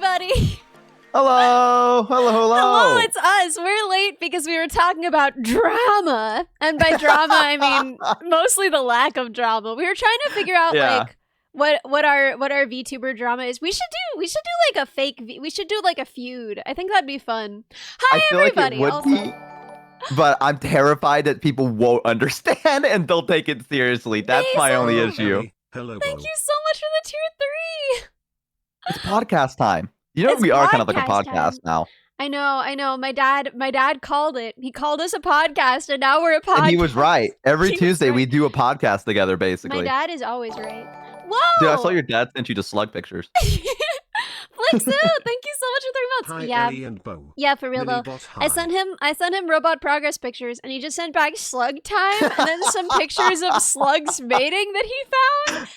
everybody! Hello! Hello! Hello, it's us. We're late because we were talking about drama. And by drama, I mean mostly the lack of drama. We were trying to figure out like what our VTuber drama is. We should do like a we should do like a feud. I think that'd be fun. Hi everybody. Like it would be, but I'm terrified that people won't understand and they'll take it seriously. That's my only issue. Hello. Thank you so much for the tier 3. It's podcast time. You know, we are kind of like a podcast now. I know. My dad called it. He called us a podcast, and now we're a podcast. And he was right. Every Tuesday, we do a podcast together, basically. My dad is always right. Whoa! Dude, I saw your dad sent you the slug pictures. Flixu, thank you so much for 3 months. Hi, Ellie and Bo. Yeah, for real though. I sent him robot progress pictures, and he just sent back slug time, and then some pictures of slugs mating that he found.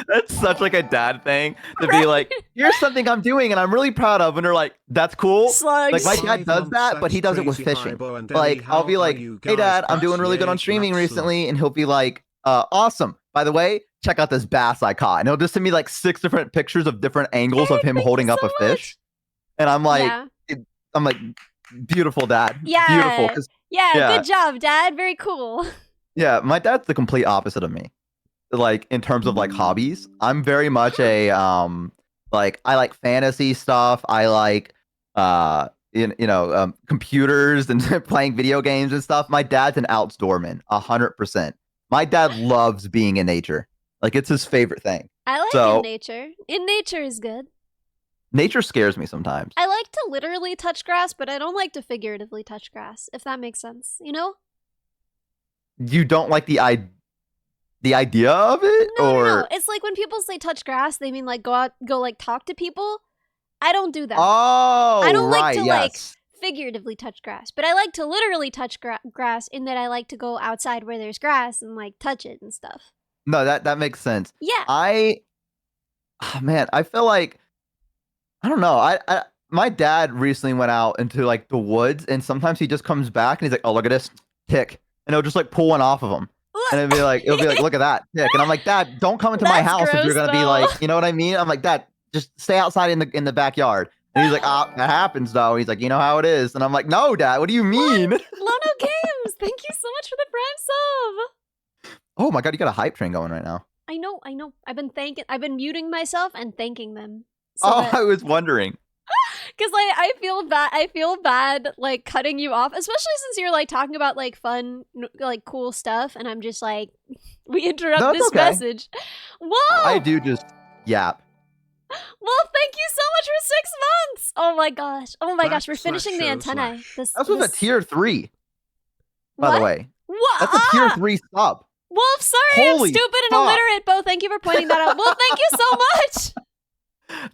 That's such like a dad thing to be like, here's something I'm doing and I'm really proud of, and they're like, that's cool. Slugs. Like my dad does that, but he does it with fishing. Like I'll be like, hey dad, I'm doing really good on streaming recently, and he'll be like, awesome. By the way, check out this bass I caught. And he'll just send me like 6 different pictures of different angles of him holding up a fish. And I'm like, beautiful dad. Yeah. Beautiful. Yeah, good job, dad. Very cool. Yeah, my dad's the complete opposite of me. Like in terms of like hobbies, I'm very much a like I like fantasy stuff. I like computers and playing video games and stuff. My dad's an outdoorsman, 100%. My dad loves being in nature. Like it's his favorite thing. I like in nature. In nature is good. Nature scares me sometimes. I like to literally touch grass, but I don't like to figuratively touch grass, if that makes sense. You know? You don't like the idea of it? No. It's like when people say touch grass, they mean like go like talk to people. I don't do that. Oh, I don't like to like figuratively touch grass, but I like to literally touch grass in that I like to go outside where there's grass and like touch it and stuff. No, that makes sense. Yeah. I feel like, I don't know. My dad recently went out into like the woods, and sometimes he just comes back and he's like, oh, look at this tick. And he'll just like pull one off of him. And it'll be like, look at that tick. And I'm like, Dad, don't come into my house if you're gonna be like, you know what I mean? I'm like, Dad, just stay outside in the backyard. And he's like, that happens though. He's like, you know how it is. And I'm like, no, Dad, what do you mean? Lono Games, thank you so much for the prime sub. Oh my God, you got a hype train going right now. I know. I've been muting myself and thanking them. I was wondering. Because like I feel bad like cutting you off, especially since you're like talking about like fun, like cool stuff, and I'm just like, we interrupt this message. Whoa! I do just yap. Well, thank you so much for 6 months. Oh my gosh, we're finishing the antennae. This was a tier 3, by the way. What? That's a tier 3 sub. Wolf, sorry, I'm stupid and illiterate. Bo, thank you for pointing that out. Wolf, thank you so much.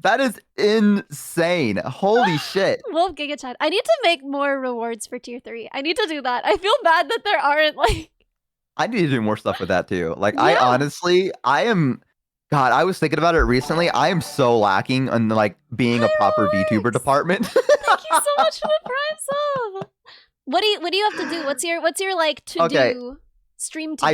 That is insane. Holy shit. Wolf Giga Chat. I need to make more rewards for tier 3. I need to do that. I feel bad that there aren't like... I need to do more stuff with that too. Like I honestly, God, I was thinking about it recently. I am so lacking on like being a proper VTuber department. Thank you so much for the prime sub. What do you have to do? What's your like to do stream to do?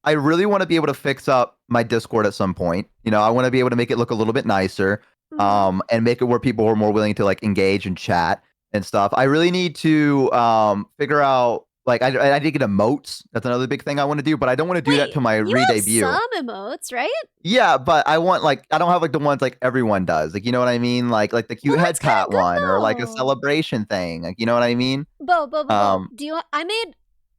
I really want to be able to fix up my Discord at some point. You know, I want to be able to make it look a little bit nicer, and make it where people are more willing to like engage and chat and stuff. I really need to figure out like I need to get emotes. That's another big thing I want to do, but I don't want to do that to my re-debut. You have some emotes, right? Yeah, but I want like I don't have like the ones like everyone does. Like you know what I mean? Like the cute head pat one or like a celebration thing. Like you know what I mean? Bo. I made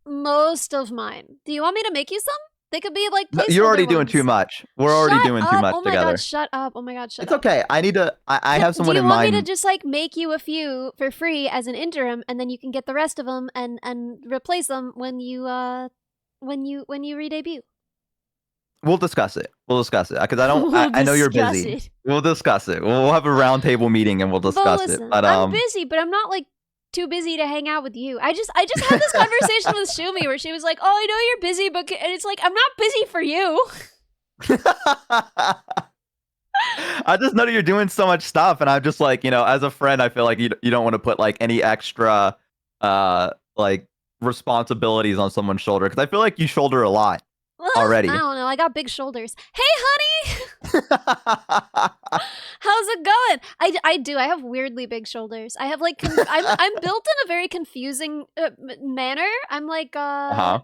most of mine. Do you want me to make you some? They could be like you're already doing too much. We're already doing too much together. God, shut up. Oh my God, shut up. It's okay. I need to I have someone in mind. Do you want me to just like make you a few for free as an interim, and then you can get the rest of them and replace them when you re-debut? We'll discuss it because I know you're busy. We'll discuss it. We'll have a roundtable meeting and we'll discuss it. But I'm busy, but I'm not like too busy to hang out with you. I just had this conversation with Shumi where she was like, "Oh, I know you're busy, but..." And it's like, I'm not busy for you. I just know that you're doing so much stuff, and I'm just like, you know, as a friend, I feel like you don't want to put like any extra like responsibilities on someone's shoulder, because I feel like you shoulder a lot already. I don't know. I got big shoulders. Hey, honey! How's it going? I do. I have weirdly big shoulders. I have like I'm built in a very confusing manner. I'm like I'm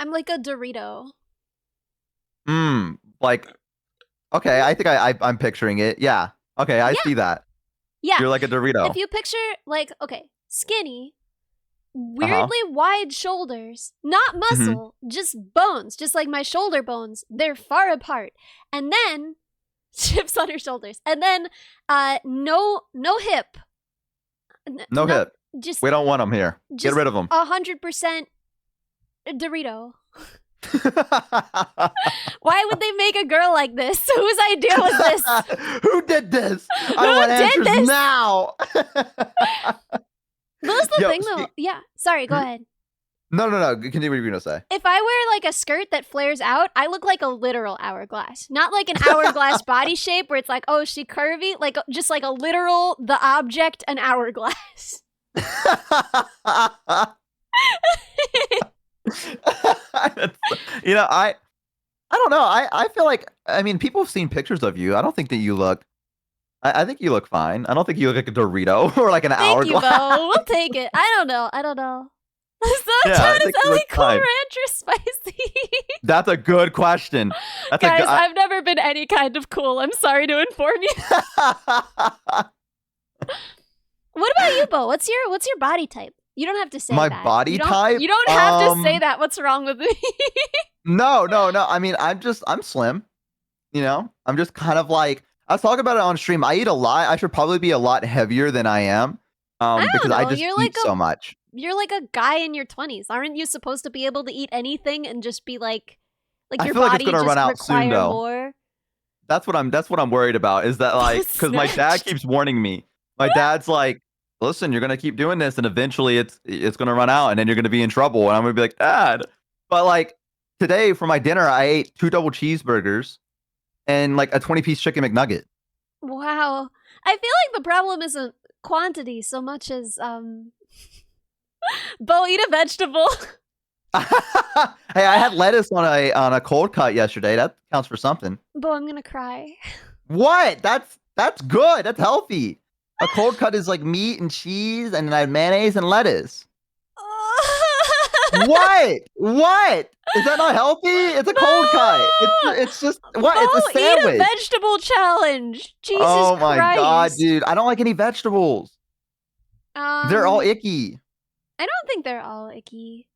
like a Dorito. Like, okay, I think I'm picturing it. Yeah. Okay, I see that. Yeah. You're like a Dorito. If you picture like, okay, skinny, weirdly wide shoulders, not muscle, just bones, just like my shoulder bones. They're far apart. And then chips on your shoulders. And then no hip. No hip. Just we don't want them here. Get rid of them. 100% Dorito. Why would they make a girl like this? Whose idea was this? Who did this? I want answers now. That's the thing, though. Yeah. Sorry, go ahead. No. Continue what you're going to say. If I wear like a skirt that flares out, I look like a literal hourglass. Not like an hourglass body shape where it's like, oh, is she curvy? Like just like a literal, the object, an hourglass. You know, I don't know. I feel like, I mean, people have seen pictures of you. I don't think that you look, I think you look fine. I don't think you look like a Dorito or like an hourglass. Thank you, Bo. We'll take it. I don't know. So Chad, is Ellie cool, ranch, or spicy? That's a good question. Guys, I've never been any kind of cool. I'm sorry to inform you. What about you, Bo? What's your body type? You don't have to say my that. Body type? You don't have to say that. What's wrong with me? No. I mean, I'm slim. You know, I'm just kind of like, I was talking about it on stream. I eat a lot. I should probably be a lot heavier than I am. Because I just eat so much. You're like a guy in your 20s. Aren't you supposed to be able to eat anything and just be like your body just run out soon, though. More? That's what I'm worried about, is that like, because my dad keeps warning me. My dad's like, listen, you're gonna keep doing this and eventually it's gonna run out and then you're gonna be in trouble. And I'm gonna be like, Dad. But like today for my dinner, I ate 2 double cheeseburgers and like a 20-piece chicken McNugget. Wow. I feel like the problem isn't quantity so much as Bo, eat a vegetable. Hey, I had lettuce on a cold cut yesterday. That counts for something. Bo, I'm gonna cry. What? That's good. That's healthy. A cold cut is like meat and cheese, and then I had mayonnaise and lettuce. What? Is that not healthy? It's a cold cut. It's just what? Bo, it's a sandwich. Eat a vegetable challenge. Jesus Christ. Oh my God, dude! I don't like any vegetables. They're all icky. I don't think they're all icky.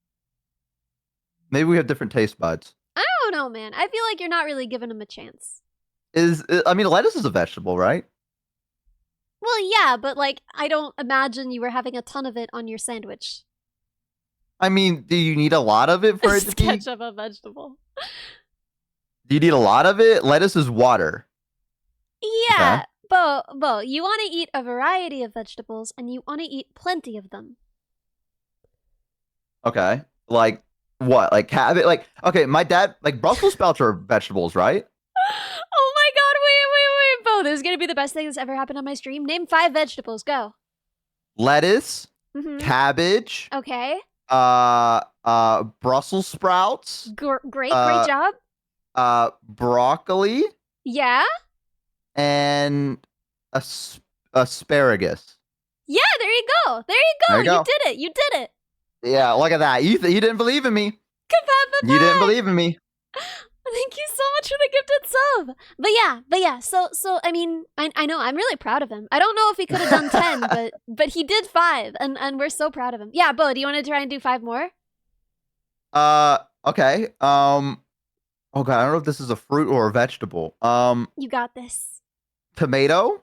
Maybe we have different taste buds. I don't know, man. I feel like you're not really giving them a chance. I mean, lettuce is a vegetable, right? Well, yeah, but like, I don't imagine you were having a ton of it on your sandwich. I mean, do you need a lot of it for it to be? Ketchup a vegetable. Do you need a lot of it? Lettuce is water. Yeah, okay. Bo, you want to eat a variety of vegetables, and you want to eat plenty of them. Okay, like what? Like cabbage? Like, okay, my dad, like Brussels sprouts are vegetables, right? Oh my God! Wait, Bo, this is gonna be the best thing that's ever happened on my stream. Name 5 vegetables. Go. Lettuce, cabbage. Okay. Brussels sprouts. Great job. Broccoli. Yeah. And asparagus. Yeah, there you go. You did it. Yeah, look at that. You didn't believe in me. You didn't believe in me. Thank you so much for the gifted sub. But yeah. So I mean, I know I'm really proud of him. I don't know if he could have done 10, but he did 5, and we're so proud of him. Yeah, Bo, do you want to try and do 5 more? Okay. Oh God, I don't know if this is a fruit or a vegetable. You got this. Tomato.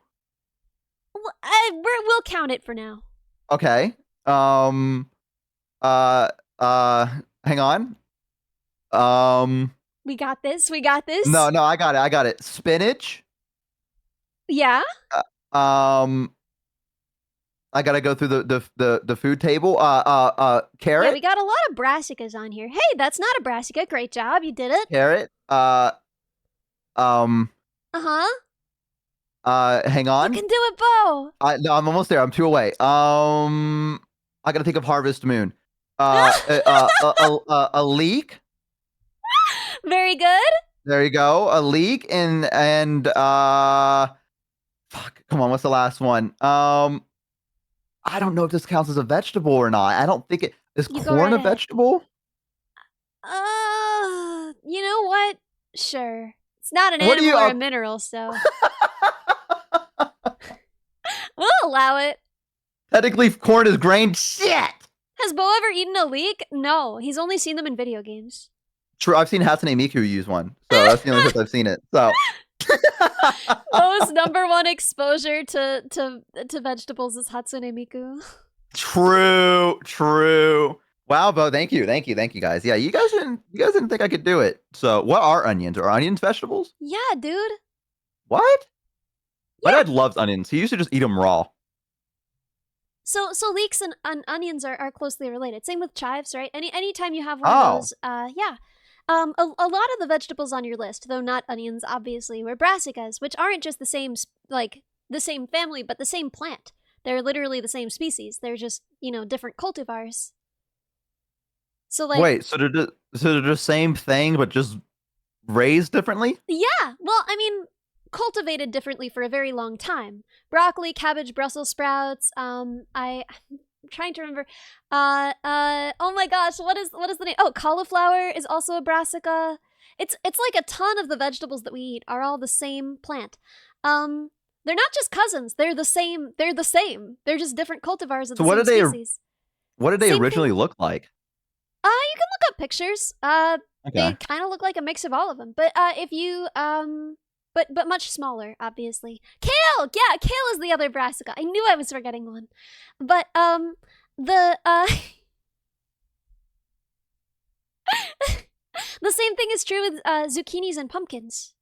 We'll count it for now. Okay. Hang on. We got this. No, I got it. Spinach. Yeah. I gotta go through the food table. Carrot. Yeah, we got a lot of brassicas on here. Hey, that's not a brassica. Great job, you did it. Carrot. Hang on. You can do it, Bo. No, I'm almost there. I'm 2 away. I gotta think of Harvest Moon. A leek. Very good. There you go. A leek and fuck. Come on, what's the last one? I don't know if this counts as a vegetable or not. I don't think it is. Corn a vegetable? You know what? Sure. It's not an animal or a mineral, so we'll allow it. Technically, corn is grain. Shit! Has Bo ever eaten a leek? No, he's only seen them in video games. True, I've seen Hatsune Miku use one, so that's the only place I've seen it. So Bo's #1 exposure to vegetables is Hatsune Miku. True. Wow, Bo, thank you, guys. Yeah, you guys didn't think I could do it. So, what are onions? Are onions vegetables? Yeah, dude. What? Yeah. My dad loves onions. He used to just eat them raw. So leeks and onions are closely related. Same with chives, right? Anytime you have one of those, yeah. A lot of the vegetables on your list, though not onions, obviously, were brassicas, which aren't just the same family, but the same plant. They're literally the same species. They're just, different cultivars. So wait, so they're the same thing, but just raised differently? Yeah. Well, I mean, cultivated differently for a very long time. Broccoli, cabbage, Brussels sprouts. I'm trying to remember. Oh my gosh, what is the name? Oh, cauliflower is also a brassica. It's like a ton of the vegetables that we eat are all the same plant. They're not just cousins. They're the same. They're just different cultivars of the same species. What did they originally look like? You can look up pictures. Okay. They kind of look like a mix of all of them. But if you but much smaller, obviously. Kale! Yeah, kale is the other brassica. I knew I was forgetting one. But the same thing is true with zucchinis and pumpkins.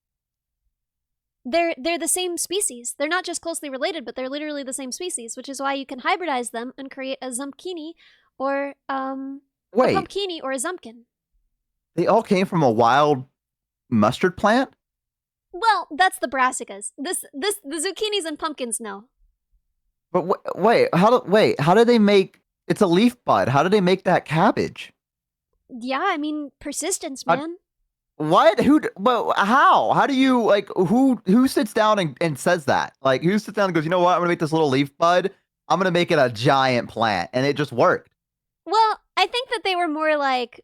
They're the same species. They're not just closely related, but they're literally the same species, which is why you can hybridize them and create a zumpkini or a pumpkini or a zumpkin. They all came from a wild mustard plant? Well, that's the brassicas. The zucchinis and pumpkins, no. But how do they make? It's a leaf bud. How do they make that cabbage? Yeah, I mean persistence, man. What? How? How do you Who sits down and says that? Like, who sits down and goes, you know what? I'm gonna make this little leaf bud. I'm gonna make it a giant plant, and it just worked. Well, I think that they were more like,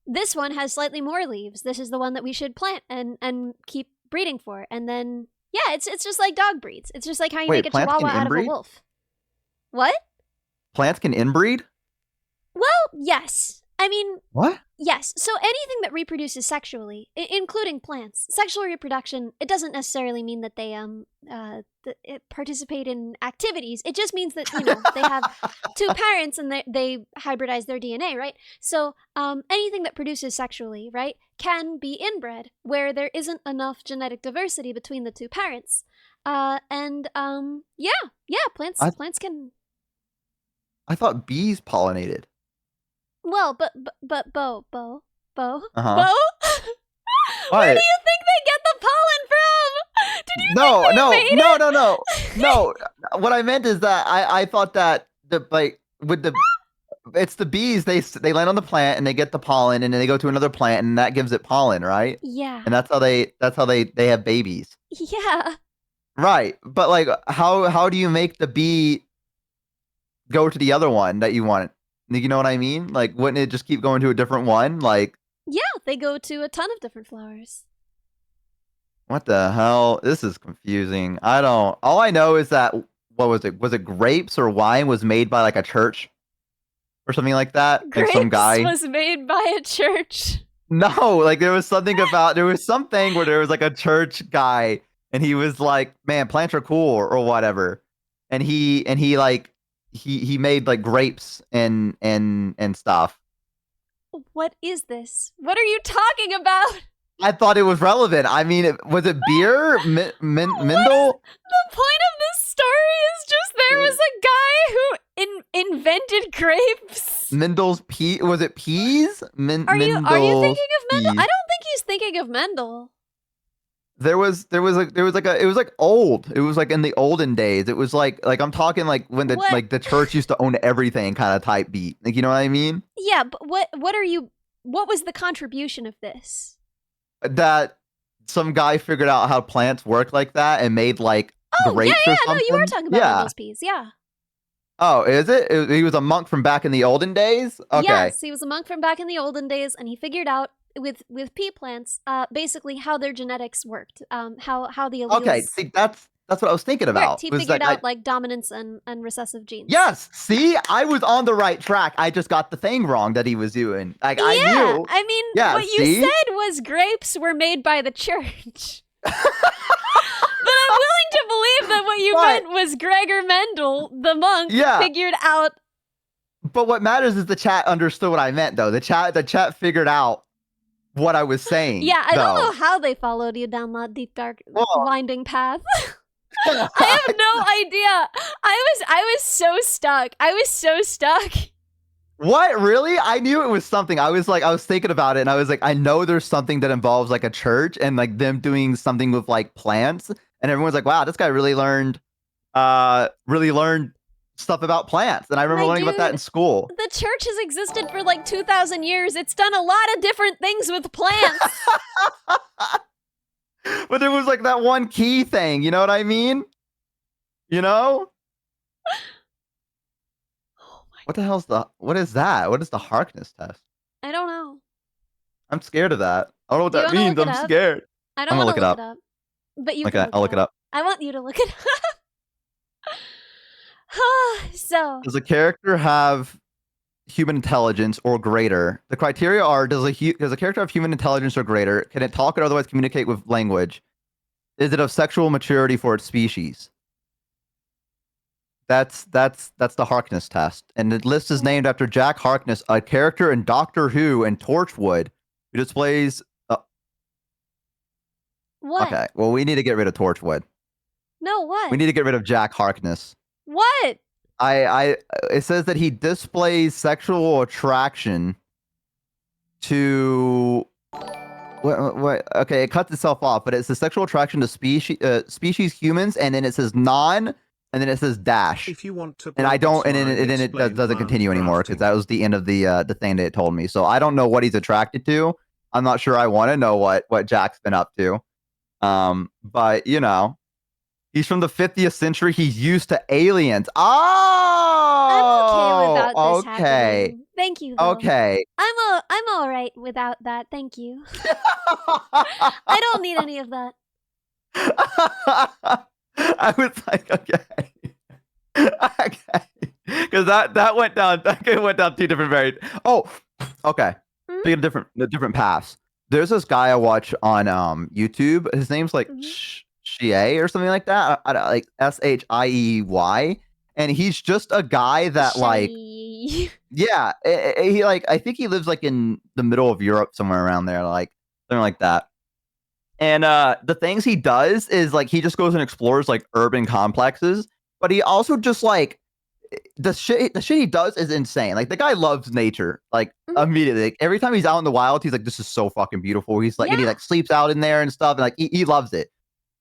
this one has slightly more leaves. This is the one that we should plant and keep breeding for. And then, yeah, it's just like dog breeds. It's just like how you make a chihuahua out of a wolf. What? Plants can inbreed? Well, yes. I mean... What? Yes. So anything that reproduces sexually, including plants, sexual reproduction, it doesn't necessarily mean that they participate in activities. It just means that, they have two parents and they hybridize their DNA, right? So anything that produces sexually, right, can be inbred where there isn't enough genetic diversity between the two parents. Plants can... I thought bees pollinated. Well, but Bo? Uh-huh. Bo? Where do you think they get the pollen from? Did you No. What I meant is that I thought that it's the bees. They land on the plant and they get the pollen, and then they go to another plant and that gives it pollen, right? Yeah. And that's how they have babies. Yeah. Right, but how do you make the bee go to the other one that you want? You know what I mean? Like, wouldn't it just keep going to a different one? Yeah, they go to a ton of different flowers. What the hell? This is confusing. All I know is that, what was it? Was it grapes or wine was made by a church? Or something like that? Grapes some guy was made by a church. No, there was something where there was a church guy and he was like, man, plants are cool or whatever. And he made grapes and stuff. What is this? What are you talking about? I thought it was relevant. I mean, was it beer? Mendel? The point of this story is just there was a guy who invented grapes. Mendel's was it peas? Are you thinking of Mendel? I don't think he's thinking of Mendel. It was old. It was in the olden days. It was I'm talking when the church used to own everything kind of type beat. You know what I mean? Yeah, but what was the contribution of this? That some guy figured out how plants work like that and made like grapes or something. No, you were talking about MSPs, yeah. Oh, is it? He was a monk from back in the olden days? Okay. Yes, he was a monk from back in the olden days, and he figured out with pea plants, basically how their genetics worked, how the alleles. Okay, see, that's what I was thinking about. He figured out like dominance and recessive genes. Yes, see, I was on the right track. I just got the thing wrong that he was doing. Like I knew. I mean, what you said was grapes were made by the church. But I'm willing to believe that what you meant was Gregor Mendel, the monk, figured out. But what matters is the chat understood what I meant, though. The chat figured out what I was saying. Yeah, I don't know how they followed you down that deep, dark, winding path. I have no idea. I was so stuck. What? Really? I knew it was something. I was thinking about it, and I was like, I know there's something that involves like a church and like them doing something with like plants, and everyone's like, wow, this guy really learned stuff about plants. And I remember learning about that in school. The church has existed for like 2,000 years. It's done a lot of different things with plants. But there was like that one key thing, you know what I mean? You know? What the hell's what is that? What is the Harkness test? I don't know. I'm scared of that. I don't know what that means. I'm scared. I don't want to look it up. But you can I'll look it up. I want you to look it up. So, does a character have human intelligence or greater? The criteria are: does a character have human intelligence or greater? Can it talk or otherwise communicate with language? Is it of sexual maturity for its species? That's the Harkness test, and the list is named after Jack Harkness, a character in Doctor Who and Torchwood, who displays. What? Okay, well, we need to get rid of Torchwood. No, what? We need to get rid of Jack Harkness. What? It says that he displays sexual attraction to what? Okay, it cuts itself off, but it's a sexual attraction to species humans, and then it says non, and then it says dash. If you want to, and I don't, and then it doesn't continue anymore because that was the end of the thing that it told me. So I don't know what he's attracted to. I'm not sure I want to know what Jack's been up to. But you know. He's from the 50th century. He's used to aliens. Oh, I'm okay without this happening. Thank you, though. Okay. I'm all right without that. Thank you. I don't need any of that. I was like, okay. Okay. Because that went down. That went down two different variants. Oh, okay. Speaking of different paths. There's this guy I watch on YouTube. His name's like Shiei or something like that. Like Shiey, and he's just a guy that like, yeah, he like, I think he lives like in the middle of Europe somewhere around there, like something like that. And the things he does is like he just goes and explores like urban complexes, but he also just like the shit he does is insane. Like the guy loves nature, like immediately. Like, every time he's out in the wild, he's like, this is so fucking beautiful. He's like, and he like sleeps out in there and stuff, and like he loves it.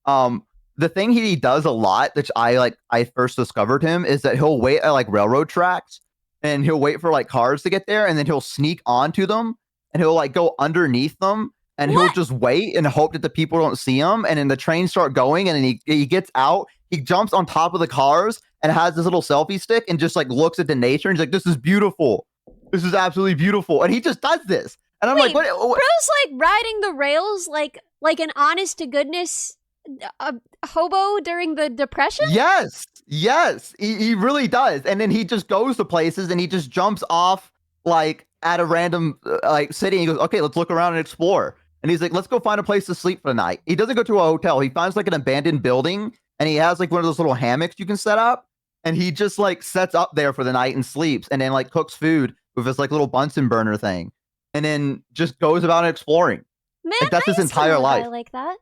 The thing he does a lot, which I first discovered him, is that he'll wait at like railroad tracks and he'll wait for like cars to get there, and then he'll sneak onto them and he'll like go underneath them and he'll just wait and hope that the people don't see him. And then the trains start going, and then he gets out, he jumps on top of the cars and has this little selfie stick and just like looks at the nature and he's like, this is beautiful. This is absolutely beautiful. And he just does this. And I'm like, what? Bro's like riding the rails like an honest to goodness hobo during the Depression? Yes, he really does. And then he just goes to places and he just jumps off like at a random like city. And he goes, okay, let's look around and explore. And he's like, let's go find a place to sleep for the night. He doesn't go to a hotel. He finds like an abandoned building, and he has like one of those little hammocks you can set up. And he just like sets up there for the night and sleeps, and then like cooks food with this like little Bunsen burner thing, and then just goes about exploring. Man, like, that's his entire life. I like that.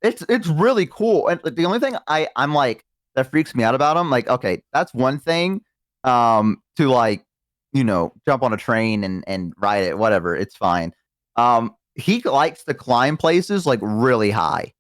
It's really cool. And like, the only thing I'm like that freaks me out about him, like, okay, that's one thing to like, you know, jump on a train and ride it, whatever, it's fine. He likes to climb places like really high,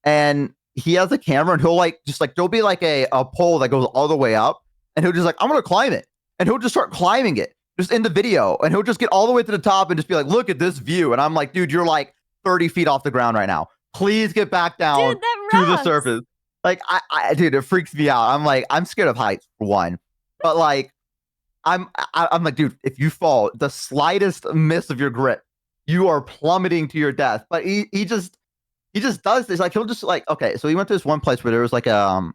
and he has a camera, and he'll like just like there'll be like a pole that goes all the way up, and he'll just like, I'm gonna climb it, and he'll just start climbing it just in the video, and he'll just get all the way to the top and just be like, look at this view. And I'm like, dude, you're like 30 feet off the ground right now. Please get back down to the surface. Like, dude, it freaks me out. I'm like, I'm scared of heights for one, but like, I'm like, dude, if you fall the slightest miss of your grip, you are plummeting to your death. But he just does this. Like, he'll just like, okay, so he went to this one place where there was like an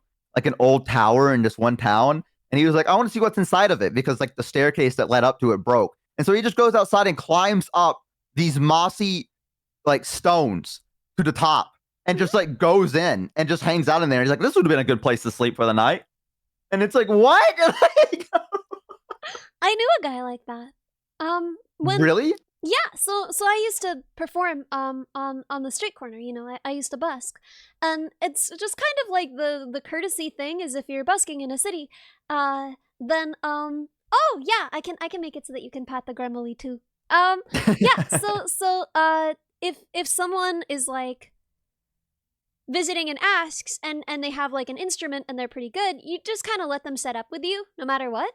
old tower in this one town, and he was like, I want to see what's inside of it because like the staircase that led up to it broke, and so he just goes outside and climbs up these mossy like stones to the top and just like goes in and just hangs out in there. He's like, this would have been a good place to sleep for the night. And it's like, what? I knew a guy like that. Really? Yeah, so I used to perform on the street corner, you know, I used to busk. And it's just kind of like the courtesy thing is if you're busking in a city, then oh yeah, I can make it so that you can pat the gremlin too. Yeah, so if someone is like visiting and asks and they have like an instrument and they're pretty good, you just kind of let them set up with you no matter what.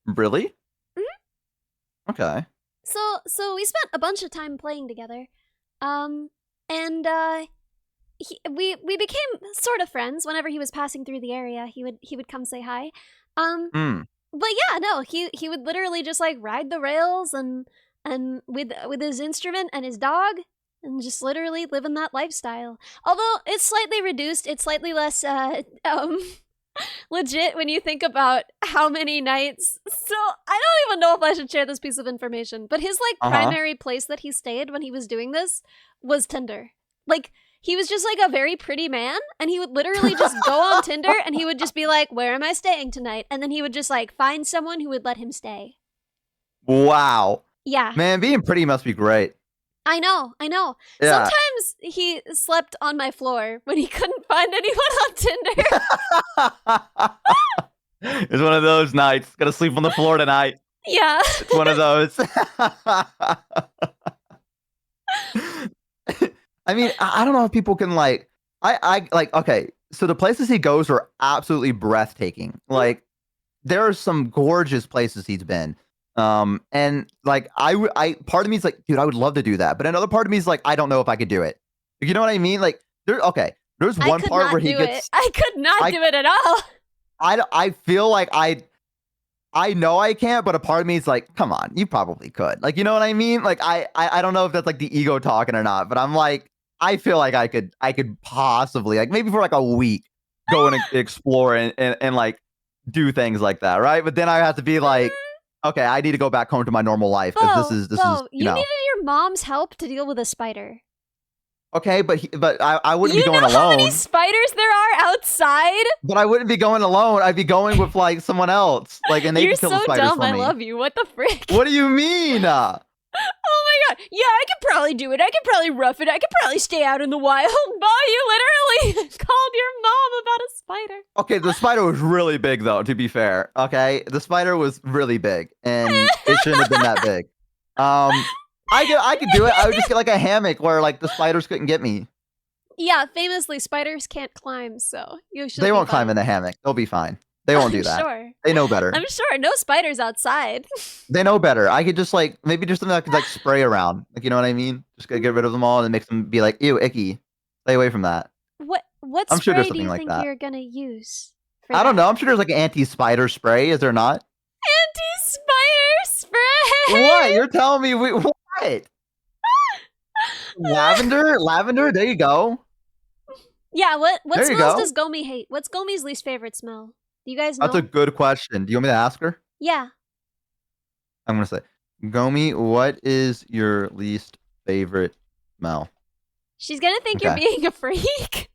Really? Mm-hmm. Okay. So we spent a bunch of time playing together, and we became sort of friends. Whenever he was passing through the area, he would come say hi. But yeah, no, he would literally just like ride the rails and with his instrument and his dog and just literally live in that lifestyle. Although it's slightly reduced, it's slightly less legit when you think about how many nights. So I don't even know if I should share this piece of information, but his like primary place that he stayed when he was doing this was Tinder. Like he was just like a very pretty man, and he would literally just go on Tinder and he would just be like, where am I staying tonight? And then he would just like find someone who would let him stay. Wow. Yeah. Man, being pretty must be great. I know. Yeah. Sometimes he slept on my floor when he couldn't find anyone on Tinder. It's one of those nights. Gotta sleep on the floor tonight. Yeah. It's one of those. I mean, I don't know if people can like, I like, okay, so the places he goes are absolutely breathtaking. Like, there are some gorgeous places he's been. And like, part of me is like, dude, I would love to do that. But another part of me is like, I don't know if I could do it. You know what I mean? Like, there's one part where he gets, I could not do it at all. I feel like I know I can't, but a part of me is like, come on, you probably could. Like, you know what I mean? Like, I don't know if that's like the ego talking or not, but I'm like, I feel like I could possibly, like, maybe for like a week go and explore and like do things like that, right? But then I have to be like, okay, I need to go back home to my normal life because this is you know. Needed your mom's help to deal with a spider. Okay, but I wouldn't be going alone. You know how many spiders there are outside? But I wouldn't be going alone. I'd be going with like someone else. Like, and they can kill the spiders You're so dumb. for me. I love you. What the frick? What do you mean? Oh my god. Yeah, I could probably do it. I could probably rough it. I could probably stay out in the wild. Boy, you literally called your mom about a spider. Okay, the spider was really big though, to be fair. Okay, the spider was really big and it shouldn't have been that big. I could do it. I would just get like a hammock where like the spiders couldn't get me. Yeah, famously spiders can't climb, so you should. They won't climb in the hammock. They'll be fine. They won't do that. Sure. They know better. I'm sure. No spiders outside. They know better. I could just like maybe just something I could like spray around. Like, you know what I mean? Just get rid of them all and make them be like, ew, icky. Stay away from that. What I'm sure spray there's do you something think like that. you're gonna use? I don't know. I'm sure there's like an anti-spider spray. Is there not? Anti-spider spray. What? You're telling me what? Lavender. There you go. Yeah. What smells does Gomi hate? What's Gomi's least favorite smell? Do you guys know? That's a good question. Do you want me to ask her? Yeah. I'm gonna say, Gomi, what is your least favorite smell? She's gonna think you're being a freak.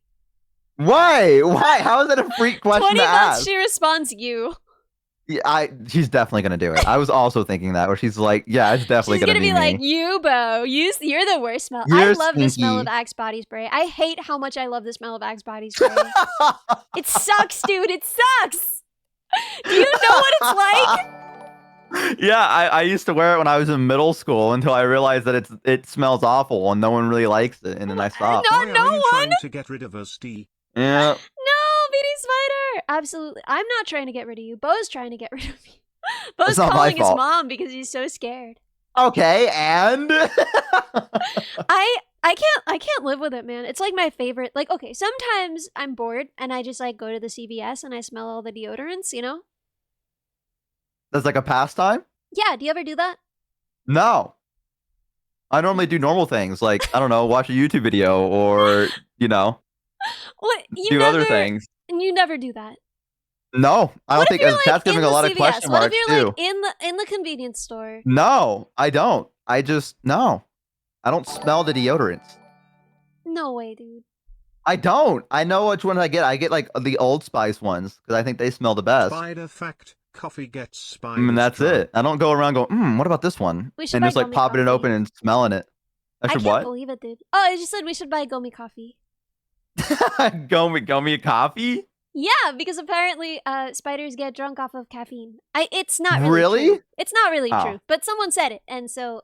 Why? How is that a freak question to ask? 20 bucks, she responds you. Yeah, she's definitely gonna do it. I was also thinking that, where she's like, yeah, it's definitely gonna be me. Like, you, Bo. You're the worst smell. I love the smell of Axe body spray. I hate how much I love the smell of Axe body spray. It sucks, dude. It sucks. Do you know what it's like? Yeah, I used to wear it when I was in middle school until I realized that it smells awful and no one really likes it, and then I stopped. No one. Trying to get rid of us, D. Yeah. No, BD Spider. Absolutely. I'm not trying to get rid of you. Bo's trying to get rid of you. Bo's not calling my fault. his mom because he's so scared. Okay, and I can't live with it, man. It's like my favorite. Like, okay, sometimes I'm bored and I just like go to the CVS and I smell all the deodorants, you know? That's like a pastime? Yeah, do you ever do that? No. I normally do normal things like, I don't know, watch a YouTube video or, you know, What? You do never, other things. You never do that. No, I don't think What if you're chat's like in giving a the lot of CVS? question What if marks you're too. like in the convenience store? No, I don't. I just no. I don't smell the deodorants. No way, dude. I don't. I know which ones I get. I get like the Old Spice ones because I think they smell the best. Spider fact: coffee gets spider. And that's it. I don't go around going, what about this one? We should And buy just like Gomi popping it coffee. open and smelling it. I I should can't what? believe it, dude. Oh, I just said we should buy Gomi coffee. Go me a coffee? Yeah, because apparently spiders get drunk off of caffeine. It's not really Really? true. It's not really Oh. true, but someone said it, and so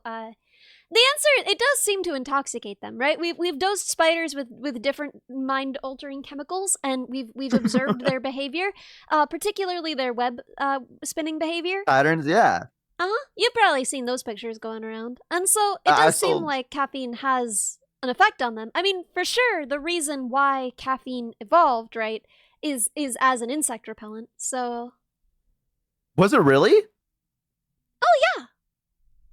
the answer, it does seem to intoxicate them, right? We've dosed spiders with different mind altering chemicals, and we've observed their behavior, particularly their web spinning behavior. Patterns, yeah. You've probably seen those pictures going around, and so it does seem like caffeine has an effect on them. I mean, for sure, the reason why caffeine evolved, right, is as an insect repellent. So Was it really? oh yeah.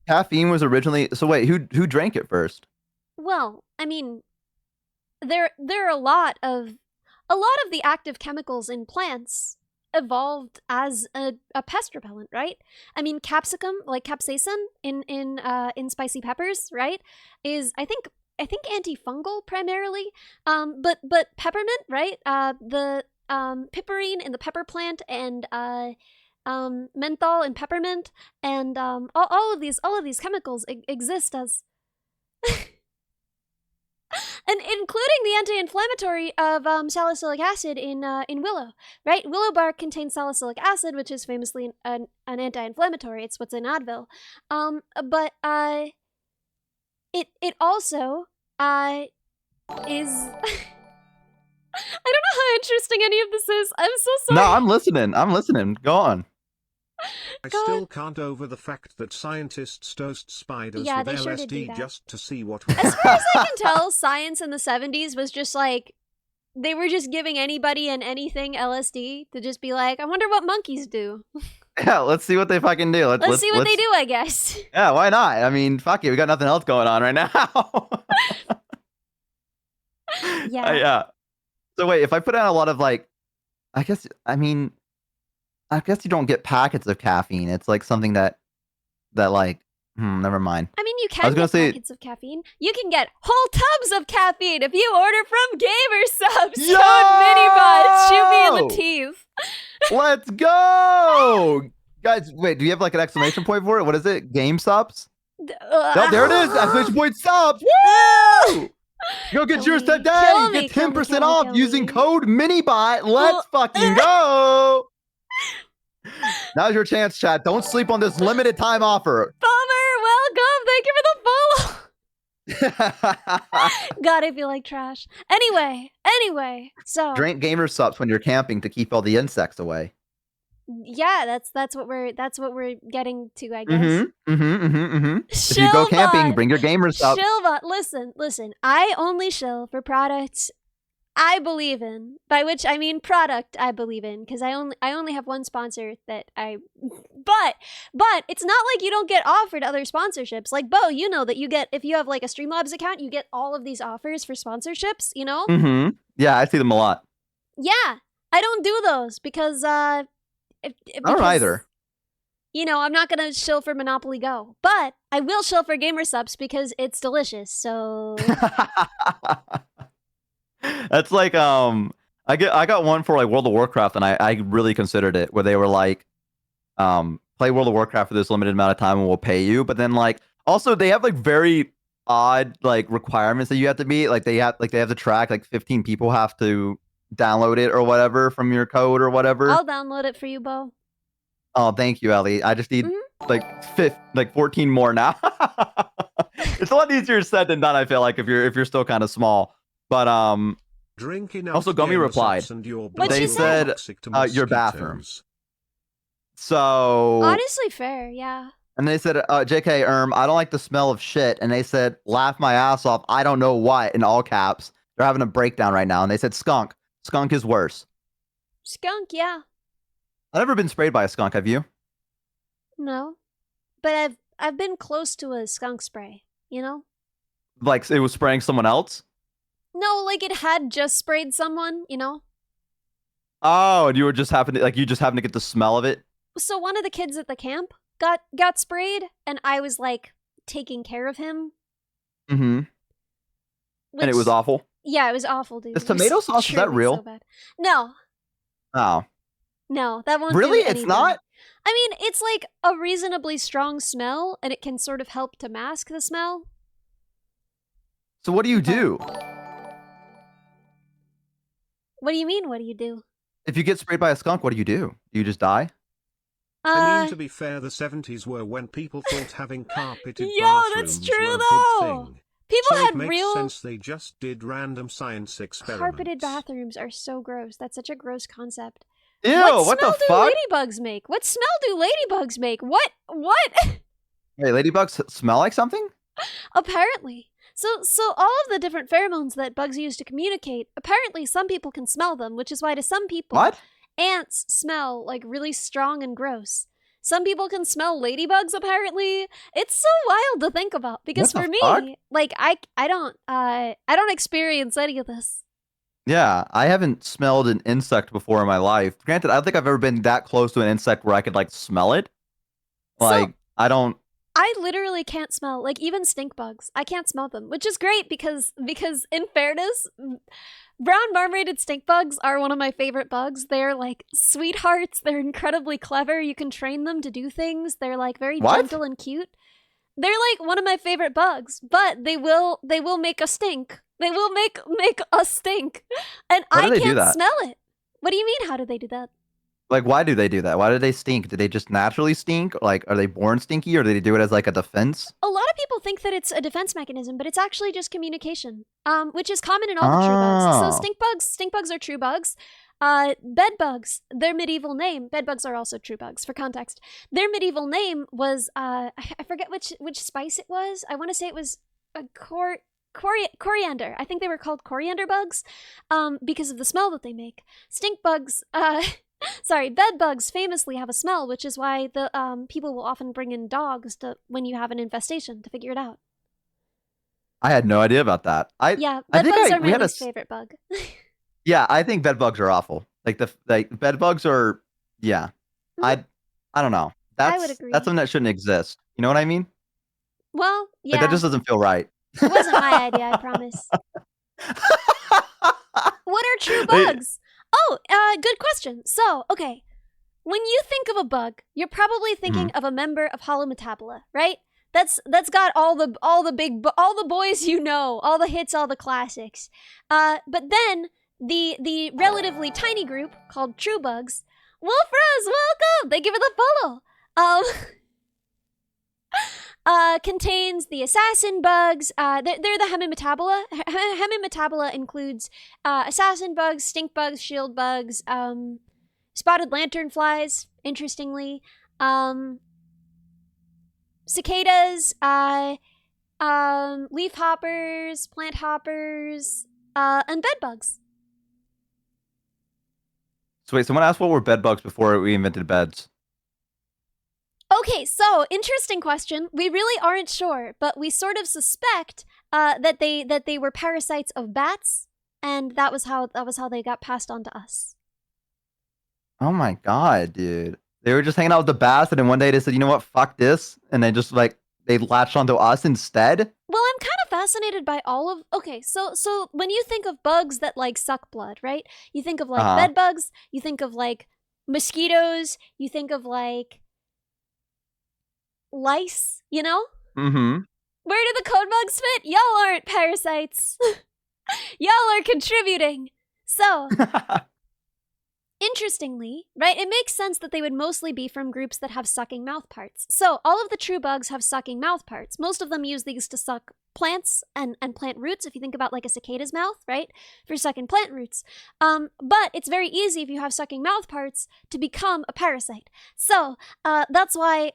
Caffeine was originally. So wait, who drank it first? Well, I mean, there are a lot of the active chemicals in plants evolved as a pest repellent, right? I mean, capsicum, like capsaicin in spicy peppers, right, is I think antifungal primarily. But peppermint, right? The piperine in the pepper plant and menthol and peppermint and all of these chemicals exist as and including the anti-inflammatory of salicylic acid in willow, right? Willow bark contains salicylic acid, which is famously an anti-inflammatory. It's what's in Advil. But it also is. I don't know how interesting any of this is. I'm so sorry. No, I'm listening. Go on. I still can't over the fact that scientists dosed spiders Yeah, with they sure did do LSD that. just to see what As far as I can tell, science in the 70s was just like, they were just giving anybody and anything LSD to just be like, I wonder what monkeys do. Yeah, let's see what they fucking do. Let's see what they do, I guess. Yeah, why not? I mean, fuck it. We got nothing else going on right now. Yeah. Yeah. So wait, if I put out a lot of like, I guess you don't get packets of caffeine. It's like something that like, never mind. I mean, you I can was gonna get say- packets of caffeine. You can get whole tubs of caffeine if you order from Gamer Subs. Yo! Code Minibot. Shoot me in the teeth. Let's go! Guys, wait, do you have like an exclamation point for it? What is it? Game subs? Oh, there it is! Exclamation point subs! Woo! Go get Kill yours me. today! Kill me, Get kill me, 10% kill me, off kill using me. code MINIBOT. Let's fucking go! Now's your chance, chat. Don't sleep on this limited time offer. Bummer, welcome. Thank you for the follow. God, I feel like trash. Anyway, so Drink gamer subs when you're camping to keep all the insects away. yeah, that's what we're getting to, I guess. If you go camping, bring your gamer subs. Shillbot, listen. I only shill for products I believe in, by which I mean product I believe in, because I only have one sponsor that I. But it's not like you don't get offered other sponsorships. Like Bo, you know that you get, if you have like a Streamlabs account, you get all of these offers for sponsorships. You know? Yeah, I see them a lot. Yeah, I don't do those because I don't either. You know, I'm not gonna shill for Monopoly Go, but I will shill for Gamer Subs because it's delicious. So That's like I got one for like World of Warcraft, and I really considered it, where they were like, play World of Warcraft for this limited amount of time and we'll pay you. But then like also they have like very odd like requirements that you have to meet. Like they have to track like 15 people have to download it or whatever from your code or whatever. I'll download it for you, Bo. Oh, thank you, Ellie. I just need like 14 more now. It's a lot easier said than done, I feel like, if you're still kind of small. But drink enough also Gummy Gamer replied. Subs and your What'd blood she will be say? toxic to Your bathroom. mosquitoes. So Honestly, fair, yeah. And they said, JK, I don't like the smell of shit. And they said, laugh my ass off. I don't know what, in all caps. They're having a breakdown right now. And they said, skunk. Skunk is worse. Skunk, yeah. I've never been sprayed by a skunk. Have you? No. But I've been close to a skunk spray, you know? Like it was spraying someone else? No, like it had just sprayed someone, you know? Oh, and you were just happened to get the smell of it? So one of the kids at the camp got sprayed, and I was like taking care of him. Mm-hmm. And it was awful? Yeah, it was awful, dude. Is tomato sauce, is that real? So bad. No. Oh. No, that won't Really? do It's not? I mean, it's like a reasonably strong smell, and it can sort of help to mask the smell. So what do you do? What do you mean, what do you do? If you get sprayed by a skunk, what do? Do you just die? I mean, to be fair, the 70s were when people thought having carpeted Yo, bathrooms that's true, were a though. good thing. People So had it makes real sense they just did random science experiments. carpeted bathrooms are so gross. That's such a gross concept. Ew, what the fuck? What smell do ladybugs make? What smell do ladybugs make? What? Hey, ladybugs smell like something? Apparently. So all of the different pheromones that bugs use to communicate, apparently some people can smell them, which is why to some people, What? ants smell like really strong and gross. Some people can smell ladybugs, apparently. It's so wild to think about, because What for the fuck? me, like I don't experience any of this. Yeah, I haven't smelled an insect before in my life. Granted, I don't think I've ever been that close to an insect where I could like smell it. Like, I don't. I literally can't smell, like, even stink bugs. I can't smell them, which is great because in fairness, brown marmorated stink bugs are one of my favorite bugs. They're like sweethearts. They're incredibly clever. You can train them to do things. They're like very gentle and cute. They're like one of my favorite bugs, but they will make a stink. They will make a stink, and I can't smell it. What do you mean? How do they do that? Like, why do they do that? Why do they stink? Do they just naturally stink? Like, are they born stinky, or do they do it as like a defense? A lot of people think that it's a defense mechanism, but it's actually just communication, which is common in all the true bugs. So stink bugs are true bugs. Bed bugs, their medieval name. Bed bugs are also true bugs. For context, their medieval name was I forget which spice it was. I want to say it was a coriander. I think they were called coriander bugs, because of the smell that they make. Stink bugs, bed bugs famously have a smell, which is why the people will often bring in dogs when you have an infestation to figure it out. I had no idea about that. Bed bugs are my least favorite bug. Yeah, I think bed bugs are awful. Like bed bugs are, yeah. I don't know. I would agree. That's something that shouldn't exist. You know what I mean? Well, yeah. Like, that just doesn't feel right. It wasn't my idea, I promise. What are true bugs? Oh, good question. So, okay. When you think of a bug, you're probably thinking of a member of Holometabola, right? That's got all the boys you know, all the hits, all the classics. But then the relatively tiny group called true bugs, Wolfras, welcome! Thank you for the follow. Contains the assassin bugs. They're the Hemimetabola. Hemimetabola includes assassin bugs, stink bugs, shield bugs, spotted lanternflies, interestingly, cicadas, leaf hoppers, plant hoppers, and bed bugs. So wait, someone asked what were bed bugs before we invented beds. Okay, so interesting question. We really aren't sure, but we sort of suspect that they were parasites of bats, and that was how they got passed on to us. Oh my god, dude! They were just hanging out with the bats, and then one day they said, "You know what? Fuck this," and they just they latched onto us instead. Well, I'm kind of fascinated by all of. Okay, so when you think of bugs that like suck blood, right? You think of like bed bugs. You think of like mosquitoes. You think of like lice, you know? Mm-hmm. Where do the code bugs fit? Y'all aren't parasites. Y'all are contributing. So, interestingly, right, it makes sense that they would mostly be from groups that have sucking mouth parts. So all of the true bugs have sucking mouth parts. Most of them use these to suck plants and plant roots, if you think about like a cicada's mouth, right, for sucking plant roots. But it's very easy if you have sucking mouth parts to become a parasite. So that's why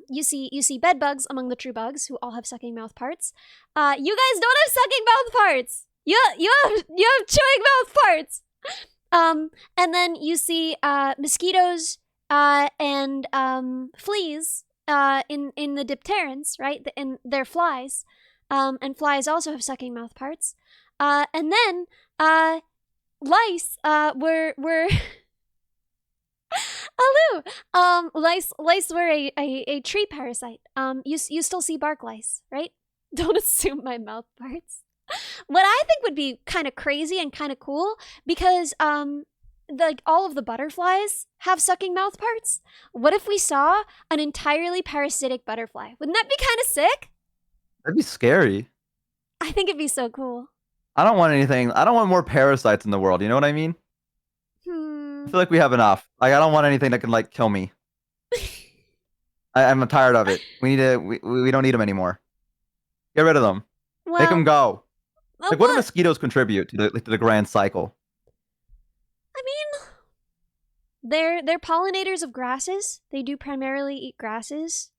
you see bed bugs among the true bugs who all have sucking mouth parts. You guys don't have sucking mouth parts. You have chewing mouth parts. And then you see mosquitoes and fleas in the dipterans, right? And they're flies. And flies also have sucking mouth parts. And then lice were Alu! Lice were a tree parasite. You still see bark lice, right? Don't assume my mouth parts. What I think would be kind of crazy and kind of cool, because all of the butterflies have sucking mouth parts. What if we saw an entirely parasitic butterfly? Wouldn't that be kind of sick? That'd be scary. I think it'd be so cool. I don't want more parasites in the world. You know what I mean? I feel like we have enough. Like, I don't want anything that can like kill me. I'm tired of it. We don't need them anymore. Get rid of them. Well, Make them go. Like, what do but- mosquitoes contribute to the grand cycle? I mean, they're pollinators of grasses. They do primarily eat grasses.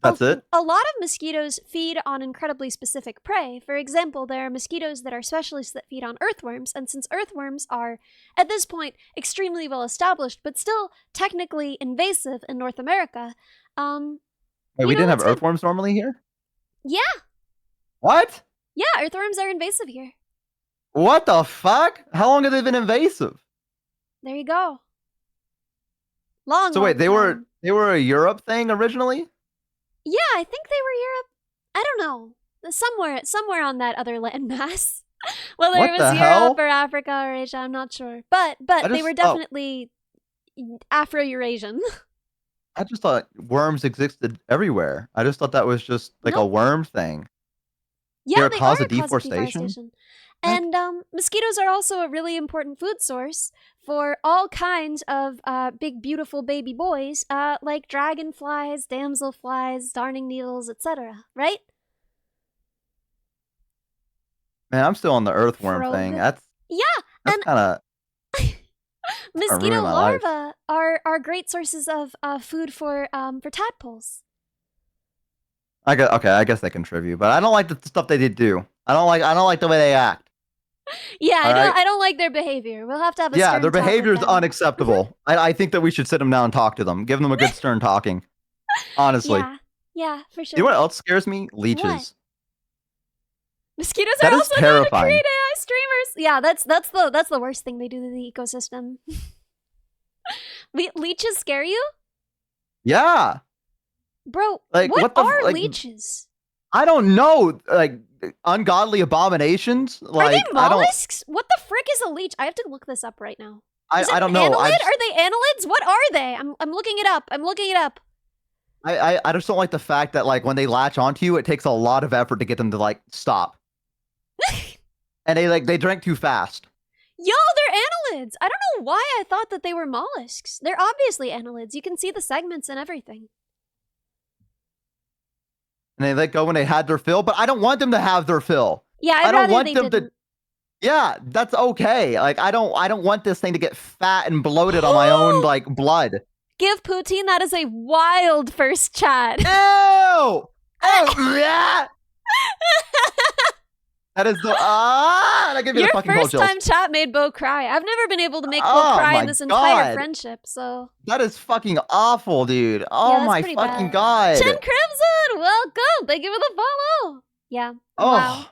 That's it? A lot of mosquitoes feed on incredibly specific prey. For example, there are mosquitoes that are specialists that feed on earthworms, and since earthworms are, at this point, extremely well established, but still technically invasive in North America, Wait, we didn't have earthworms normally here? Yeah. What? Yeah, earthworms are invasive here. What the fuck? How long have they been invasive? There you go. Long. So wait, they time. were a Europe thing originally? Yeah, I think they were Europe. I don't know. Somewhere on that other landmass. Whether What it the was hell? Europe or Africa or Asia, I'm not sure. But they were definitely Afro-Eurasian. I just thought worms existed everywhere. I just thought that was just like a worm thing. Yeah, They're a they cause are of deforestation? And mosquitoes are also a really important food source for all kinds of big, beautiful baby boys, like dragonflies, damselflies, darning needles, etc. Right? Man, I'm still on the earthworm Frog. thing. That's and kind of mosquito ruined my life. larvae are great sources of food for tadpoles. I guess they contribute, but I don't like the stuff they do. I don't like the way they act. Yeah, All I don't like their behavior. We'll have to have a Yeah, stern their talk with behavior is them. unacceptable. I think that we should sit them down and talk to them. Give them a good stern talking. Honestly. Yeah, for sure. You know what else scares me? Leeches. What? Mosquitoes That are is also known to terrifying. create AI streamers. Yeah, that's the worst thing they do to the ecosystem. Leeches scare you? Yeah. Bro, Like, what what the are like, leeches? I don't know. Like, ungodly abominations. Like, Are they mollusks? What the frick is a leech? I have to look this up right now. Is it I don't know. Annelid? Are they annelids? What are they? I'm looking it up. I just don't like the fact that like when they latch onto you, it takes a lot of effort to get them to like stop. And they drink too fast. Yo, they're annelids. I don't know why I thought that they were mollusks. They're obviously annelids. You can see the segments and everything. And they let go when they had their fill, but I don't want them to have their fill. Yeah, I don't want they them didn't. to. Yeah, that's okay. Like I don't want this thing to get fat and bloated on my own like blood. Give poutine. That is a wild first chat. Ew! Oh, yeah! That is the that gave me Your the fucking cold first chills. time chat made Bo cry. I've never been able to make Bo Oh cry my in this entire God. friendship, so... That is fucking awful, dude. Oh that's my pretty fucking bad. god. Chen Crimson, welcome! Thank you for the follow! Yeah, Oh, wow.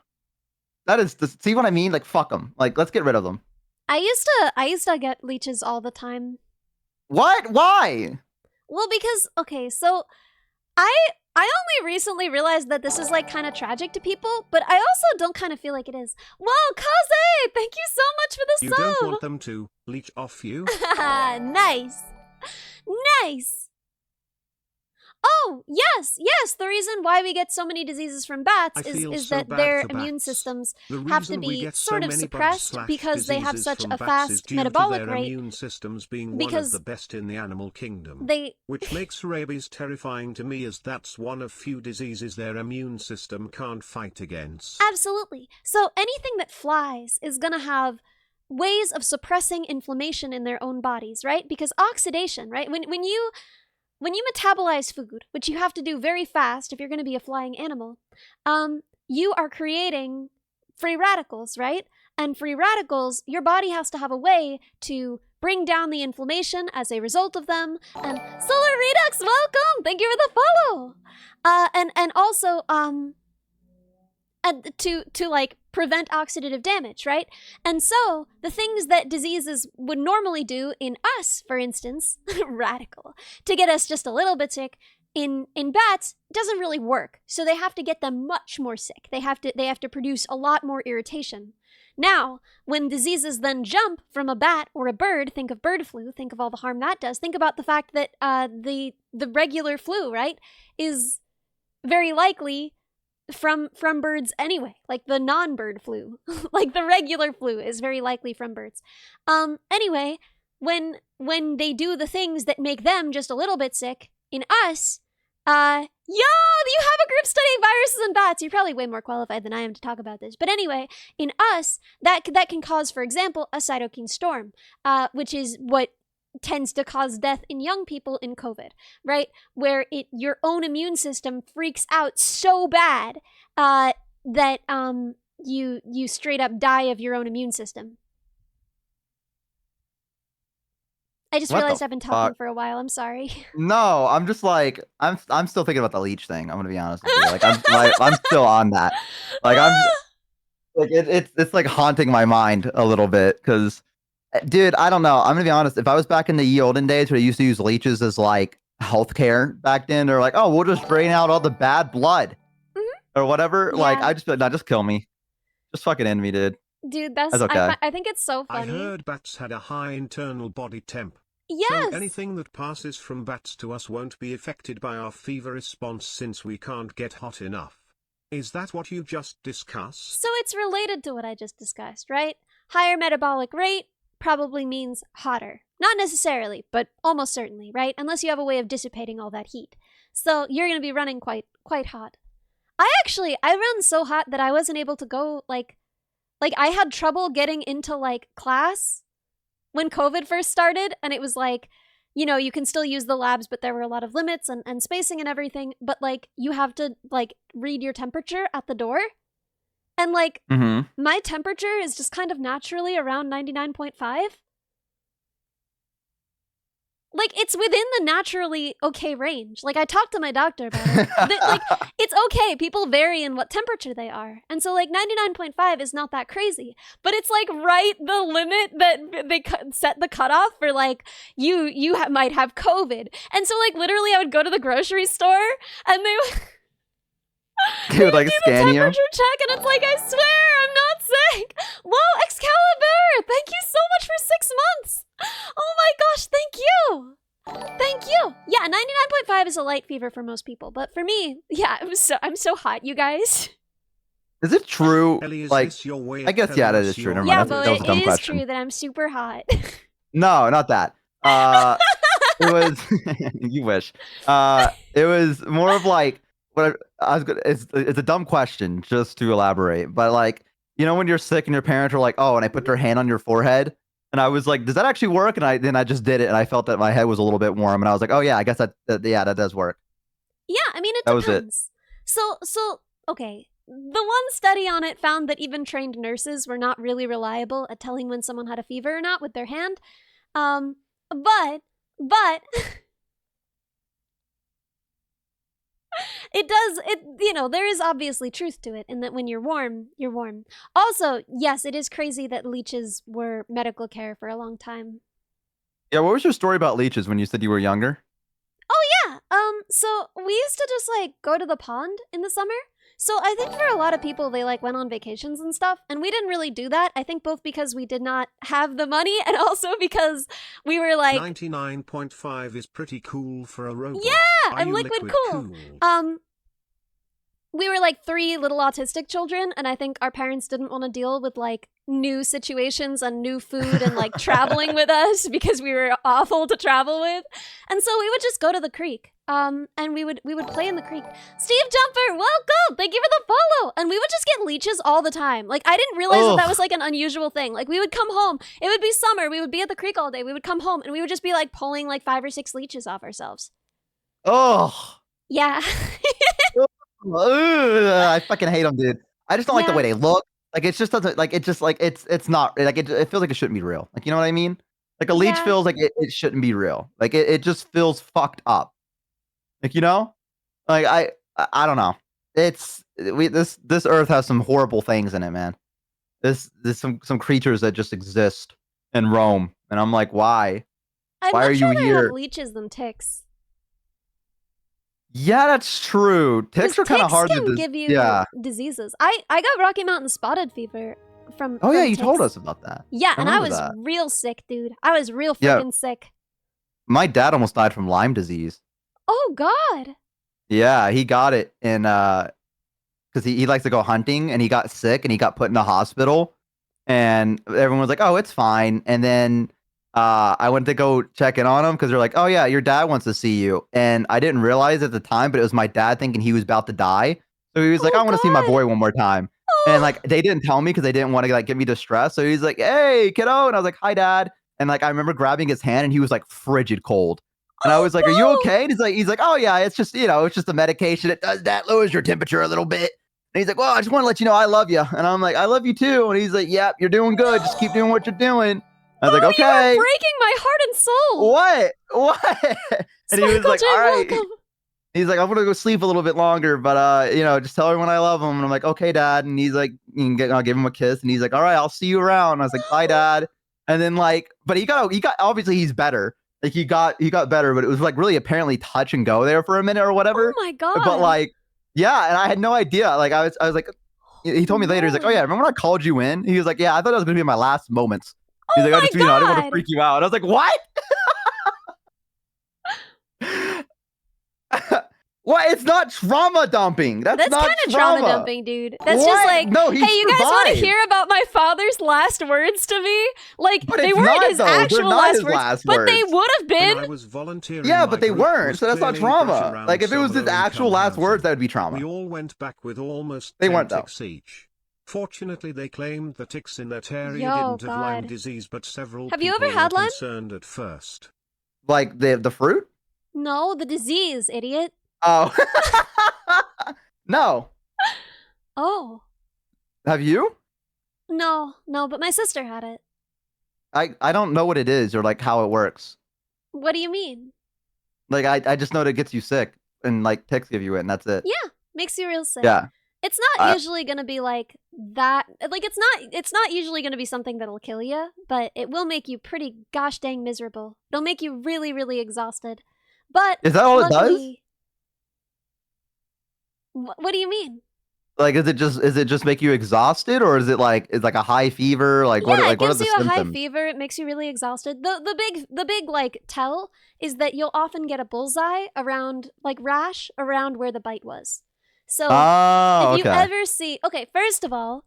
that is see what I mean? Like fuck them. Like let's get rid of them. I used to get leeches all the time. What? Why? Well, because, okay, so... I only recently realized that this is like kind of tragic to people, but I also don't kind of feel like it is. Whoa, Kaze! Thank you so much for the You sub! don't want them to leech off you? Nice. Nice. Oh, yes. The reason why we get so many diseases from bats is so that bad their for immune bats. systems The have to reason we be get sort so of many suppressed bugs/diseases because they have such from a bats is fast due metabolic to their rate. immune systems being one Because of the best in the animal kingdom. they Which makes rabies terrifying to me, as that's one of few diseases their immune system can't fight against. Absolutely. So anything that flies is going to have ways of suppressing inflammation in their own bodies, right? Because oxidation, right? When you metabolize food, which you have to do very fast if you're going to be a flying animal, you are creating free radicals, right? And free radicals, your body has to have a way to bring down the inflammation as a result of them. And Solar Redux, welcome! Thank you for the follow! And also, and to like prevent oxidative damage, right? And so the things that diseases would normally do in us, for instance, radical, to get us just a little bit sick, in bats doesn't really work. So they have to get them much more sick. They have to produce a lot more irritation. Now, when diseases then jump from a bat or a bird, think of bird flu, think of all the harm that does. Think about the fact that the regular flu, right, is very likely from birds anyway, like the non-bird flu. Like the regular flu is very likely from birds. Anyway, when they do the things that make them just a little bit sick, in us, yo, you have a group studying viruses in bats. You're probably way more qualified than I am to talk about this. But anyway, in us, that can cause, for example, a cytokine storm, which is what tends to cause death in young people in COVID, right? Where your own immune system freaks out so bad that you straight up die of your own immune system. I just realized I've been talking for a while. I'm sorry. No, I'm just like I'm still thinking about the leech thing. I'm gonna be honest with you. Like I'm still on that. Like I'm like it's like haunting my mind a little bit because. Dude, I don't know. I'm gonna be honest. If I was back in the ye olden days where they used to use leeches as like healthcare back then, they're like, oh, we'll just drain out all the bad blood or whatever. Yeah. Like, I just be like, no, just kill me. Just fucking end me, dude. Dude, that's okay. I think it's so funny. I heard bats had a high internal body temp. Yes. So anything that passes from bats to us won't be affected by our fever response since we can't get hot enough. Is that what you just discussed? So it's related to what I just discussed, right? Higher metabolic rate probably means hotter. Not necessarily, but almost certainly, right? Unless you have a way of dissipating all that heat. So you're going to be running quite hot. I run so hot that I wasn't able to go, like I had trouble getting into, like, class when COVID first started, and it was like, you know, you can still use the labs, but there were a lot of limits and spacing and everything, but, like, you have to, like, read your temperature at the door. And, like, my temperature is just kind of naturally around 99.5. Like, it's within the naturally okay range. Like, I talked to my doctor about it. Like, it's okay. People vary in what temperature they are. And so, like, 99.5 is not that crazy. But it's, like, right the limit that they set the cutoff for, like, you might have COVID. And so, like, literally, I would go to the grocery store, and they would... They would, like, scan you? temperature check, and it's like, I swear, I'm not sick. Whoa, Excalibur! Thank you so much for 6 months! Oh my gosh, thank you! Thank you! Yeah, 99.5 is a light fever for most people, but for me, yeah, I'm so hot, you guys. Is it true? Ellie, is like, this your way I guess, yeah, that is true. Never mind. Yeah, that but was a dumb it is question. true that I'm super hot. No, not that. It was... You wish. It was more of like... What I was gonna, it's a dumb question, just to elaborate. But, like, you know when you're sick and your parents are like, oh, and I put their hand on your forehead? And I was like, does that actually work? And then I just did it, and I felt that my head was a little bit warm. And I was like, oh, yeah, I guess that does work. Yeah, I mean, it that depends. Was it. So, okay. The one study on it found that even trained nurses were not really reliable at telling when someone had a fever or not with their hand. But... there is obviously truth to it in that when you're warm, you're warm. Also, yes, it is crazy that leeches were medical care for a long time. Yeah, what was your story about leeches when you said you were younger? Oh, yeah. So we used to just, like, go to the pond in the summer. So I think for a lot of people, they like went on vacations and stuff, and we didn't really do that. I think both because we did not have the money, and also because we were like 99.5 is pretty cool for a robot. Yeah, Are and you liquid cool. We were like 3 little autistic children, and I think our parents didn't want to deal with like new situations and new food and like traveling with us because we were awful to travel with. And so we would just go to the creek. And we would play in the creek. Steve Jumper, welcome! Thank you for the follow! And we would just get leeches all the time. Like, I didn't realize that was like an unusual thing. Like, we would come home, it would be summer, we would be at the creek all day, we would come home, and we would just be like pulling like 5 or 6 leeches off ourselves. Oh. Yeah. I fucking hate them, dude. I just don't like the way they look. Like, it just doesn't, like, it just, like, it's not, like, it feels like it shouldn't be real. Like, you know what I mean? Like, a leech feels like it shouldn't be real. Like, it just feels fucked up. Like, you know? Like, I don't know. This earth has some horrible things in it, man. There's some creatures that just exist and roam. And I'm like, why? Why are you here? Have leeches than ticks. Yeah, that's true. Ticks are kind of hard to give you diseases. I got Rocky Mountain spotted fever from yeah, you ticks. told us about that. Yeah, and I was real sick, dude. I was real freaking sick. My dad almost died from Lyme disease. Oh God. Yeah, he got it in because he likes to go hunting, and he got sick and he got put in the hospital, and everyone was like, "Oh, it's fine." And then I went to go check in on him because they're like, "Oh yeah, your dad wants to see you," and I didn't realize at the time, but it was my dad thinking he was about to die, so he was like, "I want to see my boy one more time," and like they didn't tell me because they didn't want to like get me distressed. So he's like, "Hey, kiddo," and I was like, "Hi, Dad," and like I remember grabbing his hand, and he was like frigid cold. And I was like, "Are you okay?" And he's like, "Oh yeah, it's just, it's just the medication. It does that, lowers your temperature a little bit." And he's like, "Well, I just want to let you know I love you." And I'm like, "I love you too." And he's like, "Yep, you're doing good. Just keep doing what you're doing." I was like, "Okay." You are breaking my heart and soul. What? And he was like, "All right." He's like, "I'm gonna go sleep a little bit longer, but just tell everyone I love him." And I'm like, "Okay, Dad." And he's like, I'll give him a kiss. And he's like, "All right, I'll see you around." And I was like, "Bye, Dad." And then like, but he got obviously he's better. Like he got better, but it was like really apparently touch and go there for a minute or whatever. Oh my God. But like, yeah, and I had no idea. Like I was like, he told me later, he's like, "Oh yeah, remember when I called you in?" He was like, "Yeah, I thought it was gonna be my last moments." He's like, I didn't want to freak you out. And I was like, "What?" What? It's not trauma dumping. That's not kind of trauma dumping, dude. That's just like, no, hey, you guys want to hear about my father's last words to me? Like, they weren't his actual last words, but they would have been. I was volunteering, yeah, but they weren't, so that's not trauma. Like, if it was his actual last words, that would be trauma. We all went back with almost they 10 weren't, ticks each. Fortunately, they claimed the ticks in that area didn't have Lyme disease, but several people were concerned at first. Like the fruit? No, the disease, idiot. Oh. No. Oh. Have you? No, but my sister had it. I don't know what it is or like how it works. What do you mean? Like I just know that it gets you sick and like ticks give you it and that's it. Yeah, makes you real sick. Yeah. It's not usually going to be like that. Like it's not usually going to be something that'll kill you, but it will make you pretty gosh dang miserable. It'll make you really, really exhausted. But is that all it does? What do you mean? Like, is it just make you exhausted, or is it like a high fever? Like, yeah, what are the symptoms? It gives you a high fever. It makes you really exhausted. The big like tell is that you'll often get a bullseye around like rash around where the bite was. So if you ever see, first of all,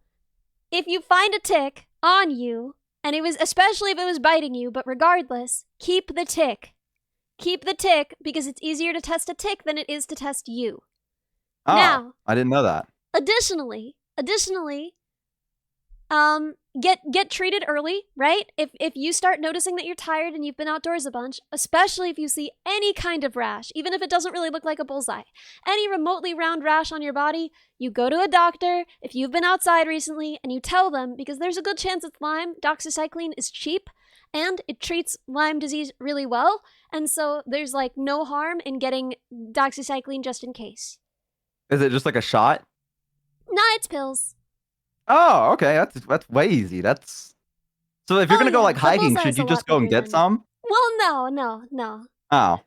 if you find a tick on you, and especially if it was biting you, but regardless, keep the tick. Keep the tick because it's easier to test a tick than it is to test you. Oh, now, I didn't know that. Additionally, get treated early, right? If you start noticing that you're tired and you've been outdoors a bunch, especially if you see any kind of rash, even if it doesn't really look like a bullseye, any remotely round rash on your body, you go to a doctor. If you've been outside recently and you tell them, because there's a good chance it's Lyme, doxycycline is cheap and it treats Lyme disease really well. And so there's like no harm in getting doxycycline just in case. Is it just like a shot? Nah, it's pills. Oh, okay. That's way easy. So if you're gonna go like hiking, should you just go and get some? Well, no. Oh.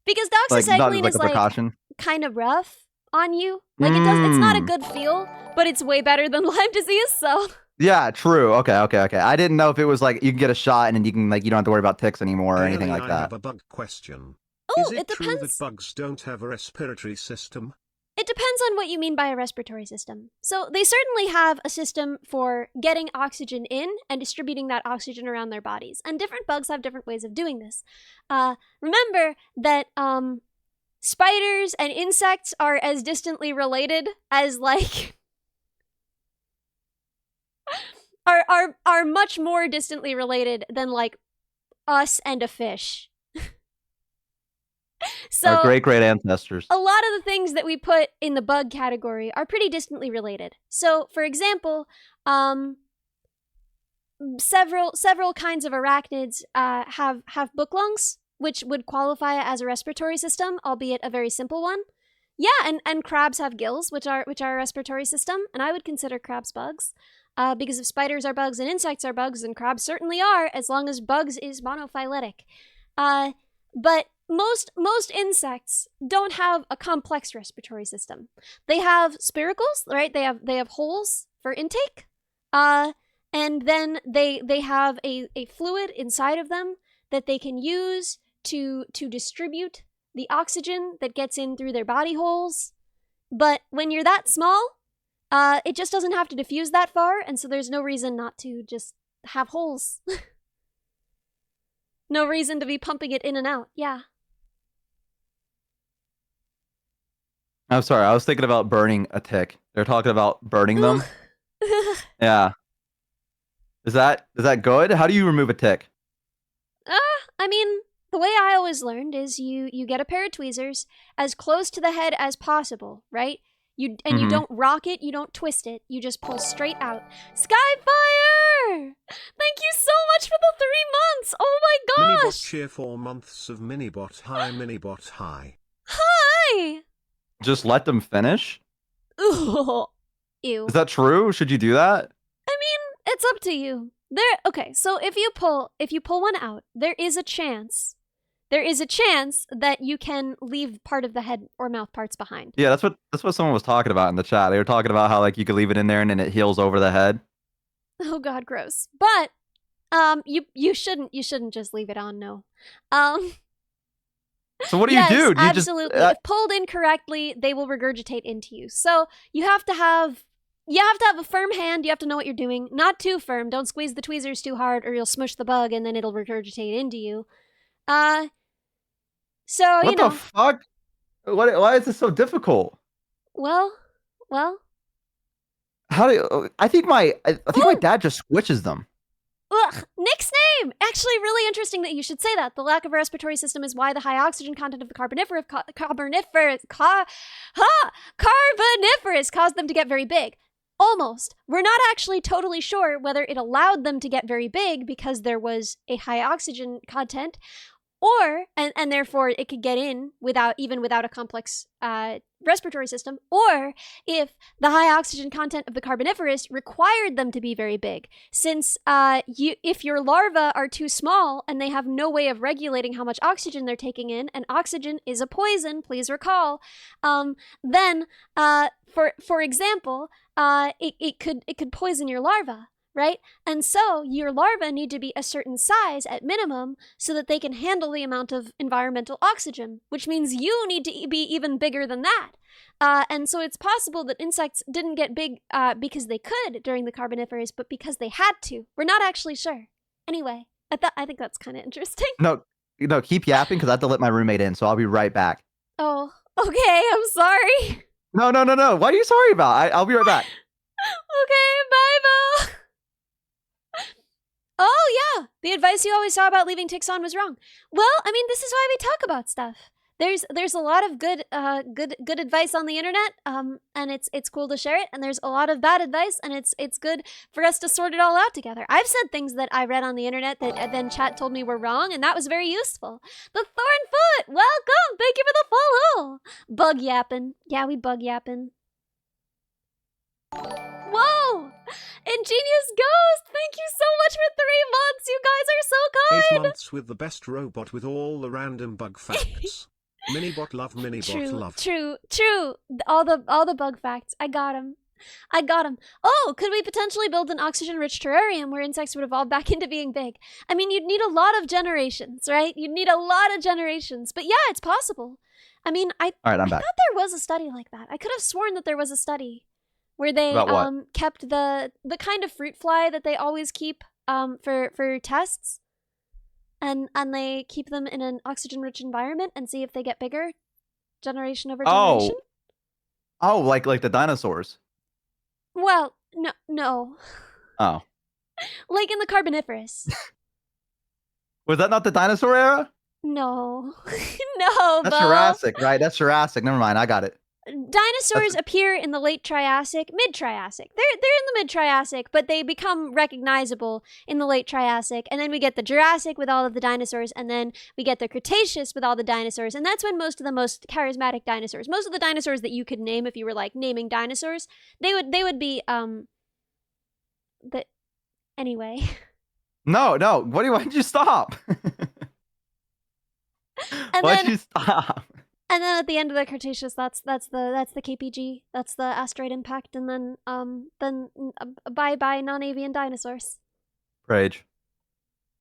Because doxycycline like is a precaution. kind of rough. on you. Like, it's not a good feel, but it's way better than Lyme disease, so... Yeah, true. Okay. I didn't know if it was like you can get a shot and then you can like you don't have to worry about ticks anymore or anything like that. I have a bug question. Oh, Is it true depends. that bugs don't have a respiratory system? It depends on what you mean by a respiratory system. So they certainly have a system for getting oxygen in and distributing that oxygen around their bodies. And different bugs have different ways of doing this. Remember that spiders and insects are as distantly related as like... are much more distantly related than like us and a fish. So our great ancestors. A lot of the things that we put in the bug category are pretty distantly related. So, for example, several kinds of arachnids have book lungs, which would qualify as a respiratory system, albeit a very simple one. Yeah, and crabs have gills, which are a respiratory system, and I would consider crabs bugs. Because if spiders are bugs and insects are bugs, then crabs certainly are, as long as bugs is monophyletic. But most insects don't have a complex respiratory system. They have spiracles, right? They have holes for intake, and then they have a fluid inside of them that they can use to distribute the oxygen that gets in through their body holes. But when you're that small, it just doesn't have to diffuse that far, and so there's no reason not to just have holes. No reason to be pumping it in and out, yeah. I'm sorry, I was thinking about burning a tick. They're talking about burning them. Yeah. Is that good? How do you remove a tick? I mean, the way I always learned is you get a pair of tweezers as close to the head as possible, right? You don't rock it, you don't twist it, you just pull straight out. Skyfire! Thank you so much for the 3 months! Oh my gosh! Minibot cheer 4 months of Minibot hi, Minibot hi. Hi! Just let them finish? Ooh. Ew. Is that true? Should you do that? I mean, it's up to you. Okay, so if you pull one out, there is a chance that you can leave part of the head or mouth parts behind. Yeah, that's what someone was talking about in the chat. They were talking about how like you could leave it in there and then it heals over the head. Oh god, gross. But you shouldn't just leave it on, no. So what do yes, you do? Do you absolutely. just If pulled incorrectly, they will regurgitate into you. So you have to have a firm hand. You have to know what you're doing. Not too firm. Don't squeeze the tweezers too hard or you'll smush the bug and then it'll regurgitate into you. So, what the fuck? Why is this so difficult? Well. How do you, I think my dad just squishes them. Ugh, Nick's name! Actually, really interesting that you should say that. The lack of a respiratory system is why the high oxygen content of the carboniferous caused them to get very big. Almost. We're not actually totally sure whether it allowed them to get very big because there was a high oxygen content, or, and therefore it could get in without a complex respiratory system, or if the high oxygen content of the carboniferous required them to be very big. Since if your larvae are too small and they have no way of regulating how much oxygen they're taking in, and oxygen is a poison, please recall, then, for example, it could poison your larva. Right? And so your larvae need to be a certain size at minimum so that they can handle the amount of environmental oxygen, which means you need to be even bigger than that. And so it's possible that insects didn't get big because they could during the Carboniferous, but because they had to. We're not actually sure. Anyway, I think that's kind of interesting. No, keep yapping because I have to let my roommate in, so I'll be right back. Oh, okay. I'm sorry. No. What are you sorry about? I'll be right back. Okay, bye, Bo. Oh, yeah. The advice you always saw about leaving ticks on was wrong. Well, I mean, this is why we talk about stuff. There's a lot of good advice on the internet, and it's cool to share it, and there's a lot of bad advice, and it's good for us to sort it all out together. I've said things that I read on the internet that then chat told me were wrong, and that was very useful. The Thornfoot, welcome! Thank you for the follow! Bug yapping. Yeah, we bug yapping. Whoa! Ingenious Ghost, thank you so much for 3 months. You guys are so kind. 8 months with the best robot with all the random bug facts. Minibot love, Minibot love. True. All the bug facts. I got him. Oh, could we potentially build an oxygen-rich terrarium where insects would evolve back into being big? I mean, you'd need a lot of generations, right? You'd need a lot of generations. But yeah, it's possible. I mean, I All right, I'm back. thought there was a study like that. I could have sworn that there was a study where they About what? kept the kind of fruit fly that they always keep for tests. And they keep them in an oxygen-rich environment and see if they get bigger generation over generation. Oh, like the dinosaurs. Well, no. Oh. Like in the Carboniferous. Was that not the dinosaur era? No. No, That's Bo. Jurassic, right? That's Jurassic. Never mind, I got it. Dinosaurs appear in the late Triassic, mid-Triassic. They're in the mid-Triassic, but they become recognizable in the late Triassic. And then we get the Jurassic with all of the dinosaurs, and then we get the Cretaceous with all the dinosaurs. And that's when most of the most charismatic dinosaurs, most of the dinosaurs that you could name if you were like naming dinosaurs, they would be anyway. No. Why'd you stop? Why'd you stop? And then at the end of the Cretaceous, that's the KPG, that's the asteroid impact, and then bye non-avian dinosaurs. Rage.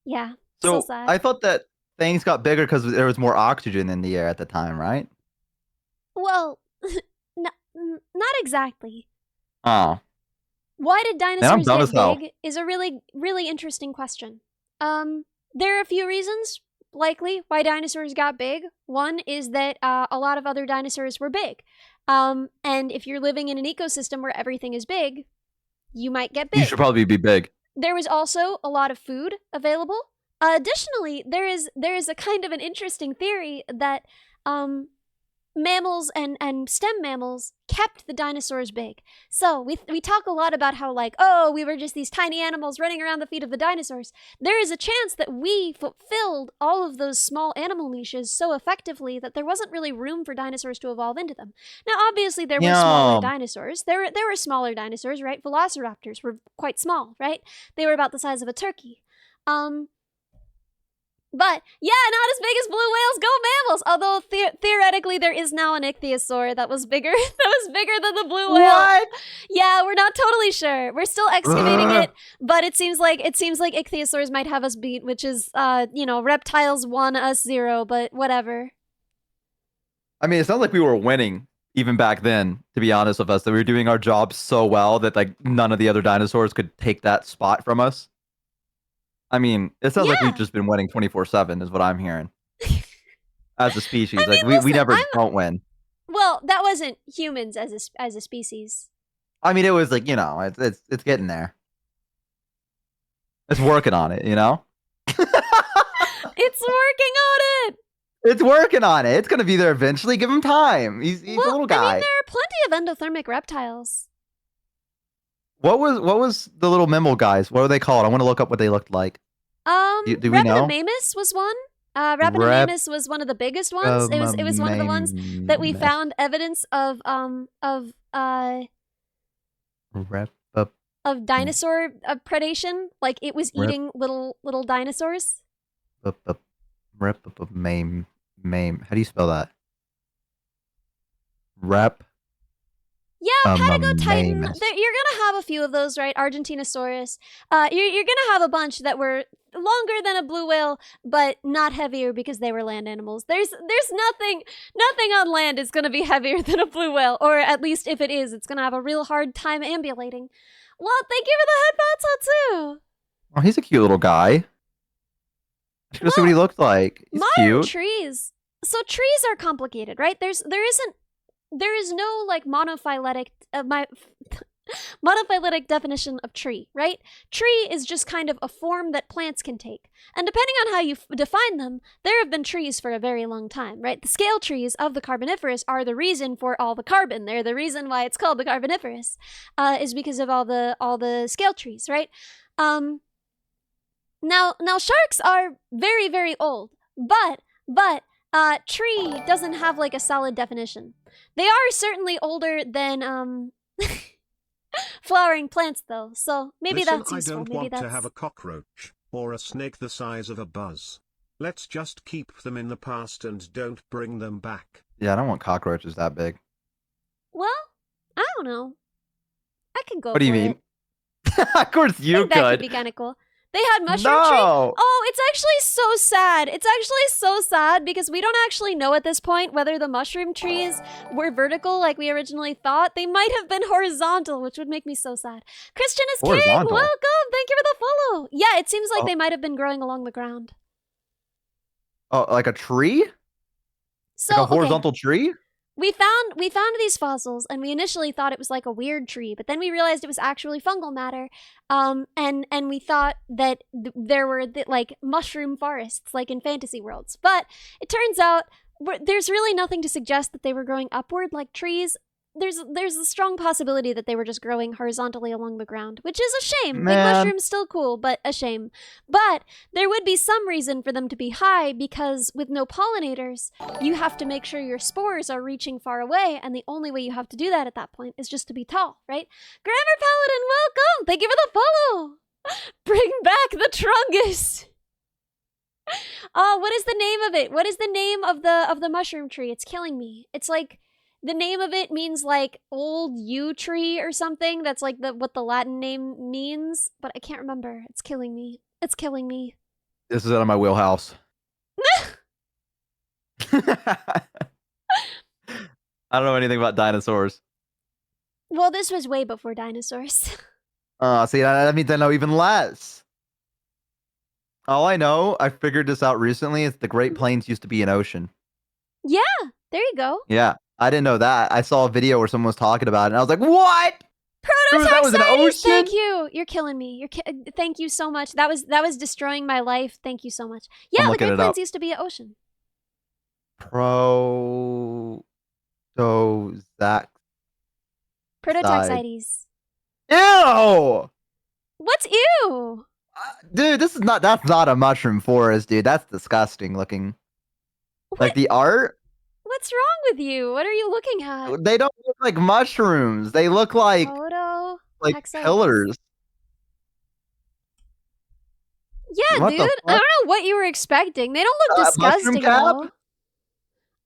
Yeah. So sad. I thought that things got bigger because there was more oxygen in the air at the time, right? Well, not exactly. Oh. Why did dinosaurs dumb get as hell. big is a really, really interesting question. There are a few reasons, likely, why dinosaurs got big. One is that a lot of other dinosaurs were big. And if you're living in an ecosystem where everything is big, you might get big. You should probably be big. There was also a lot of food available. Additionally, there is a kind of an interesting theory that mammals and stem mammals kept the dinosaurs big. So we talk a lot about how like, oh, we were just these tiny animals running around the feet of the dinosaurs. There is a chance that we fulfilled all of those small animal niches so effectively that there wasn't really room for dinosaurs to evolve into them. Now, obviously, there were smaller dinosaurs. There were smaller dinosaurs, right? Velociraptors were quite small, right? They were about the size of a turkey. But, yeah, not as big as blue whales, go mammals! Although, theoretically, there is now an ichthyosaur that was bigger than the blue whale. What? Yeah, we're not totally sure. We're still excavating it, but it seems like ichthyosaurs might have us beat, which is, reptiles 1, us 0, but whatever. I mean, it sounds like we were winning even back then, to be honest with us, that we were doing our job so well that, like, none of the other dinosaurs could take that spot from us. I mean, it sounds like we've just been winning 24/7 is what I'm hearing. As a species. I mean, like, we never don't win. Well, that wasn't humans as a species. I mean, it was like, it's getting there. It's working on it, It's working on it! It's working on it. It's going to be there eventually. Give him time. He's a little guy. I mean, there are plenty of endothermic reptiles. What was the little mammal guys? What were they called? I want to look up what they looked like. Do we know? Rapidamamus was one. Rapidamamus was one of the biggest ones. It was one of the ones that we found evidence of dinosaur predation. Like it was eating little dinosaurs. Mame. How do you spell that? Rep. Yeah, Patagotitan. You're gonna have a few of those, right? Argentinosaurus. You're gonna have a bunch that were longer than a blue whale, but not heavier because they were land animals. There's nothing on land is gonna be heavier than a blue whale, or at least if it is, it's gonna have a real hard time ambulating. Well, thank you for the headphones, too. Oh, he's a cute little guy. I should go see what he looked like. He's modern cute. trees. So trees are complicated, right? There is no like monophyletic definition of tree, right? Tree is just kind of a form that plants can take. And depending on how you define them, there have been trees for a very long time, right? The scale trees of the Carboniferous are the reason for all the carbon. They're the reason why it's called the Carboniferous, is because of all the scale trees, right? Now sharks are very, very old, but tree doesn't have like a solid definition. They are certainly older than flowering plants, though. So maybe Listen, that's useful. I don't want to have a cockroach or a snake the size of a buzz. Let's just keep them in the past and don't bring them back. Yeah, I don't want cockroaches that big. Well, I don't know. I can go What do you for mean? it. Of course I you think that could could. be kind of cool. They had mushroom tree. No. Oh, it's actually so sad. It's actually so sad because we don't actually know at this point whether the mushroom trees were vertical like we originally thought. They might have been horizontal, which would make me so sad. Christian is king. Horizontal? Welcome. Thank you for the follow. Yeah, it seems like Oh. they might have been growing along the ground. Oh, like a tree? So Like a okay. horizontal tree? We found these fossils, and we initially thought it was like a weird tree, but then we realized it was actually fungal matter, and we thought that there were like mushroom forests, like in fantasy worlds. But it turns out there's really nothing to suggest that they were growing upward like trees. There's a strong possibility that they were just growing horizontally along the ground, which is a shame. Man. Big mushrooms still cool, but a shame. But there would be some reason for them to be high because with no pollinators, you have to make sure your spores are reaching far away, and the only way you have to do that at that point is just to be tall, right? Grammar Paladin, welcome! Thank you for the follow! Bring back the Trungus! Oh, what is the name of it? What is the name of the mushroom tree? It's killing me. It's like the name of it means like old yew tree or something. That's like what the Latin name means, but I can't remember. It's killing me. It's killing me. This is out of my wheelhouse. I don't know anything about dinosaurs. Well, this was way before dinosaurs. See, that means I know even less. All I know, I figured this out recently, is the Great Plains used to be an ocean. Yeah, there you go. Yeah, I didn't know that. I saw a video where someone was talking about it, and I was like, what? That was an Prototype ocean? Thank you. You're killing me. Thank you so much. That was destroying my life. Thank you so much. Yeah, the looking Great it Plains up. used to be an ocean. Prototaxides. Ew! What's ew? Dude, that's not a mushroom forest, dude. That's disgusting looking. What? Like the art, What's wrong with you? What are you looking at? they don't look like mushrooms. They look like Prototaxides. pillars. Yeah, What dude. the I fuck? don't know what you were expecting. They don't look Mushroom disgusting, cap? though.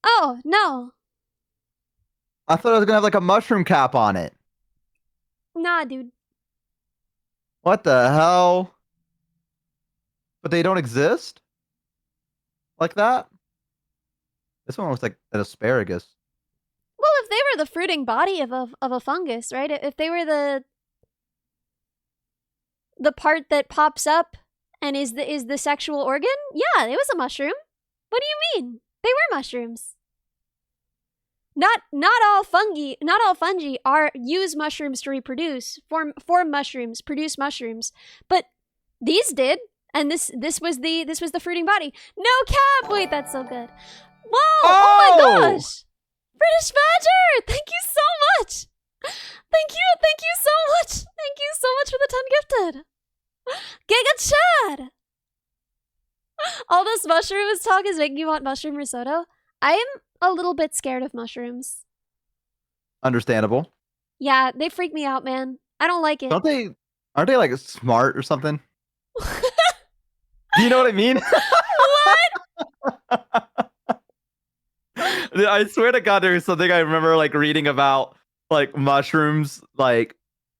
Oh, no. I thought it was gonna have like a mushroom cap on it. Nah, dude. What the hell? But they don't exist? Like that? This one looks like an asparagus. Well, if they were the fruiting body of a fungus, right? If they were the part that pops up and is the sexual organ, yeah, it was a mushroom. What do you mean? They were mushrooms. Not all fungi use mushrooms to reproduce, form mushrooms, produce mushrooms, but these did, and this was the fruiting body. No cap. Wait, that's so good. Whoa! Oh my gosh! British Badger, thank you so much. Thank you so much. Thank you so much for the 10 gifted. Giga Chad. All this mushrooms talk is making you want mushroom risotto. I am a little bit scared of mushrooms. Understandable. Yeah, they freak me out, man. I don't like it. Aren't they like smart or something? Do you know what I mean? What? I swear to God, there was something I remember like reading about like mushrooms. Like,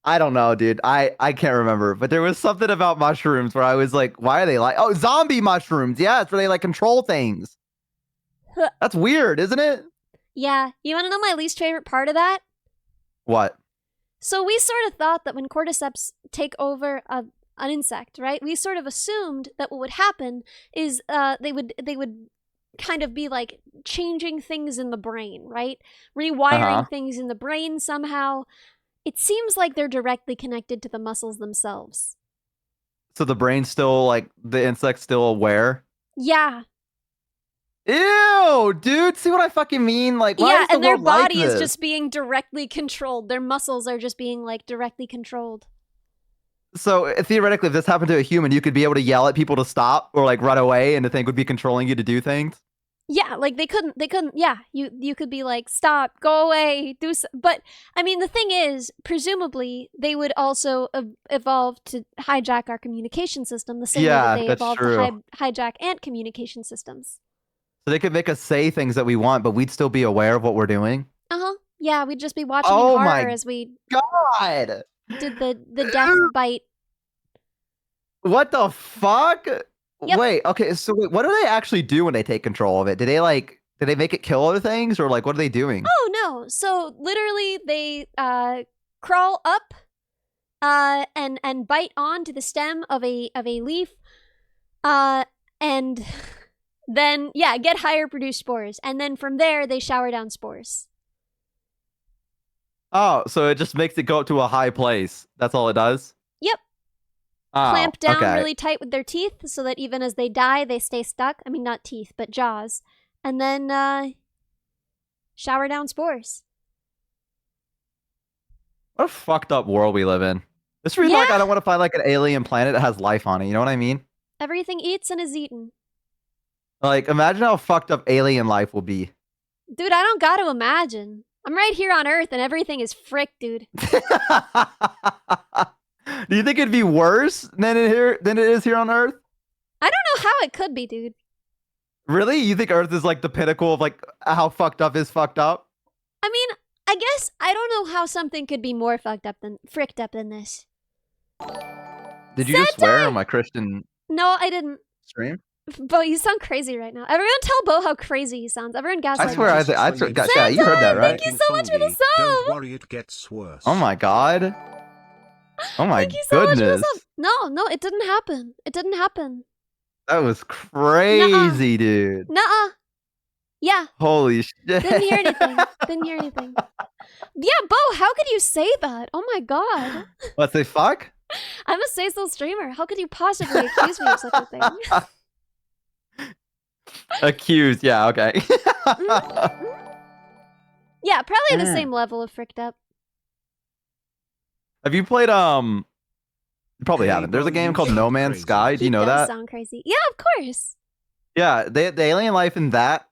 I don't know, dude. I can't remember, but there was something about mushrooms where I was like, why are they like, oh, zombie mushrooms. Yeah, it's where they like control things. That's weird, isn't it? Yeah, you want to know my least favorite part of that? What? So we sort of thought that when cordyceps take over an insect, right? We sort of assumed that what would happen is they would kind of be like changing things in the brain, right? Rewiring things in the brain somehow. It seems like they're directly connected to the muscles themselves. So the brain's still like, the insect's still aware? Yeah. Ew, dude. See what I fucking mean? Like, why yeah, is the and their world like body is this? just being directly controlled. Their muscles are just being like directly controlled. So theoretically, if this happened to a human, you could be able to yell at people to stop or like run away, and the thing would be controlling you to do things. Yeah, like they couldn't, yeah, you could be like, stop, go away, but, I mean, the thing is, presumably, they would also evolve to hijack our communication system the same way that they that's evolved true. to hijack ant communication systems. So they could make us say things that we want, but we'd still be aware of what we're doing? Uh-huh, yeah, we'd just be watching in Oh horror my as we God! did the death bite. What the fuck? Yep. Wait, okay, so what do they actually do when they take control of it? Did they make it kill other things, or like what are they doing? Oh no! So literally, they crawl up, and bite onto the stem of a leaf, and then get higher produced spores, and then from there they shower down spores. Oh, so it just makes it go up to a high place. That's all it does? Yep. Oh, Clamp down okay. really tight with their teeth so that even as they die, they stay stuck. I mean, not teeth, but jaws. And then, shower down spores. What a fucked up world we live in. This reason, like, I don't want to find, like, an alien planet that has life on it. You know what I mean? Everything eats and is eaten. Like, imagine how fucked up alien life will be. Dude, I don't gotta imagine. I'm right here on Earth and everything is frick, dude. Do you think it'd be worse than it is here on Earth? I don't know how it could be, dude. Really? You think Earth is like the pinnacle of like how fucked up is fucked up? I mean, I guess I don't know how something could be more fricked up than this. Did you just swear on my Christian No, I didn't. stream? Bo, you sound crazy right now. Everyone tell Bo how crazy he sounds. Everyone gaslight I swear, him. I swear, yeah, you heard that, right? Thank you so much for the sub! Don't worry, it gets worse. Oh my God. Oh my Thank you so much for the goodness. sub. No, it didn't happen. It didn't happen. That was crazy, dude. Nuh-uh. Yeah. Holy shit. Didn't hear anything. Didn't hear anything. Yeah, Bo, how could you say that? Oh my God. What, say fuck? I'm a say-so streamer. How could you possibly accuse me of such a thing? Accused, yeah, okay. Yeah, probably the same level of fricked up. Have you played, you probably haven't. There's a game called No Man's Sky. Do you know that? Sound crazy. Yeah, of course. Yeah, the alien life in that,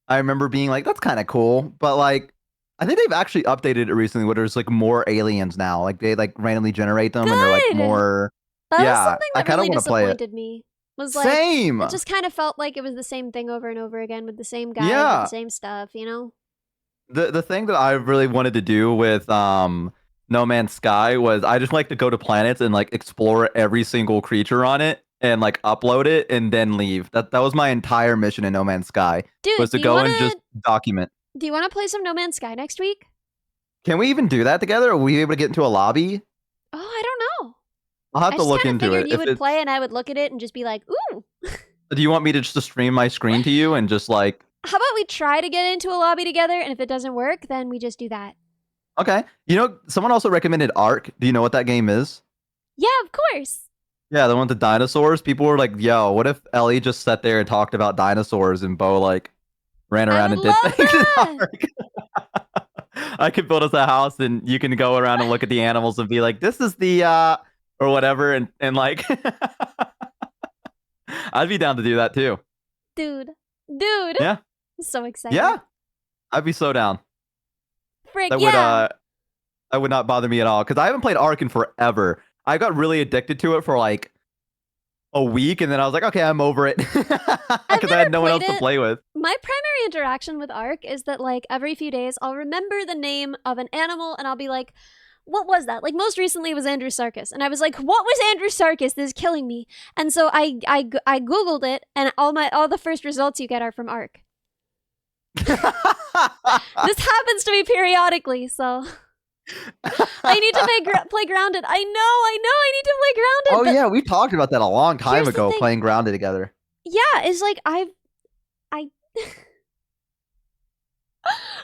I remember being like, that's kind of cool. But like, I think they've actually updated it recently where there's like more aliens now. Like they like randomly generate them and they're like more. That yeah, was something that I kind of really want to play it. disappointed me. Was like, Same. It just kind of felt like it was the same thing over and over again with the same guy, with the same stuff, you know? The thing that I really wanted to do with No Man's Sky was I just like to go to planets and like explore every single creature on it and like upload it and then leave. That was my entire mission in No Man's Sky. Dude, was to go and just document. Do you want to play some No Man's Sky next week? Can we even do that together? Are we able to get into a lobby? Oh, I don't know. I'll have to look into it. You would play and I would look at it and just be like, ooh. Do you want me to just stream my screen to you and just like... How about we try to get into a lobby together, and if it doesn't work, then we just do that. Okay. You know, someone also recommended Ark. Do you know what that game is? Yeah, of course. Yeah, the one with the dinosaurs. People were like, yo, what if Ellie just sat there and talked about dinosaurs and Bo like ran around and did things in Ark? I could build us a house and you can go around and look at the animals and be like, this is the or whatever, and like I'd be down to do that too. Dude. Yeah. I'm so excited. Yeah. I'd be so down. Frick, that would not bother me at all because I haven't played Ark in forever. I got really addicted to it for like a week and then I was like, okay, I'm over it because I had no one else to play with. My primary interaction with Ark is that like every few days I'll remember the name of an animal and I'll be like, what was that? Like most recently it was Andrew Sarkis, and I was like, what was Andrew Sarkis? This is killing me. And so I googled it, and all the first results you get are from Ark. This happens to me periodically, so I need to play Grounded. I know, I need to play Grounded. Oh yeah, we talked about that a long time ago, playing Grounded together. Yeah, it's like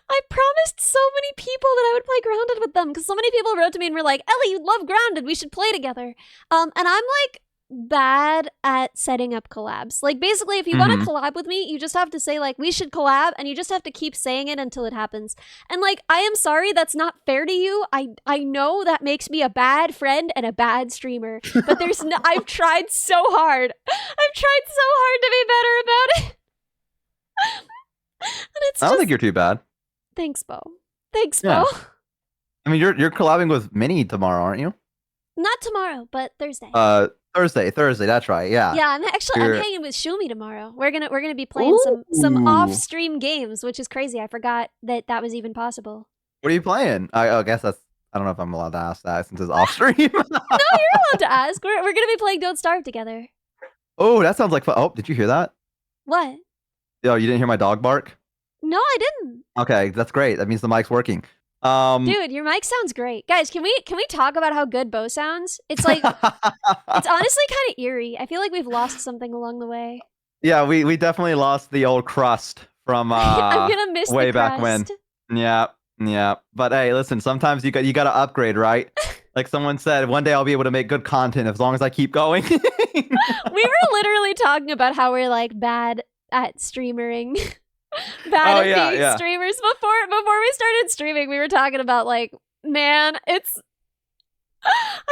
I promised so many people that I would play Grounded with them because so many people wrote to me and were like, Ellie, you love Grounded, we should play together. And I'm like bad at setting up collabs. Like basically if you want to collab with me, you just have to say like, we should collab, and you just have to keep saying it until it happens. And like, I am sorry, that's not fair to you. I know that makes me a bad friend and a bad streamer, but there's no, I've tried so hard. I've tried so hard to be better about it. It's I don't just think you're too bad. thanks, Bo. Thanks, Yeah. Bo. I mean, you're collabing with Minnie tomorrow, aren't you? Not tomorrow, but Thursday. Thursday. That's right. Yeah. Yeah, I'm hanging with Shumi tomorrow. We're gonna be playing some off-stream games, which is crazy. I forgot that was even possible. What are you playing? I guess that's. I don't know if I'm allowed to ask that since it's off stream. No, you're allowed to ask. We're gonna be playing Don't Starve together. Oh, that sounds like fun. Oh, did you hear that? What? Oh, you didn't hear my dog bark? No, I didn't. Okay, that's great. That means the mic's working. Dude, your mic sounds great. Guys, can we talk about how good Bo sounds? It's like it's honestly kind of eerie. I feel like we've lost something along the way. Yeah, we definitely lost the old crust from I'm gonna miss way the back crust. when. Yeah. But hey, listen, sometimes you gotta upgrade, right? Like someone said, one day I'll be able to make good content as long as I keep going. We were literally talking about how we're like bad at streamering. Bad at being streamers. Before we started streaming, we were talking about like, man, I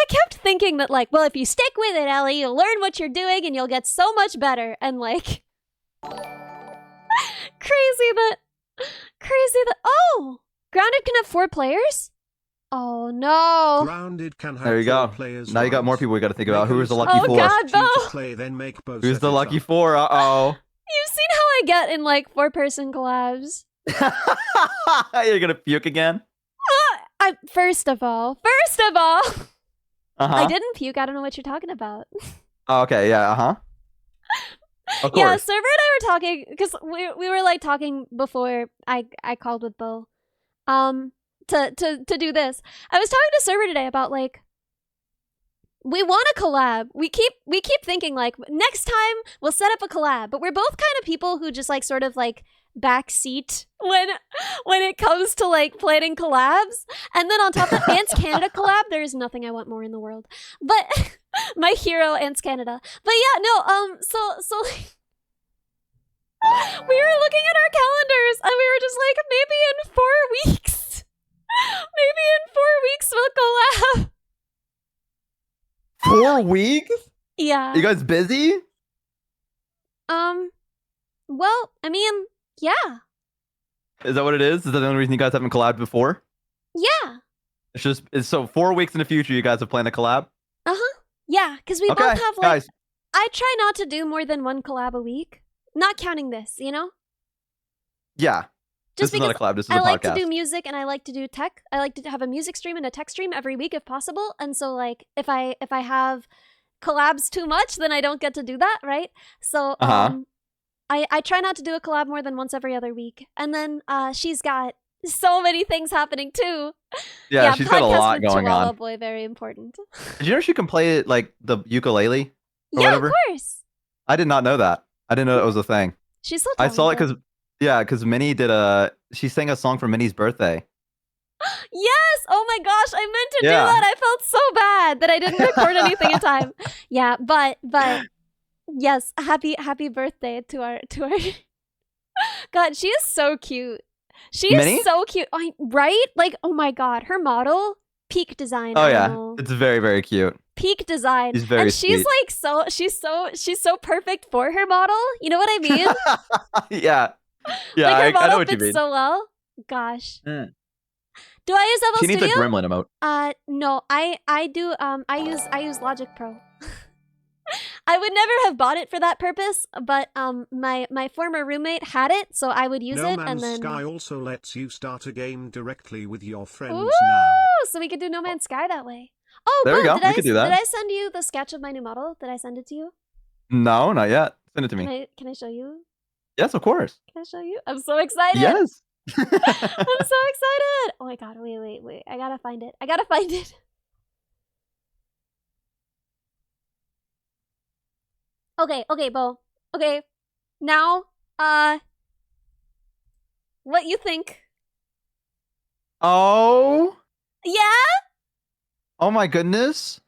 kept thinking that like, well, if you stick with it, Ellie, you'll learn what you're doing and you'll get so much better. And like crazy that oh, Grounded can have 4 players? Oh no. Grounded can have there you go. Players. Now you got more people we gotta think about. Who is the lucky 4? God, Bo. Who's the lucky 4? Uh-oh. You've seen how I get in like 4-person collabs. You're gonna puke again? First of all, I didn't puke. I don't know what you're talking about. Oh, okay, yeah, Of course. Yeah, Server and I were talking because we were like talking before I called with Bo, to do this. I was talking to Server today about like we want a collab. We keep thinking like next time we'll set up a collab, but we're both kind of people who just like sort of like backseat when it comes to like planning collabs. And then on top of Ants Canada collab, there is nothing I want more in the world. But my hero, Ants Canada. But yeah, no, so like, we were looking at our calendars and we were just like, maybe in 4 weeks. Maybe in 4 weeks we'll collab. 4 weeks? Yeah. You guys busy? Well, I mean, yeah. Is that what it is? Is that the only reason you guys haven't collabed before? Yeah. It's so 4 weeks in the future you guys have planned a collab? Uh-huh. Yeah, because we both have like guys. I try not to do more than 1 collab a week. Not counting this, you know? Yeah. Just this is not a collab, this is a I podcast. like to do music and I like to do tech. I like to have a music stream and a tech stream every week if possible. And so like if I have collabs too much, then I don't get to do that, right? So I try not to do a collab more than once every other week. And then she's got so many things happening too. Yeah, she's got a lot going Chihuahua on. Boy, very important. Did you know she can play like the ukulele? Or Yeah, whatever? of course. I did not know that. I didn't know that was a thing. She's so I talented. saw it because Minnie she sang a song for Minnie's birthday. Yes! Oh my gosh, I meant to do that. I felt so bad that I didn't record anything in time. Yeah, but yes, happy birthday to our God, she is so cute. She Minnie? is so cute. Right? Like, oh my god, her model, peak design. Oh yeah, it's very, very cute. Peak design. She's very she's sweet. like she's so perfect for her model. You know what I mean? Yeah. Yeah, like her I know model what you fits mean. so well. Gosh. Mm. Do I use FL She Studio? needs a gremlin emote. No, I do. I use Logic Pro. I would never have bought it for that purpose, but my former roommate had it, so I would use No it, Man's and then Sky also lets you start a game directly with your friends Ooh, now. so we could do No Man's Sky that way. Oh, There we Bo, go. We could do that. Did I send you the sketch of my new model? Did I send it to you? No, not yet. Send it to me. Can I show you? Yes, of course. Can I show you? I'm so excited. Yes. I'm so excited. Oh my god, wait. I gotta find it. Okay, Bo. Okay. Now, what you think? Oh. Yeah? Oh my goodness.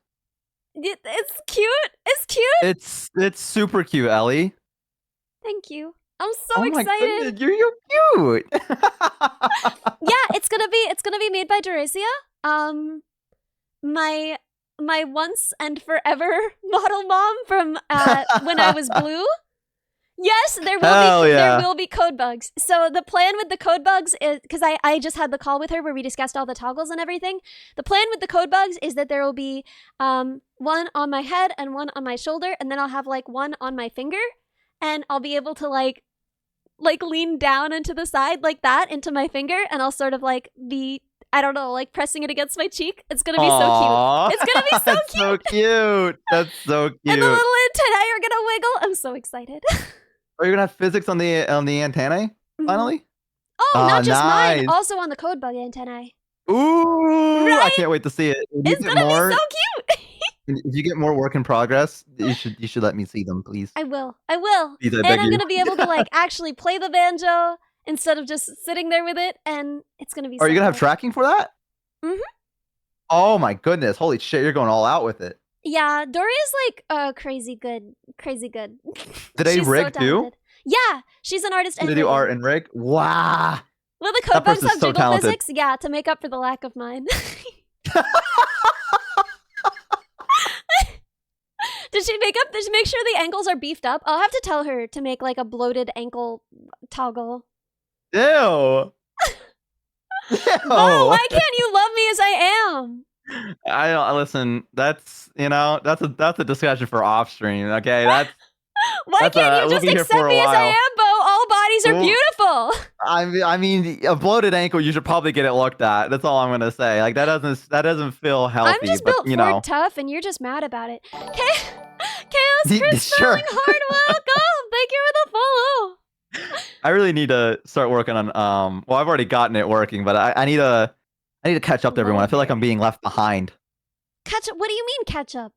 It's cute. It's cute. It's super cute, Ellie. Thank you. I'm so My excited. goodness, you're cute. Yeah, it's gonna be made by Duracia. My once and forever model mom from when I was blue. Yes, there will be code bugs. So the plan with the code bugs is, because I just had the call with her where we discussed all the toggles and everything. The plan with the code bugs is that there will be one on my head and one on my shoulder, and then I'll have like one on my finger, and I'll be able to like lean down into the side like that into my finger, and I'll sort of like be, I don't know, like pressing it against my cheek. It's gonna be so cute. It's gonna be so That's cute. so cute. That's so cute. And the little antennae are gonna wiggle. I'm so excited. Are you gonna have physics on the antennae finally? Oh, not just nice. mine, also on the code bug antennae. Ooh, right? I can't wait to see it. It's gonna be so cute. If you get more work in progress, you should let me see them, please. I will. Please, I And beg I'm you. gonna be able to like actually play the banjo instead of just sitting there with it, and it's gonna be. Are you gonna have tracking for that? Mhm. Oh my goodness! Holy shit! You're going all out with it. Yeah, Doria's like crazy good. Did they rig too? Yeah, she's an artist. Did they do art and rig? Wow. Will the code bugs have so jiggle talented. physics? Yeah, to make up for the lack of mine. Did she make sure the ankles are beefed up? I'll have to tell her to make like a bloated ankle toggle. Ew. Oh, why can't you love me as I am? I don't listen. That's that's a discussion for off stream. Okay, that's. Why can't you just accept me as I am, Bo? All bodies are beautiful. I mean, a bloated ankle. You should probably get it looked at. That's all I'm gonna say. Like that doesn't feel healthy. I'm just built for tough, and you're just mad about it. Chaos Chris sure. hard. Welcome. Thank you for the follow. I really need to start working on well, I've already gotten it working, but I need to catch up to everyone. I feel like I'm being left behind. Catch up? What do you mean catch up?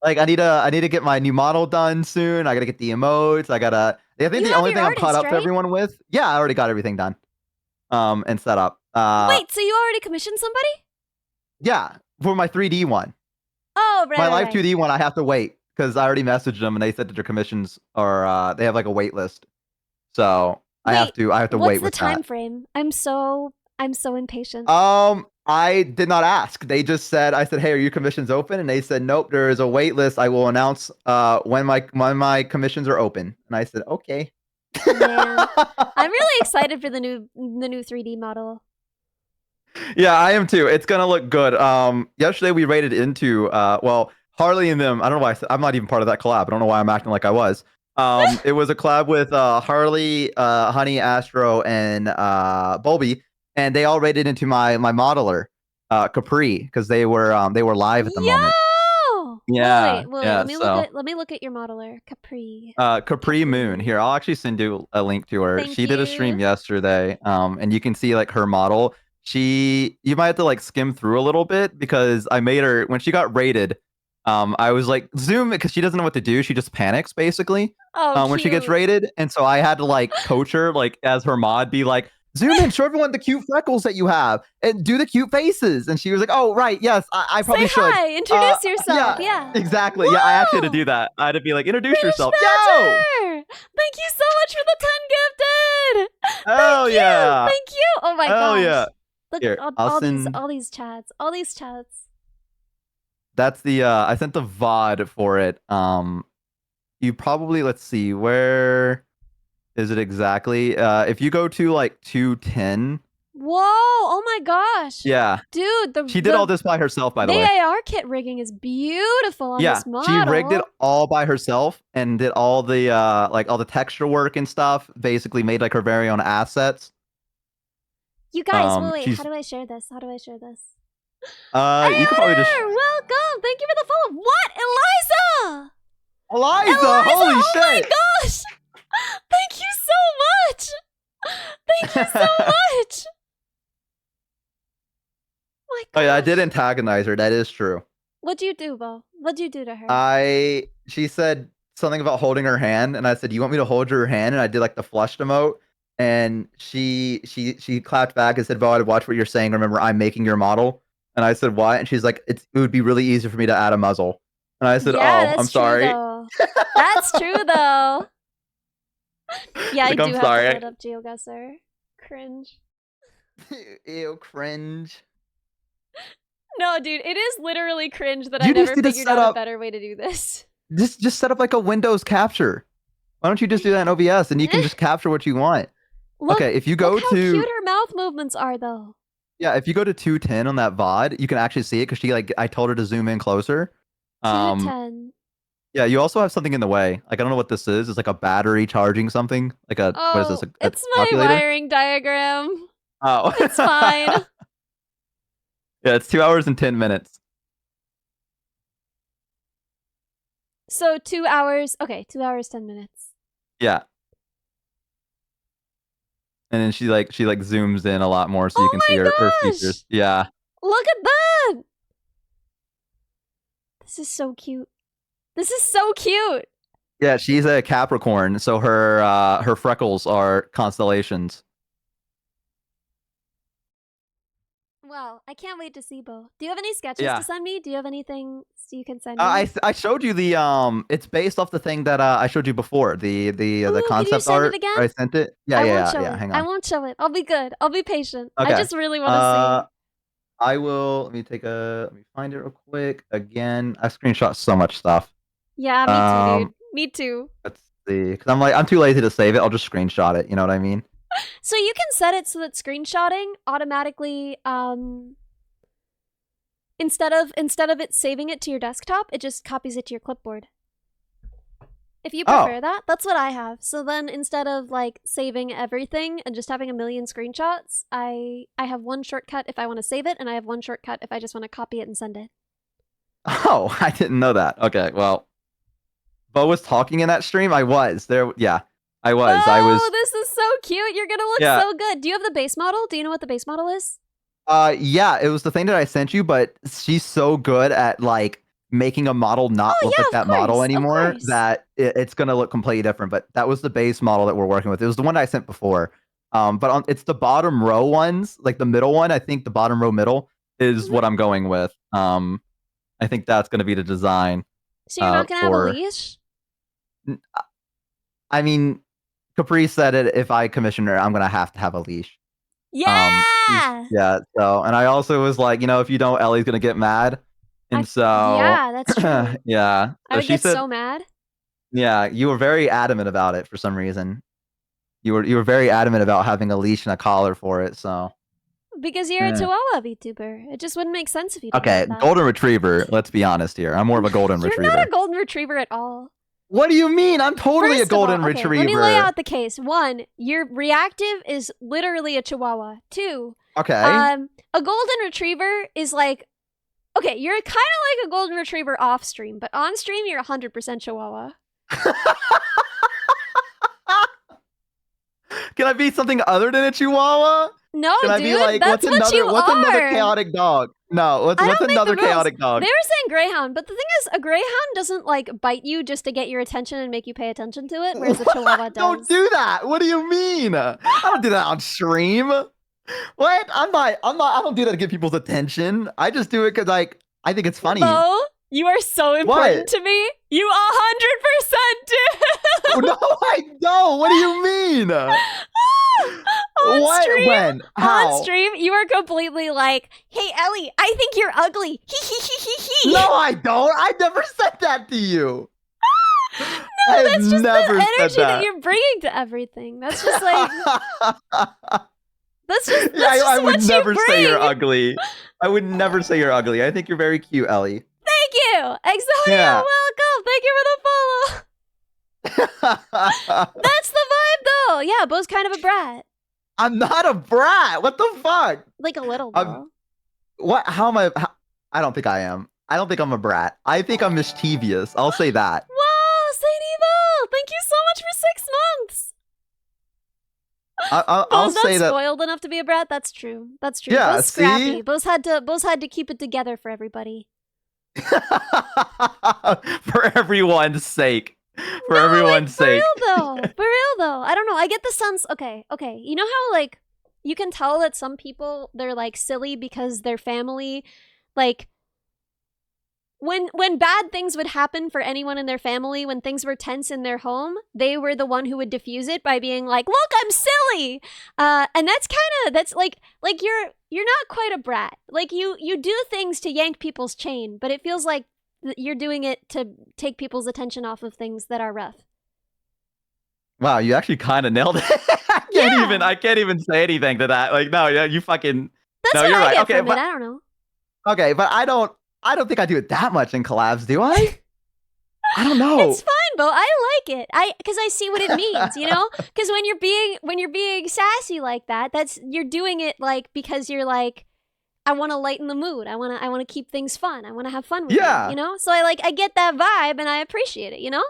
Like I need to get my new model done soon. I gotta get the emotes. I think the only thing I'm caught up to everyone with. Yeah, I already got everything done. And set up. Wait, so you already commissioned somebody? Yeah, for my 3D one. Oh, right. My live 2D one, I have to wait because I already messaged them and they said that their commissions are they have like a wait list. So I have to wait with that. What's the time frame? I'm so impatient. I did not ask. They just said, I said, hey, are your commissions open? And they said, nope, there is a wait list. I will announce when my commissions are open. And I said, okay. Man, I'm really excited for the new 3D model. Yeah, I am too. It's gonna look good. Yesterday we raided into well, Harley and them. I don't know why I'm not even part of that collab. I don't know why I'm acting like I was. It was a collab with Harley, Honey, Astro, and Bulby, and they all raided into my modeler, Capri, because they were live at the moment. Yeah, wait, yeah. Let me look at your modeler, Capri. Capri Moon. Here, I'll actually send you a link to her. Thank she did a stream yesterday. And you can see like her model. You might have to like skim through a little bit because I made her when she got raided. I was like zoom because she doesn't know what to do. She just panics basically when she gets raided, and so I had to like coach her like as her mod, be like zoom in, show everyone the cute freckles that you have, and do the cute faces. And she was like, "Oh right, yes, I probably should." Say hi, introduce yourself. Yeah, exactly. Whoa! Yeah, I actually had to do that. I had to be like, introduce yourself. Yo! Thank you so much for the 10 gifted. Oh yeah. Thank you. Oh my gosh. Oh yeah. Look, Here, all these chats. That's the I sent the VOD for it. You probably, let's see, where is it exactly? If you go to like 210. Whoa! Oh my gosh! Yeah, dude, she did all this by herself. By the way, the AR kit rigging is beautiful on this model. She rigged it all by herself and did all the like all the texture work and stuff. Basically, made like her very own assets. You guys, wait. How do I share this? Hey, you can probably just. Welcome. Thank you for the follow. What, Eliza? Eliza, holy shit! Oh my gosh! Thank you so much. Thank you so much. My gosh. Oh yeah, I did antagonize her. That is true. What'd you do, Bo? What'd you do to her? She said something about holding her hand, and I said, "You want me to hold your hand?" And I did like the flushed emote, and she clapped back and said, "Bo, I'd watch what you're saying. Remember, I'm making your model." And I said, "What?" And she's like, "It would be really easy for me to add a muzzle." And I said, yeah, "Oh, I'm sorry." That's true though. Yeah, like, I do have sorry. to load up GeoGuessr. Cringe. Ew, cringe. No, dude, it is literally cringe that I never figured out a better way to do this. Just set up like a Windows capture. Why don't you just do that in OBS and you can just capture what you want? Look, okay, if you go look how to cute her mouth movements are, though. yeah, if you go to 210 on that VOD, you can actually see it because she like I told her to zoom in closer. 210. Yeah, you also have something in the way. Like I don't know what this is. It's like a battery charging something. Like a what is this? A It's my calculator? wiring diagram. Oh, It's fine. Yeah, it's 2 hours and 10 minutes. So 2 hours. Okay, 2 hours 10 minutes. Yeah. And then she zooms in a lot more so you can see her features. Yeah. Look at that! This is so cute. This is so cute. Yeah, she's a Capricorn, so her freckles are constellations. Wow, I can't wait to see Bo. Do you have any sketches to send me? Do you have anything you can send me? I showed you the it's based off the thing that I showed you before, the concept send art. it again? I sent it. Yeah, hang on. I won't show it. I'll be good. I'll be patient. Okay. I just really want to see. I will. Let me find it real quick. Again, I screenshot so much stuff. Yeah, me too, dude. Me too. Let's see, because I'm too lazy to save it. I'll just screenshot it. You know what I mean? So you can set it so that screenshotting automatically, instead of it saving it to your desktop, it just copies it to your clipboard. If you prefer that, that's what I have. So then instead of like saving everything and just having a million screenshots, I have one shortcut if I want to save it, and I have one shortcut if I just want to copy it and send it. Oh, I didn't know that. Okay, well, Bo was talking in that stream. I was there. Yeah, I was. Oh, this is so cute. You're gonna look so good. Do you have the base model? Do you know what the base model is? Yeah, it was the thing that I sent you, but she's so good at like making a model not look like that model anymore that it's gonna look completely different. But that was the base model that we're working with. It was the one I sent before. But it's the bottom row ones, like the middle one. I think the bottom row middle is what I'm going with. I think that's gonna be the design. So you're not gonna have a leash? I mean, Capri said it. If I commission her, I'm gonna have to have a leash. Yeah. Yeah. So, and I also was like, if you don't, Ellie's gonna get mad. And yeah, that's true. Yeah. I would get so mad. Yeah, you were very adamant about it for some reason. You were very adamant about having a leash and a collar for it. So. Because you're a Chihuahua VTuber. It just wouldn't make sense if you didn't have that. Golden Retriever. Let's be honest here. I'm more of a Golden Retriever. You're not a Golden Retriever at all. What do you mean? I'm totally a Golden Retriever. Let me lay out the case. 1, your reactive is literally a Chihuahua. 2, a Golden Retriever is like, okay, you're kind of like a Golden Retriever off stream, but on stream you're 100% Chihuahua. Can I be something other than a Chihuahua? No, Can I dude, be like, that's what you what's another chaotic dog? No, what's another chaotic dog? They were saying Greyhound, but the thing is, a Greyhound doesn't like bite you just to get your attention and make you pay attention to it, whereas a Chihuahua does. Don't do that. What do you mean? I don't do that on stream. What? I don't do that to get people's attention. I just do it because I think it's funny. Bo, you are so important to me. You 100% do. No, I don't. What do you mean? On stream, when? How? On stream, you are completely like, hey, Ellie, I think you're ugly. No, I don't. I never said that to you. No, that's just the energy that you're bringing to everything. That's just like... That's just I would never say you're ugly. I would never say you're ugly. I think you're very cute, Ellie. Thank you. Exodia, welcome. Thank you for the follow. That's the vibe, though. Yeah, Bo's kind of a brat. I'm not a brat. What the fuck? Like a little girl. What? How am I? I don't think I am. I don't think I'm a brat. I think I'm mischievous. I'll say that. Whoa, Saint Evil. Thank you so much for 6 months. I'll say that. Spoiled enough to be a brat. That's true. That's true. Yeah, Bo's scrappy. Bo's had to keep it together for everybody. For everyone's sake. For everyone's sake. For real though. I don't know. I get the sense. Okay. You know how like you can tell that some people they're like silly because their family, like when bad things would happen for anyone in their family, when things were tense in their home, they were the one who would diffuse it by being like, "Look, I'm silly," and that's like you're not quite a brat. Like you do things to yank people's chain, but it feels like you're doing it to take people's attention off of things that are rough. Wow, you actually kind of nailed it. I can't even say anything to that. Like, no, yeah, you fucking. That's no, what you're I right. get Okay, from but it. I don't know. okay, but I don't think I do it that much in collabs, do I? I don't know. It's fine, Bo. I like it. Because I see what it means, you know? Because when you're being sassy like that, you're doing it like because you're like, I want to lighten the mood. I want to keep things fun. I want to have fun with it, you know? So I get that vibe and I appreciate it, you know?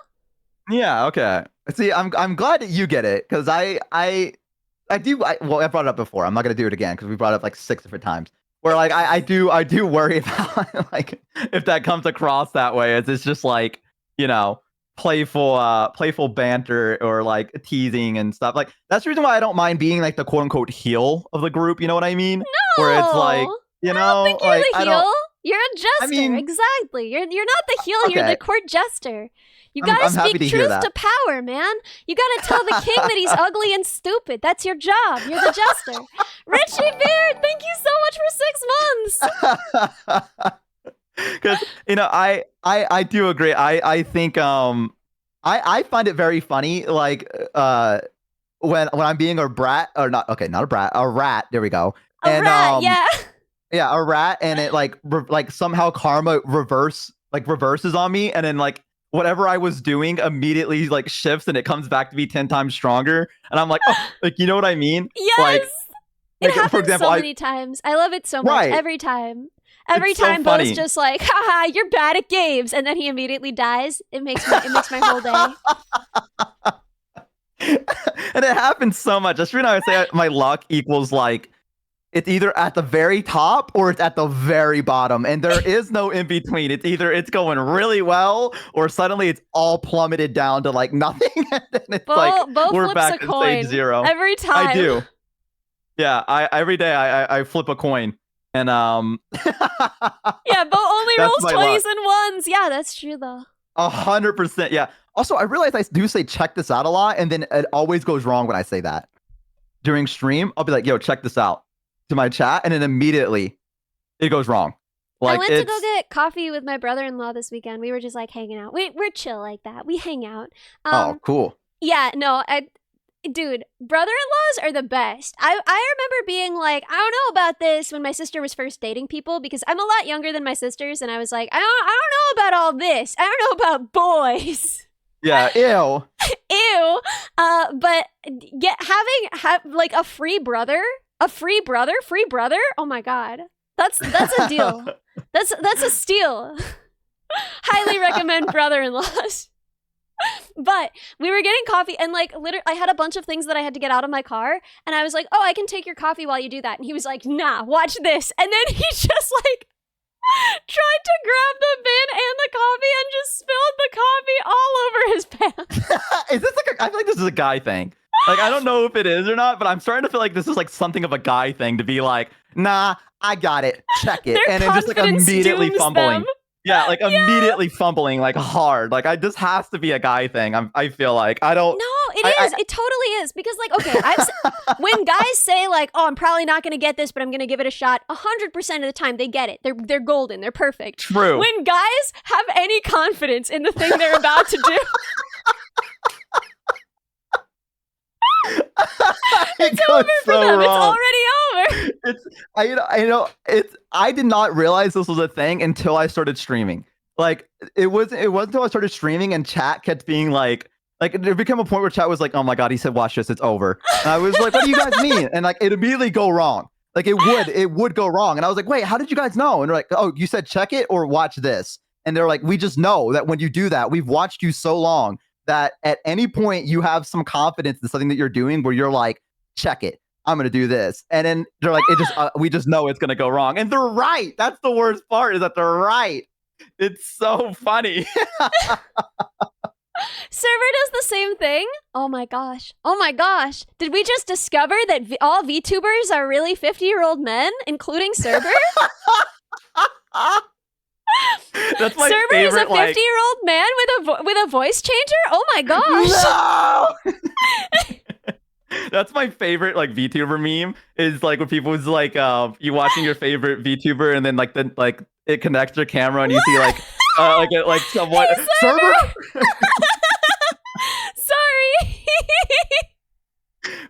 Yeah, okay. See, I'm glad that you get it because I well, I brought it up before. I'm not gonna do it again because we brought it up like 6 different times. Where like I do worry about like if that comes across that way. It's just like, you know, playful banter or like teasing and stuff. Like that's the reason why I don't mind being like the quote unquote heel of the group. You know what I mean? No, where it's like, you know, I don't think you're like the heel. You're a jester. I mean, exactly. You're not the heel. Okay. You're the court jester. You gotta speak truth to power, man. You gotta tell the king that he's ugly and stupid. That's your job. You're the jester. Richie Beard, thank you so much for 6 months. Because you know, I do agree. I think I find it very funny. Like when I'm being a brat or not. Okay, not a brat, a rat. There we go. A rat, yeah. Yeah, a rat, and it like somehow karma reverses on me, and then like whatever I was doing immediately like shifts and it comes back to be 10 times stronger. And I'm like, oh, like, you know what I mean? Yes. Like, it happens for example, so many times. I love it so much. Right. Every time. Every it's time so Bo's just like, haha, you're bad at games. And then he immediately dies. It makes my whole day. And it happens so much. That's the reason I would say my luck equals like, it's either at the very top or it's at the very bottom. And there is no in between. It's either it's going really well or suddenly it's all plummeted down to like nothing. And then it's like we're back to stage 0. Every time. I do. Yeah, every day I flip a coin. And yeah, Bo only rolls 20s and 1s. Yeah, that's true though. 100%. Yeah. Also, I realize I do say check this out a lot, and then it always goes wrong when I say that. During stream, I'll be like, yo, check this out. To my chat, and then immediately it goes wrong. Like, I went to go get coffee with my brother-in-law this weekend. We were just like hanging out. We're chill like that. We hang out. Oh, cool. Yeah, no, dude, brother-in-laws are the best. I remember being like, I don't know about this when my sister was first dating people because I'm a lot younger than my sisters, and I was like, I don't know about all this. I don't know about boys. Yeah, ew. Ew. But having like a free brother. Free brother? Oh my god. That's a deal. That's a steal. Highly recommend brother-in-laws. But we were getting coffee and like literally I had a bunch of things that I had to get out of my car and I was like, oh, I can take your coffee while you do that. And he was like, nah, watch this. And then he just like tried to grab the bin and the coffee and just spilled the coffee all over his pants. Is this like I feel like this is a guy thing. Like, I don't know if it is or not, but I'm starting to feel like this is like something of a guy thing to be like, nah, I got it, check it. Their and then just like immediately fumbling. Them. Yeah, like immediately fumbling like hard. Like this has to be a guy thing. I feel like I don't. No, it is. It totally is because like okay, when guys say like, oh, I'm probably not going to get this, but I'm going to give it a shot. 100% of the time they get it. They're golden. They're perfect. True. When guys have any confidence in the thing they're about to do. It's over for them. Wrong. It's already over. I did not realize this was a thing until I started streaming. Like it wasn't until I started streaming and chat kept being like it became a point where chat was like, oh my god, he said watch this, it's over. And I was like, what do you guys mean? And like it immediately go wrong. Like it would go wrong. And I was like, wait, how did you guys know? And they're like, oh, you said check it or watch this. And they're like, we just know that when you do that, we've watched you so long that at any point you have some confidence in something that you're doing where you're like, check it, I'm going to do this. And then they're like, we just know it's going to go wrong. And they're right. That's the worst part is that they're right. It's so funny. Server does the same thing. Oh my gosh. Did we just discover that all VTubers are really 50-year-old men, including Server? That's my Server favorite, is a 50-year-old man with a voice changer? Oh my gosh. No! That's my favorite like VTuber meme is like when people is like you watching your favorite VTuber and then like it connects your camera and you see like somewhat hey, Server. Sorry.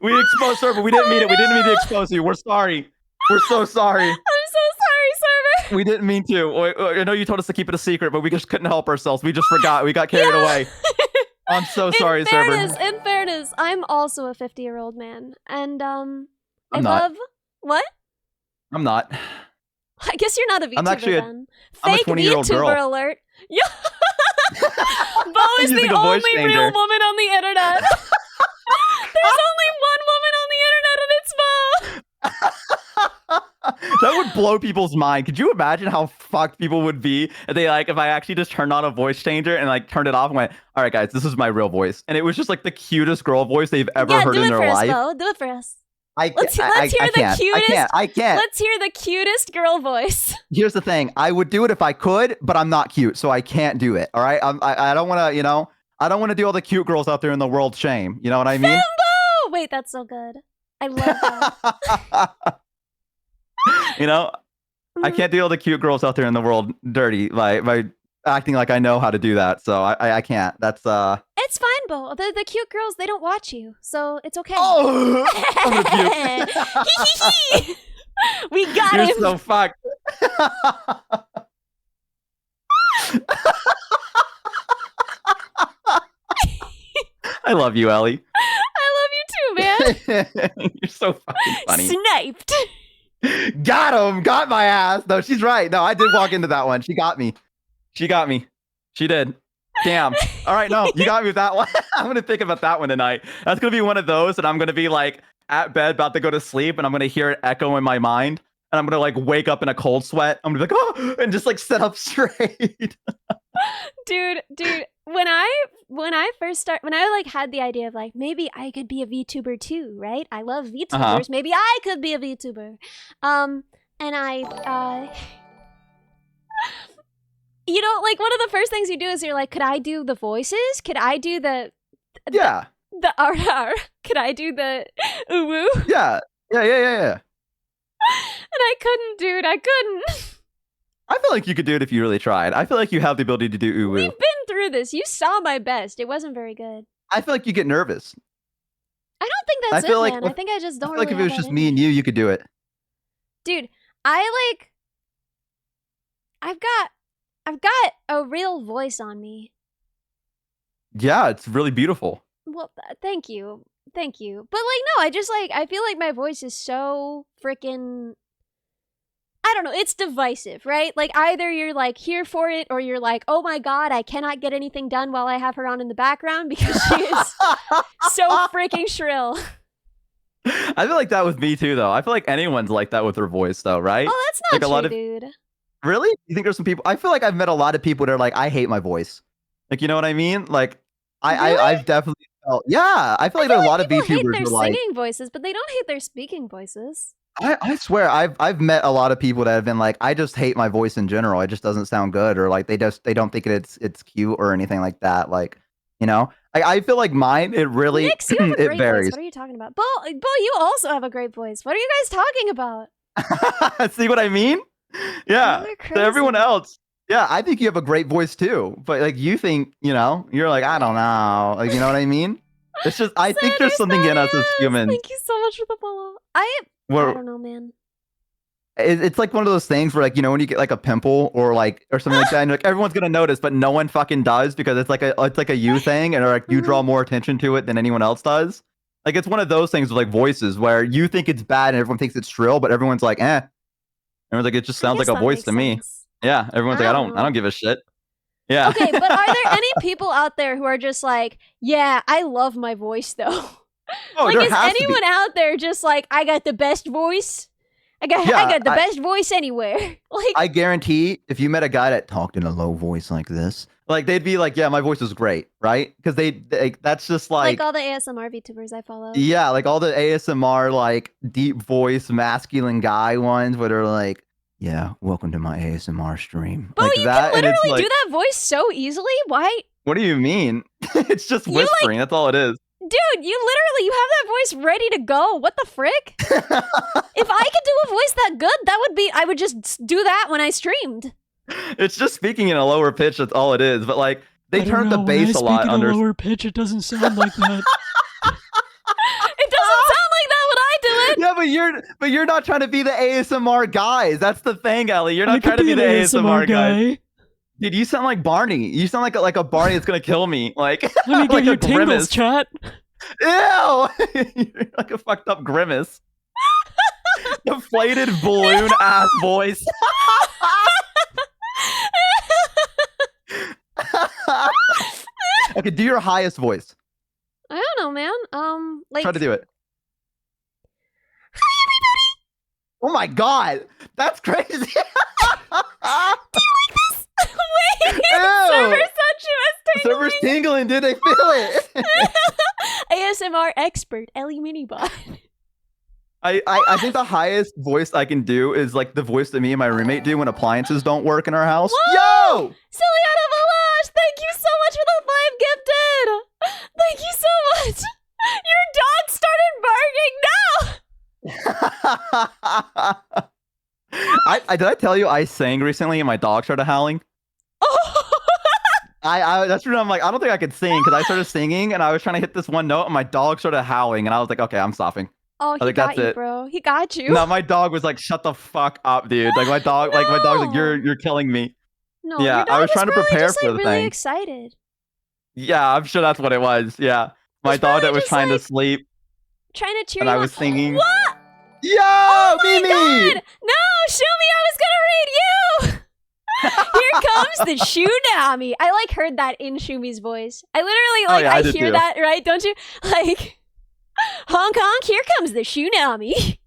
We exposed Server. We didn't mean it. We didn't mean to expose you. We're sorry. We're so sorry. I'm so sorry, Server. We didn't mean to. I know you told us to keep it a secret, but we just couldn't help ourselves. We just forgot. We got carried away. I'm so sorry, Server. In fairness, I'm also a 50-year-old man, and I'm not. What? I'm not. I guess you're not a VTuber I'm actually then. I'm a Fake 20-year-old VTuber girl. alert. Yeah. Bo is Using the a voice only real changer. woman on the internet. There's only one woman on the internet, and it's Bo. That would blow people's mind. Could you imagine how fucked people would be if they if I actually just turned on a voice changer and turned it off and went, all right, guys, this is my real voice, and it was just the cutest girl voice they've ever heard in their life. Bo. Do it for us. Let's hear the cutest. I can't. Let's hear the cutest girl voice. Here's the thing: I would do it if I could, but I'm not cute, so I can't do it. All right, I don't want to, I don't want to do all the cute girls out there in the world shame. You know what I mean? Fembo! Wait, that's so good. I love that. I can't do all the cute girls out there in the world dirty by acting like I know how to do that. So I can't. That's It's fine, Bo. The cute girls, they don't watch you, so it's okay. Oh, I'm gonna puke. We got You're him. so fucked. I love you, Ellie. I love you too, man. You're so fucking funny. Sniped. Got him. Got my ass. No, she's right. No, I did walk into that one. She got me. She got me. She did. Damn. All right, no, you got me with that one. I'm going to think about that one tonight. That's going to be one of those that I'm going to be at bed about to go to sleep and I'm going to hear it echo in my mind. And I'm going to wake up in a cold sweat. I'm going to be oh, and just sit up straight. Dude, when I first had the idea of maybe I could be a VTuber too, right? I love VTubers. Maybe I could be a VTuber. And I one of the first things you do is you're like, could I do the voices? Could I do the RR? Could I do the woo? Yeah. And I couldn't, dude. I couldn't. I feel like you could do it if you really tried. I feel like you have the ability to do uwu. We've been through this. You saw my best. It wasn't very good. I feel like you get nervous. I don't think that's man. I think I just don't. I feel like if it was just me and you could do it. Dude, I've got a real voice on me. Yeah, it's really beautiful. Well, thank you. But no, I feel like my voice is so freaking, I don't know, it's divisive, right? Either you're here for it or you're oh my god, I cannot get anything done while I have her on in the background because she is so freaking shrill. I feel like that with me too, though. I feel like anyone's like that with their voice, though, right? Oh, that's not true, dude. Really? You think there's some people? I feel like I've met a lot of people that are I hate my voice. You know what I mean? I've definitely felt. Yeah, I feel like there are a lot of VTubers hate their singing voices, but they don't hate their speaking voices. I swear, I've met a lot of people that have been I just hate my voice in general. It just doesn't sound good, or they don't think it's cute or anything like that. I feel like mine, it really Nix, you have a great it varies. Voice. What are you talking about? Bo, you also have a great voice. What are you guys talking about? See what I mean? Yeah. To everyone else. Yeah, I think you have a great voice too. But you think, you're I don't know. You know what I mean? It's just I think there's something in us as humans. Thank you so much for the follow. I don't know, man. It's one of those things where when you get a pimple or something like that, and everyone's gonna notice, but no one fucking does because it's a you thing, and you draw more attention to it than anyone else does. It's one of those things with voices where you think it's bad and everyone thinks it's shrill, but everyone's eh. Everyone's it just sounds like a voice to me. Yeah, everyone's I don't give a shit. Yeah. Okay, but are there any people out there who are just yeah, I love my voice though? Oh, is anyone out there just I got the best voice? I got the best voice anywhere. I guarantee if you met a guy that talked in a low voice like this, they'd be yeah, my voice is great, right? Because that's just all the ASMR VTubers I follow. Yeah, all the ASMR deep voice masculine guy ones where they're yeah, welcome to my ASMR stream. But you can literally do that voice so easily. Why? What do you mean? It's just whispering. That's all it is. Dude, you have that voice ready to go. What the frick? If I could do a voice that good, I would just do that when I streamed. It's just speaking in a lower pitch. That's all it is. But they turned the bass a lot under. When I speak in a lower pitch, it doesn't sound like that. It doesn't you're not trying to be the ASMR guys. That's the thing, Ellie. You're not trying to be the ASMR guy. Dude, you sound like Barney. You sound like a Barney that's gonna kill me. Like let me give like you a tingles, grimace. chat. Ew! You're like a fucked up grimace. Deflated balloon ass voice. Okay, do your highest voice. I don't know, man. Like Try to do it. Oh my god, that's crazy. Do you like this? Wait, Ew. server said she was tingling. Server's tingling, dude. They feel it. ASMR expert Ellie Minibot. I think the highest voice I can do is like the voice that me and my roommate do when appliances don't work in our house. Whoa! Yo! Ciliana Valash, thank you so much for the 5 gifted. Thank you so much. Your dog started barking now. Did I tell you I sang recently and my dog started howling? Oh. That's when I'm like, I don't think I could sing because I started singing and I was trying to hit this one note and my dog started howling and I was like, okay, I'm stopping. Oh, he got you, bro. He got you. No, my dog was like, shut the fuck up, dude. Like my dog, like my dog's like, you're killing me. No, Yeah, your dog I was trying to prepare just, for like, the really thing. excited. Yeah, I'm sure that's what it was. Yeah, my He's dog that probably was just, trying to like, sleep Trying to cheer and you I up. was singing. What? Yo, Oh my Mimi! god! No, Shumi, I was gonna read you! Here comes the Shunami. I like heard that in Shumi's voice. I literally like yeah, I I did hear too. that, right? Don't you? Like honk honk, here comes the Shunami.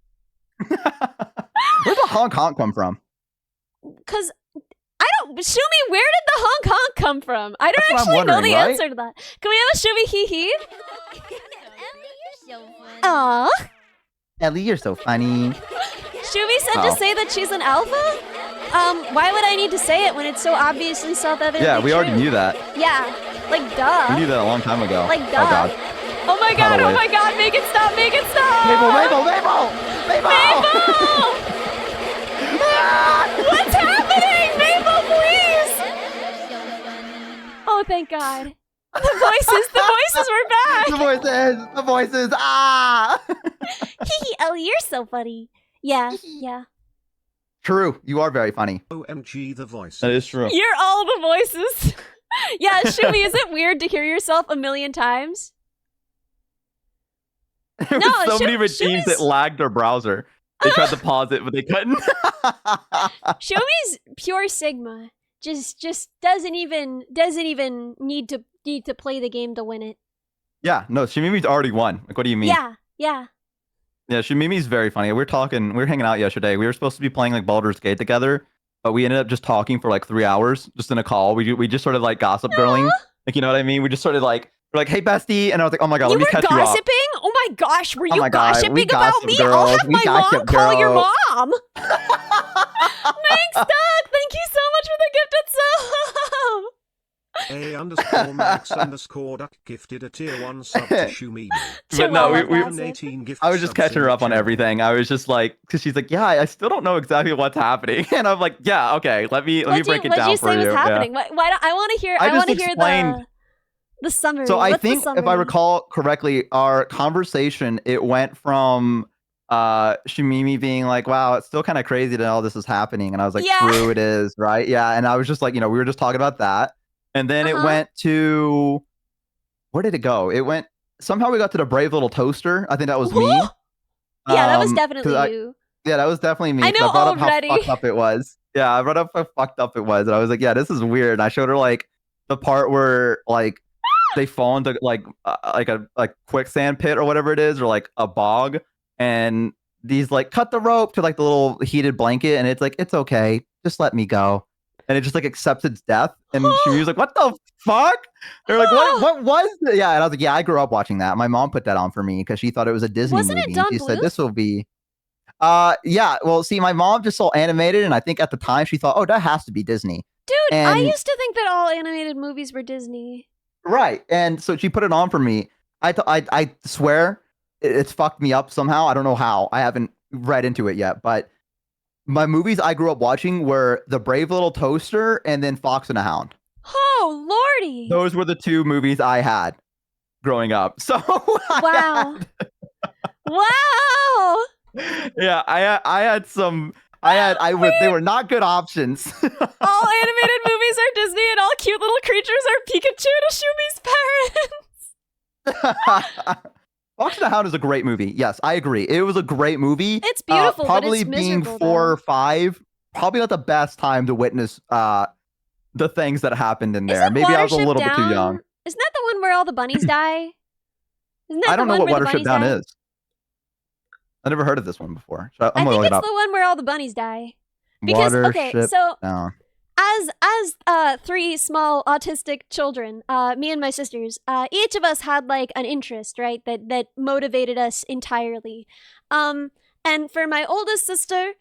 Where the honk honk come from? Cause I don't Shumi, where did the honk honk come from? I don't That's what I'm actually know the wondering, right? answer to that. Can we have a Shumi hee hee? Aw. Ellie, you're so funny. Shumi said to say that she's an alpha? Why would I need to say it when it's so obviously self-evident? Yeah, we already knew that. Yeah, like duh. We knew that a long time ago. Like duh. Oh god. Oh my god, Caught oh away. my god, make it stop, make it stop! Mabel, Mabel, Mabel! Mabel! What's happening? Mabel, please! Oh, thank god. The voices were back! The voices, ah! Hee hee, Ellie, you're so funny. Yeah, yeah. True, you are very funny. OMG the voice. That is true. You're all the voices. Yeah, Shumi, is it weird to hear yourself a million times? There was No, so many regimes that lagged our browser. They tried to pause it, but they couldn't. Shumi's pure Sigma. Just doesn't even need to play the game to win it. Yeah, no, Shimimi's already won. Like, what do you mean? Yeah, yeah. Yeah, Shimimi's very funny. We were hanging out yesterday. We were supposed to be playing like Baldur's Gate together, but we ended up just talking for like 3 hours, just in a call. We just sort of like gossip girling. Like, you know what I mean? We just sort of like, we're like, hey, bestie. And I was like, oh my God, let me catch you up. Gossiping? Oh my gosh, were Oh you my God, gossiping we about gossip me? girls. I'll have We my mom gossip call your girls. mom. Thanks, Doug. Thank you so much for the gifted sub. A_Max_Duck gifted a tier 1 sub to Shumi. But no, I was just catching her up on everything. I was just like, because she's like, yeah, I still don't know exactly what's happening, and I'm like, yeah, okay, let me break it down for you. What did you say was happening? Yeah. Why don't I want to hear? I want to hear the summary. So I What's the think if I summary? recall correctly, our conversation, it went from Shimimi being like, wow, it's still kind of crazy that all this is happening, and I was like, Yeah. true, it is, right? Yeah, and I was just like, we were just talking about that. And then it went to, where did it go? It went, somehow we got to the Brave Little Toaster. I think that was me. Yeah, that was 'cause definitely you. Yeah, that was definitely me. I 'cause know brought up already. how fucked up it was. Yeah, I brought up how fucked up it was. And I was like, yeah, this is weird. And I showed her like the part where like they fall into like a quicksand pit or whatever it is, or like a bog. And these like cut the rope to like the little heated blanket. And it's like, it's okay. Just let me go. And it just like accepts its death. And she was like, what the fuck? They're like, what was it? Yeah. And I was like, yeah, I grew up watching that. My mom put that on for me because she thought it was a Disney Wasn't movie. it done She blue? said this will be yeah. Well, see, my mom just saw animated, and I think at the time she thought, oh, that has to be Disney. Dude, I And- used to think that all animated movies were Disney. Right. And so she put it on for me. I swear it's fucked me up somehow. I don't know how. I haven't read into it yet, but my movies I grew up watching were The Brave Little Toaster and then Fox and the Hound. Oh, lordy. Those were the two movies I had growing up. So Wow. Wow. Yeah, they were not good options. All animated movies are Disney, and all cute little creatures are Pikachu to Shumi's parents. Fox and the Hound is a great movie. Yes, I agree. It was a great movie. It's beautiful, probably but it's being miserable, 4 or 5, probably not the best time to witness the things that happened in there. Maybe I was a little bit too young. Isn't that the one where all the bunnies die? Isn't that I don't know what Watership Down die? is. I never heard of this one before. So I think it's the one where all the bunnies die. Because Down. as 3 small autistic children, me and my sisters, each of us had like an interest, right? That motivated us entirely. And for my oldest sister,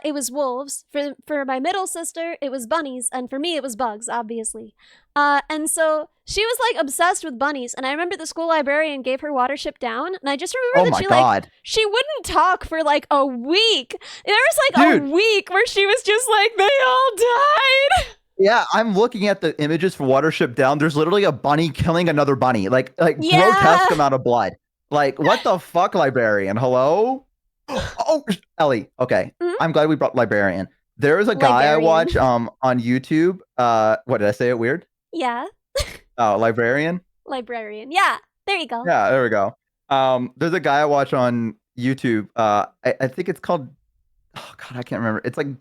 it was wolves. For my middle sister, it was bunnies, and for me, it was bugs, obviously. And so she was like obsessed with bunnies, and I remember the school librarian gave her Watership Down, and I just remember that she wouldn't talk for like a week. There was like a week where she was just like, they all died. Yeah, I'm looking at the images for Watership Down. There's literally a bunny killing another bunny, like grotesque amount of blood. Like, what the fuck, librarian? Hello? Oh, Ellie. Okay, I'm glad we brought librarian. There is a guy I watch on YouTube. What did I say it weird? Yeah. Oh, librarian. Librarian. Yeah. There you go. Yeah, there we go. There's a guy I watch on YouTube. I think it's called. Oh God, I can't remember. It's like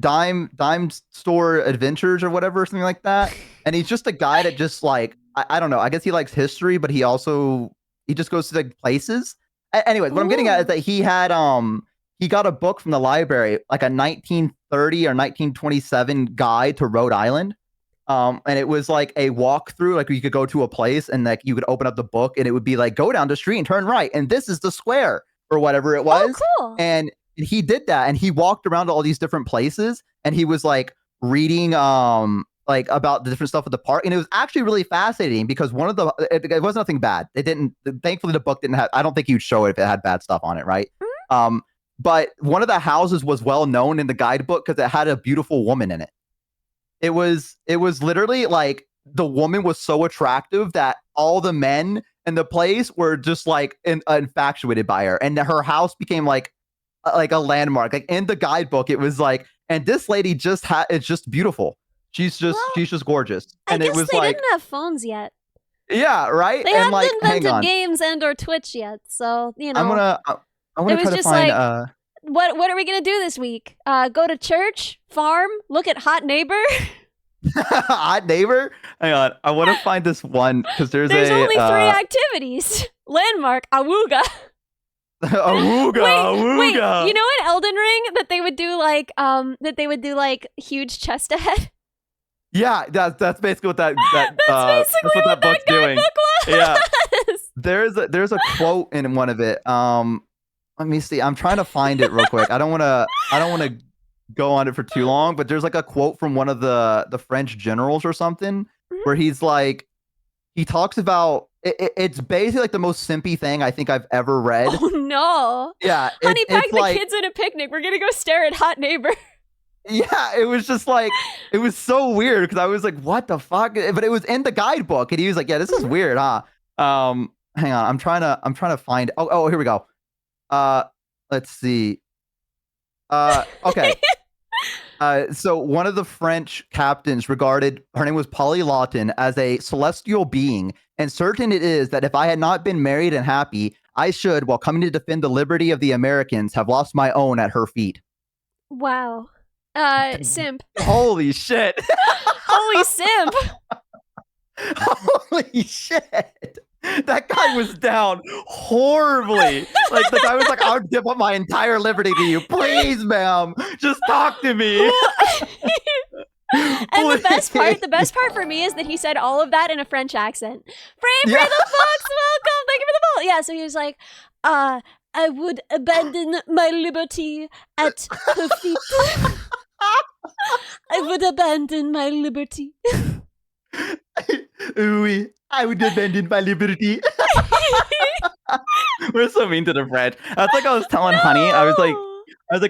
dime store adventures or whatever, something like that. And he's just a guy that just like I don't know. I guess he likes history, but he just goes to like places. Anyways, what I'm getting at is that he got a book from the library, like a 1930 or 1927 guide to Rhode Island. And it was like a walkthrough, like you could go to a place and like you could open up the book and it would be like, go down the street and turn right. And this is the square or whatever it was. Oh, cool. And he did that and he walked around to all these different places and he was like reading like about the different stuff at the park. And it was actually really fascinating because it was nothing bad. Thankfully the book didn't have, I don't think you'd show it if it had bad stuff on it, right? Mm-hmm. But one of the houses was well known in the guidebook because it had a beautiful woman in it. It was literally like the woman was so attractive that all the men in the place were just like infatuated by her. And her house became like a landmark. Like in the guidebook, it was like, and this lady it's just beautiful. She's just gorgeous. And I guess it was they like, didn't have phones yet. Yeah, right. They hadn't invented games and/or Twitch yet, so you know. I want to try to find. Like, what are we gonna do this week? Go to church, farm, look at Hot Neighbor. Hot Neighbor. Hang on, I want to find this one because there's only 3 activities. Landmark, Awooga. Awooga. Wait, you know in Elden Ring that they would do like huge chest ahead? Yeah, that's basically what that book's doing. Was. Yeah. There's a quote in one of it. Let me see. I'm trying to find it real quick. I don't want to go on it for too long, but there's like a quote from one of the French generals or something where he's like, he talks about it's basically like the most simpy thing I think I've ever read. Oh no. Yeah. Honey, pack the kids in a picnic. We're gonna go stare at Hot Neighbor. Yeah, it was just like, it was so weird because I was like, what the fuck? But it was in the guidebook and he was like, yeah, this is weird, huh? Hang on, I'm trying to find. Oh, here we go. Let's see. Okay. So one of the French captains regarded, her name was Polly Lawton, as a celestial being, and certain it is that if I had not been married and happy, I should, while coming to defend the liberty of the Americans, have lost my own at her feet. Wow. Simp. Holy shit. Holy simp. Holy shit. That guy was down horribly. Like the guy was like, I'll give up my entire liberty to you. Please, ma'am. Just talk to me. And the best part for me is that he said all of that in a French accent. Pray for the fox, welcome, thank you for the ball. Yeah, so he was like, I would abandon my liberty at her feet. I would abandon my liberty. Oui, I would abandon my liberty. We're so mean to the French. That's like I was telling Honey. I was like,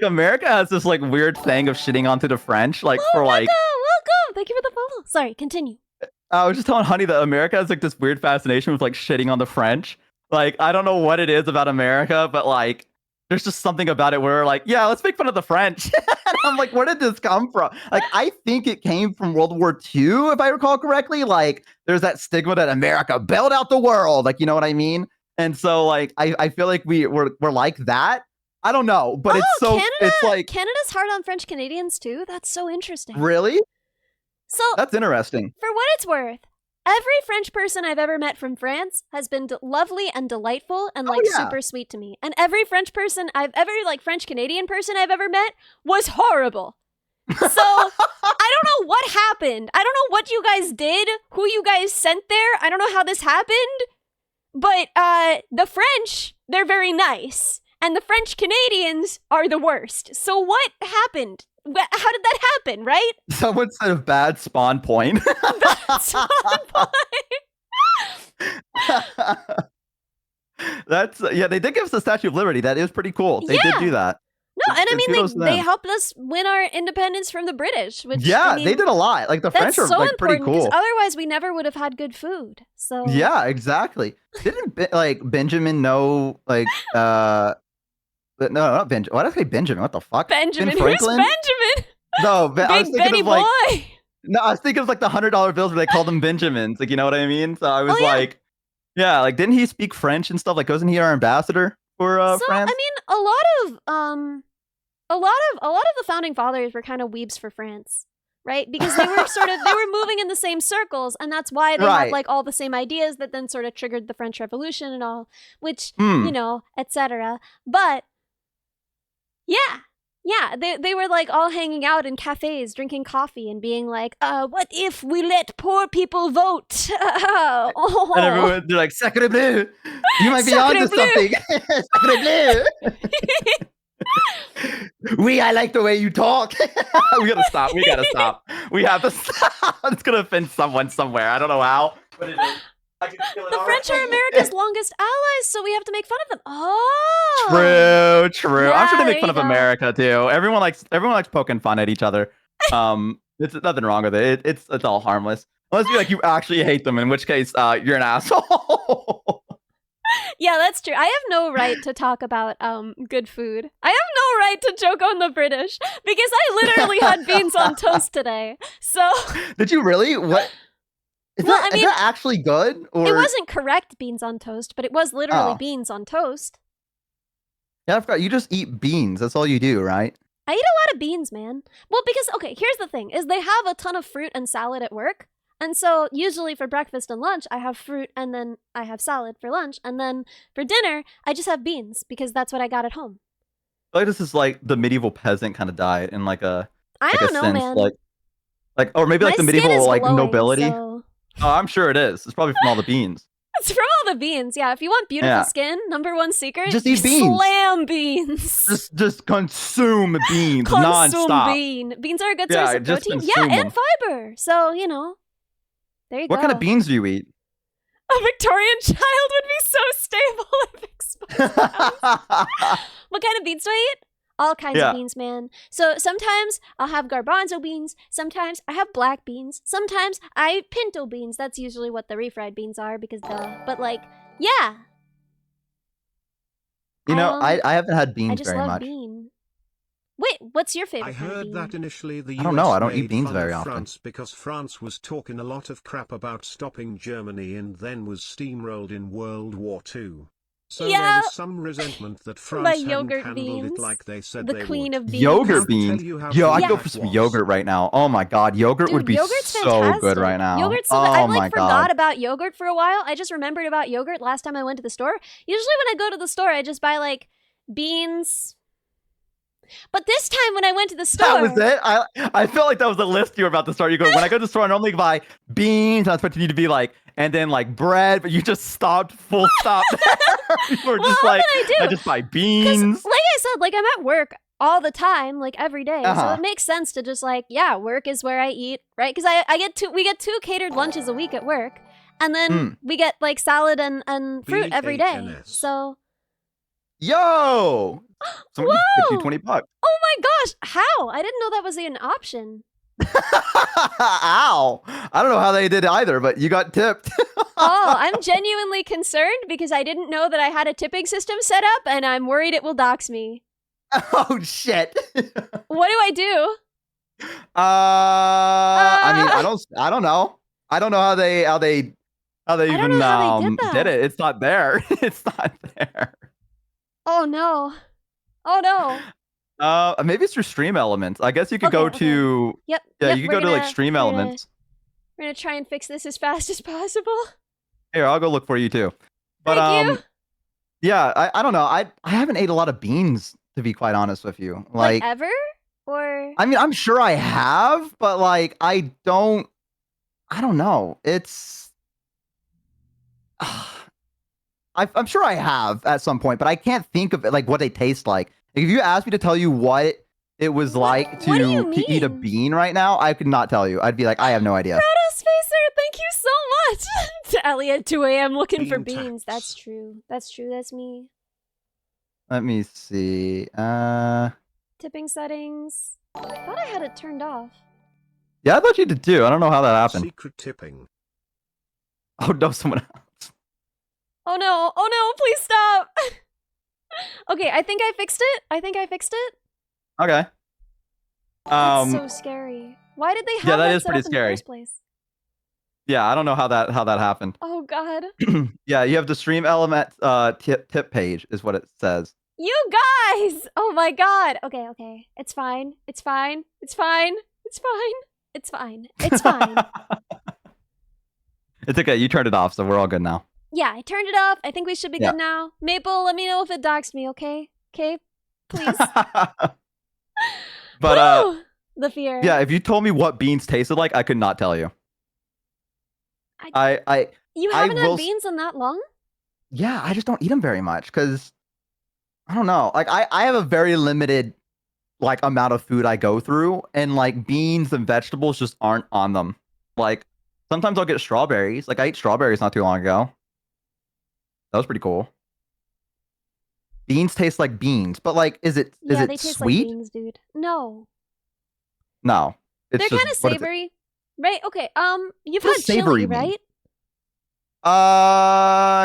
America has this like weird thing of shitting onto the French, like for like. Welcome. Thank you for the follow. Sorry, continue. I was just telling Honey that America has like this weird fascination with like shitting on the French. Like I don't know what it is about America, but like there's just something about it where we're like, yeah, let's make fun of the French. And I'm like, where did this come from? Like, I think it came from World War II, if I recall correctly. Like, there's that stigma that America bailed out the world. Like, you know what I mean? And so, like, I feel like we're like that. I don't know, but it's so it's like Canada's hard on French Canadians too. That's so interesting. Really? So that's interesting. For what it's worth, every French person I've ever met from France has been lovely and delightful and like super sweet to me. And every French person French Canadian person I've ever met was horrible. So I don't know what happened. I don't know what you guys did, who you guys sent there. I don't know how this happened. But the French, they're very nice. And the French Canadians are the worst. So what happened? How did that happen, right? Someone said a bad spawn point. Bad spawn point. That's they did give us the Statue of Liberty. That is pretty cool. They did do that. No, and I mean they helped us win our independence from the British. Which I mean, they did a lot. Like the French are so like pretty cool. Otherwise, we never would have had good food. So yeah, exactly. Didn't Benjamin know like no, not Benjamin. Why did I say Benjamin? What the fuck? Benjamin. Who's Benjamin? No, I was thinking Benny of like boy. No, I was thinking of like the $100 bills where they called them Benjamins. Like, you know what I mean? So I was like, like, didn't he speak French and stuff? Like, wasn't he our ambassador for France? I mean, a lot of the founding fathers were kind of weebs for France, right? Because they were moving in the same circles, and that's why they had like all the same ideas that then sort of triggered the French Revolution and all, which you know, etc. But yeah, they were like all hanging out in cafes, drinking coffee, and being like, what if we let poor people vote? Oh. And everyone, they're like, Sacre bleu! You might be onto something. Sacre bleu! I like the way you talk. We gotta stop. We have to stop. It's gonna offend someone somewhere. I don't know how, but it is. The French are America's longest allies, so we have to make fun of them. Oh, true. I'm sure they make fun of America too. Everyone likes poking fun at each other. It's nothing wrong with it. It's all harmless, unless you you actually hate them, in which case you're an asshole. Yeah, that's true. I have no right to talk about good food. I have no right to joke on the British because I literally had beans on toast today. So did you really? What? Is that actually good? Or? It wasn't correct beans on toast, but it was literally beans on toast. Yeah, I forgot. You just eat beans. That's all you do, right? I eat a lot of beans, man. Well, because, here's the thing, is they have a ton of fruit and salad at work. And so usually for breakfast and lunch, I have fruit and then I have salad for lunch. And then for dinner, I just have beans because that's what I got at home. I feel like this is like the medieval peasant kind of diet in like a sense, man. Like or maybe like the medieval like glowing, nobility. So... Oh, I'm sure it is. It's probably from all the beans. It's from all the beans, yeah. If you want beautiful skin, #1 secret, just eat beans. Slam beans. Just consume beans nonstop. Beans are a good source of protein. Yeah, and fiber. So, you know, there you go. What kind of beans do you eat? A Victorian child would be so stable if exposed. What kind of beans do I eat? All kinds of beans, man. So sometimes I'll have garbanzo beans. Sometimes I have black beans. Sometimes I pinto beans. That's usually what the refried beans are because but like, yeah. You know, I haven't had beans I just very love much. Bean. Wait, what's your favorite I kind of heard bean? that initially the US I don't know. I don't made eat beans fun very of often. France because France was talking a lot of crap about stopping Germany and then was steamrolled in World War II. So there was some resentment that France hadn't handled it like they said they would. The queen of beans. Yogurt beans. Yo, I'd go for some yogurt right now. Oh my god, yogurt would be so good right now. Yogurt's so good. I forgot about yogurt for a while. I just remembered about yogurt last time I went to the store. Usually when I go to the store, I just buy like beans. But this time when I went to the store... That was it? I felt like that was the list you were about to start. You go, when I go to the store, I normally buy beans. I was expecting you to be like, and then like bread, but you just stopped, full stop. You were just like, I just buy beans. Like I said, like I'm at work all the time, like every day. So it makes sense to just like, work is where I eat, right? Because we get 2 catered lunches a week at work. And then we get like salad and fruit every day. So... Yo! Somebody 20 bucks. Oh my gosh! How? I didn't know that was an option. Ow! I don't know how they did either, but you got tipped. Oh, I'm genuinely concerned because I didn't know that I had a tipping system set up, and I'm worried it will dox me. Oh shit! What do I do? I mean, I don't know. I don't know how they even did it. It's not there. It's not there. Oh no. Oh no. Maybe it's your stream elements. I guess you could go to Yep. you could go to like stream elements. We're gonna try and fix this as fast as possible. Here, I'll go look for you too. But Thank you. yeah, I don't know. I haven't ate a lot of beans, to be quite honest with you. Like ever? Or I mean, I'm sure I have, but like I don't know. It's I'm sure I have at some point, but I can't think of it like what they taste like. If you asked me to tell you what it was like to eat a bean right now, I could not tell you. I'd be like, I have no idea. Protos Facer, thank you so much. To Ellie at 2 a.m. looking for beans. That's true. That's true. That's me. Let me see. Tipping settings. I thought I had it turned off. Yeah, I thought you did too. I don't know how that happened. Secret tipping. Oh no, someone else. Oh no, please stop. Okay, I think I fixed it. Okay. That's so scary. Why did they have that that is set pretty up scary. in the first place? Yeah, I don't know how that happened. Oh god. Yeah, you have the stream element tip page is what it says. You guys! Oh my god. Okay. It's fine. It's fine. It's fine. It's fine. It's fine. It's fine. It's okay. You turned it off, so we're all good now. Yeah, I turned it off. I think we should be good now. Maple, let me know if it doxed me, okay? Okay? Please. But the fear. Yeah, if you told me what beans tasted like, I could not tell you. You haven't had beans in that long? Yeah, I just don't eat them very much because I don't know. Like I have a very limited like amount of food I go through, and like beans and vegetables just aren't on them. Like sometimes I'll get strawberries. Like I ate strawberries not too long ago. That was pretty cool. Beans taste like beans, but like, is it they sweet? taste like beans, dude. No. It's they're kind of savory, right? Okay. You've had chili, right?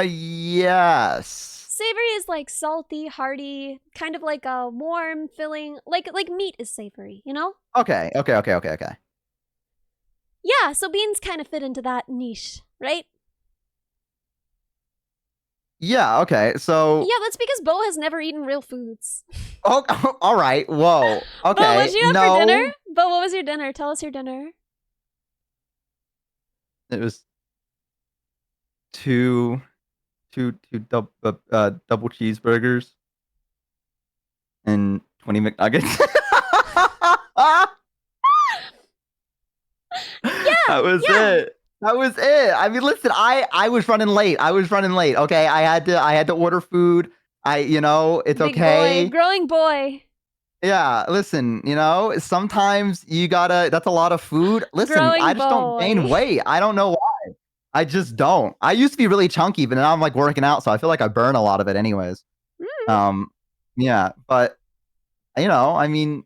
Yes. Savory is like salty, hearty, kind of like a warm, filling, like meat is savory, you know? Okay. Yeah, so beans kind of fit into that niche, right? Yeah, okay, so... Yeah, that's because Bo has never eaten real foods. Oh, all right, whoa. Okay, Bo, what did you have for dinner? Bo, what was your dinner? Tell us your dinner. It was two double cheeseburgers and 20 McNuggets. That was it. That was it. I mean, listen, I was running late. Okay, I had to order food. It's Big okay. Boy, growing boy. Yeah, listen, sometimes you gotta. That's a lot of food. Listen, I just don't gain weight. I don't know why. I just don't. I used to be really chunky, but now I'm like working out, so I feel like I burn a lot of it, anyways. Yeah, but I mean,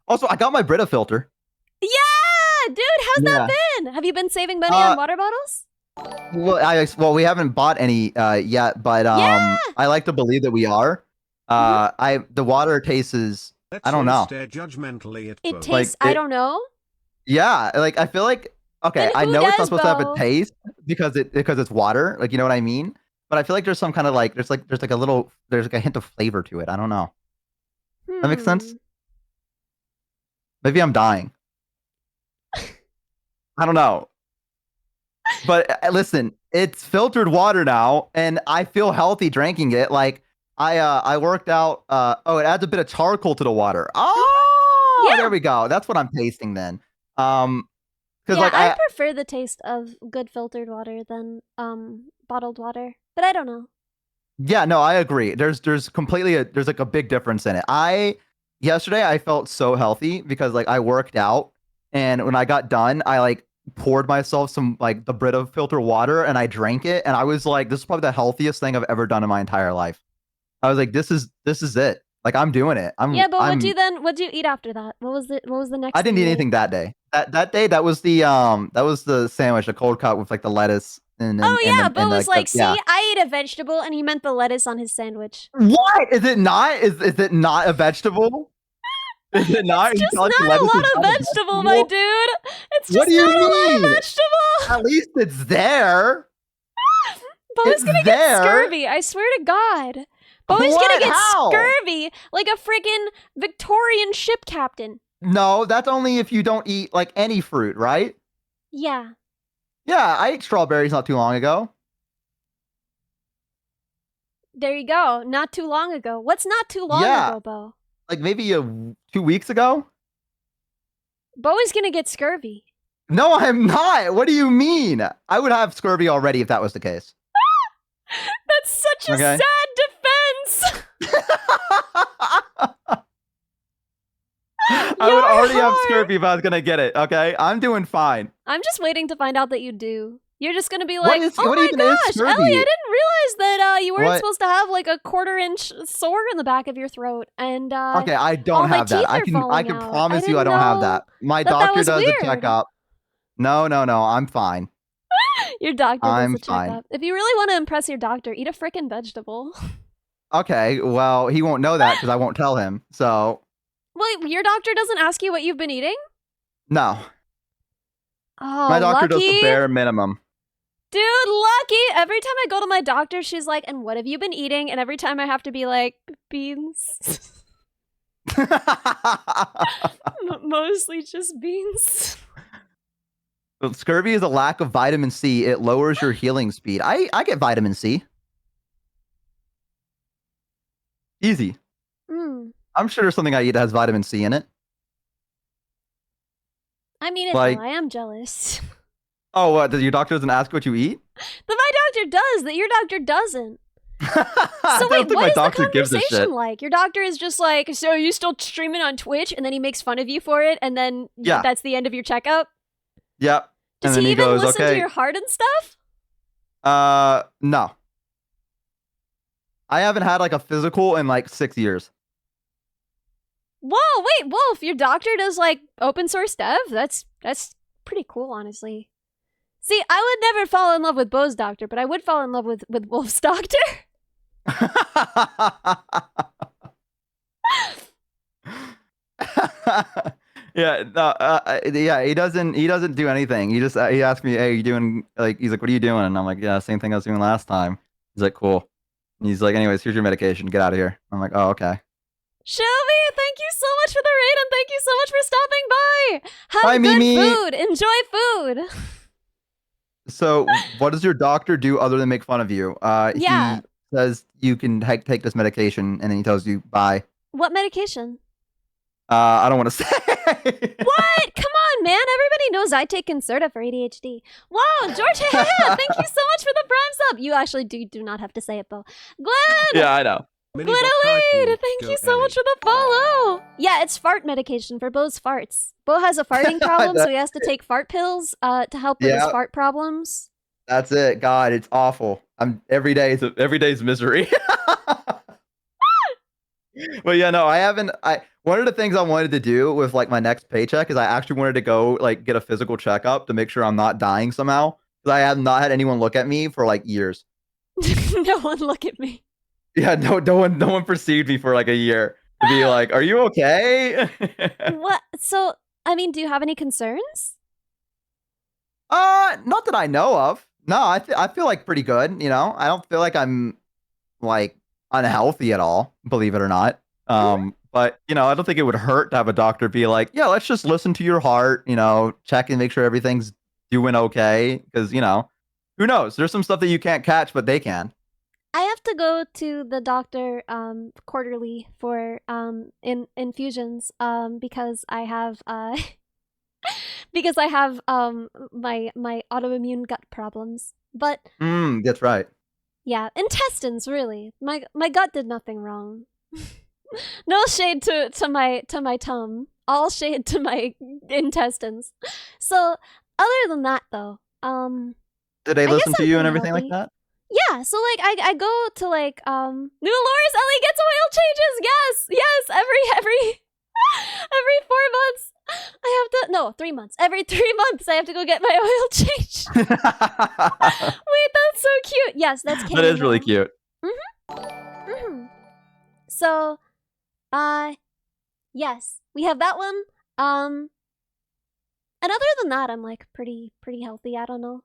also I got my Brita filter. Yeah. Dude, how's that been? Have you been saving money on water bottles? Well, we haven't bought any yet, but I like to believe that we are. The water tastes. I don't know. Stare judgmentally at it tastes. I don't know. Yeah, like I feel like I know it's not supposed to have a taste because it's water. Like you know what I mean. But I feel like there's some kind of like there's like a hint of flavor to it. I don't know. That makes sense. Maybe I'm dying. I don't know. But listen, it's filtered water now, and I feel healthy drinking it. Like I worked out. It adds a bit of charcoal to the water. Oh, there we go. That's what I'm tasting then. Because I prefer the taste of good filtered water than bottled water. But I don't know. Yeah, no, I agree. There's completely there's like a big difference in it. Yesterday I felt so healthy because like I worked out. And when I got done, I like poured myself some like the Brita filter water and I drank it. And I was like, this is probably the healthiest thing I've ever done in my entire life. I was like, this is it. Like I'm doing it. Yeah, but what'd you eat after that? What was the next? I didn't eat anything that day. That day, that was the sandwich, the cold cut with like the lettuce and oh yeah, and Bo was like, see, yeah. I ate a vegetable, and he meant the lettuce on his sandwich. What? Is it not? Is it not a vegetable? Is it not? It's just not a lot of vegetable, my dude. It's just what do you not mean? a lot of vegetable. At least it's there. Bo's gonna get scurvy. I swear to God. Bo's gonna get scurvy like a friggin' Victorian ship captain. No, that's only if you don't eat like any fruit, right? Yeah. Yeah, I ate strawberries not too long ago. There you go. Not too long ago. What's not too long ago, Bo? Like maybe 2 weeks ago? Bo is gonna get scurvy. No, I'm not. What do you mean? I would have scurvy already if that was the case. That's such a sad defense. I would already have scurvy if I was gonna get it. Okay, I'm doing fine. I'm just waiting to find out that you do. You're just gonna be like, oh what my gosh, Ellie, I didn't realize that you weren't what? supposed to have like a 1/4-inch sore in the back of your throat. And okay, I don't have that. I can promise you I don't have that. My doctor does a checkup. No, I'm fine. Your doctor does a checkup. If you really want to impress your doctor, eat a frickin' vegetable. Okay, well, he won't know that because I won't tell him. So. Wait, your doctor doesn't ask you what you've been eating? No. Oh, my doctor does the bare minimum. Dude, lucky. Every time I go to my doctor, she's like, and what have you been eating? And every time I have to be like, beans. Mostly just beans. Scurvy is a lack of vitamin C. It lowers your healing speed. I get vitamin C. Easy. I'm sure there's something I eat that has vitamin C in it. I mean, I am jealous. Oh, what? Your doctor doesn't ask what you eat? My doctor does. That your doctor doesn't. So wait, what is the conversation like? Your doctor is just like, so are you still streaming on Twitch? And then he makes fun of you for it, and then that's the end of your checkup? Yep. Does he even listen to your heart and stuff? No. I haven't had like a physical in like 6 years. Whoa, wait, Wolf, your doctor does like open source dev? That's pretty cool, honestly. See, I would never fall in love with Bo's doctor, but I would fall in love with Wolf's doctor. Yeah, he doesn't do anything. He asks me, hey, you doing, like, he's like, what are you doing? And I'm like, yeah, same thing I was doing last time. He's like, cool. And he's like, anyways, here's your medication. Get out of here. I'm like, oh, okay. Shelby, thank you so much for the raid, and thank you so much for stopping by. Have good Mimi. food. Enjoy food. So, what does your doctor do other than make fun of you? He says you can take this medication, and then he tells you bye. What medication? I don't want to say. What? Come on, man. Everybody knows I take Concerta for ADHD. Whoa, George, thank you so much for the prime sub. You actually do not have to say it, Bo. Glenn! Yeah, I know. Glenn, thank you so much for the follow. Yeah, it's fart medication for Bo's farts. Bo has a farting problem, so he has to take fart pills to help with his fart problems. That's it. God, it's awful. Every day's misery. But yeah, no, I haven't. One of the things I wanted to do with like my next paycheck is I actually wanted to go like get a physical checkup to make sure I'm not dying somehow, because I have not had anyone look at me for like years. No one look at me. Yeah, no one perceived me for like a year to be like, are you okay? What? So, I mean, do you have any concerns? Not that I know of. No, I feel like pretty good. You know, I don't feel like I'm like unhealthy at all, believe it or not. But you know, I don't think it would hurt to have a doctor be like, yeah, let's just listen to your heart, you know, check and make sure everything's doing okay, because you know, who knows, there's some stuff that you can't catch but they can. I have to go to the doctor quarterly for infusions because I have my autoimmune gut problems. But that's right. Yeah, intestines really. My gut did nothing wrong. No shade to my tum. All shade to my intestines. So other than that though, did they listen to you and everything like that? Yeah, so like I go to like new lures, Ellie gets oil changes. No, 3 months. Every 3 months, I have to go get my oil changed. Wait, that's so cute. Yes, that's canon. That is really cute. So, yes, we have that one. And other than that, I'm like pretty healthy. I don't know.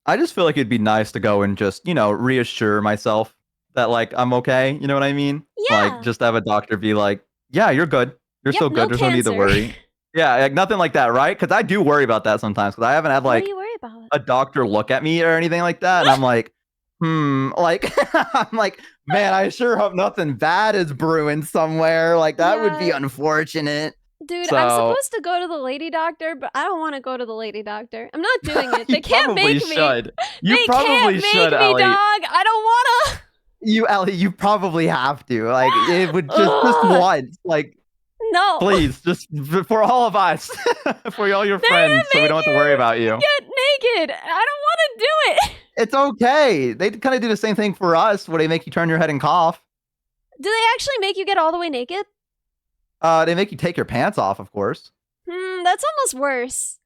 I just feel like it'd be nice to go and just, reassure myself that like I'm okay. You know what I mean? Yeah. Like just have a doctor be like, yeah, you're good. You're still good. No There's no need to worry. Yeah, like nothing like that, right? Because I do worry about that sometimes. Because I haven't had like what do you worry about? a doctor look at me or anything like that, and I'm like, like I'm like, man, I sure hope nothing bad is brewing somewhere. Like that would be unfortunate. Dude, I'm supposed to go to the lady doctor, but I don't want to go to the lady doctor. I'm not doing it. They can't make me. You probably should, Ellie. Dog. I don't wanna. Ellie, you probably have to. Like it would just once, like. No. Please, just for all of us, for all your friends, so we don't have to worry about you. Get naked. I don't want to do it. It's okay. They kind of do the same thing for us, where they make you turn your head and cough. Do they actually make you get all the way naked? They make you take your pants off, of course. That's almost worse.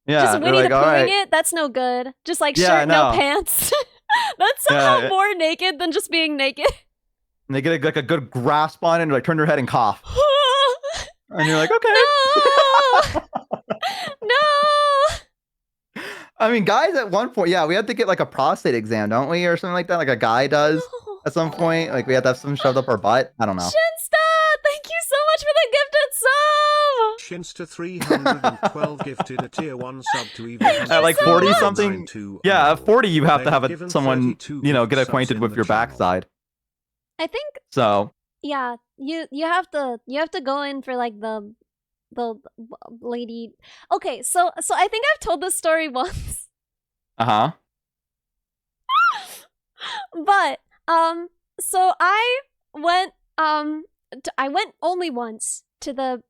Yeah, just Winnie the Poohing right. it. That's no good. Just like shirt, no pants. That's somehow more naked than just being naked. And they get like a good grasp on it and like turn your head and cough. And you're like, okay. No. I mean, guys, at one point, we had to get like a prostate exam, don't we, or something like that? Like a guy does at some point. Like we had to have something shoved up our butt. I don't know. Shinsta, thank you so much for the gifted sub. Shinsta 312 gifted a tier 1 sub to even. At like 40 something. Yeah, at 40 you have to have someone, get acquainted with your backside. I think so. Yeah, you have to go in for like the lady. Okay, so I think I've told this story once. But so I went only once to the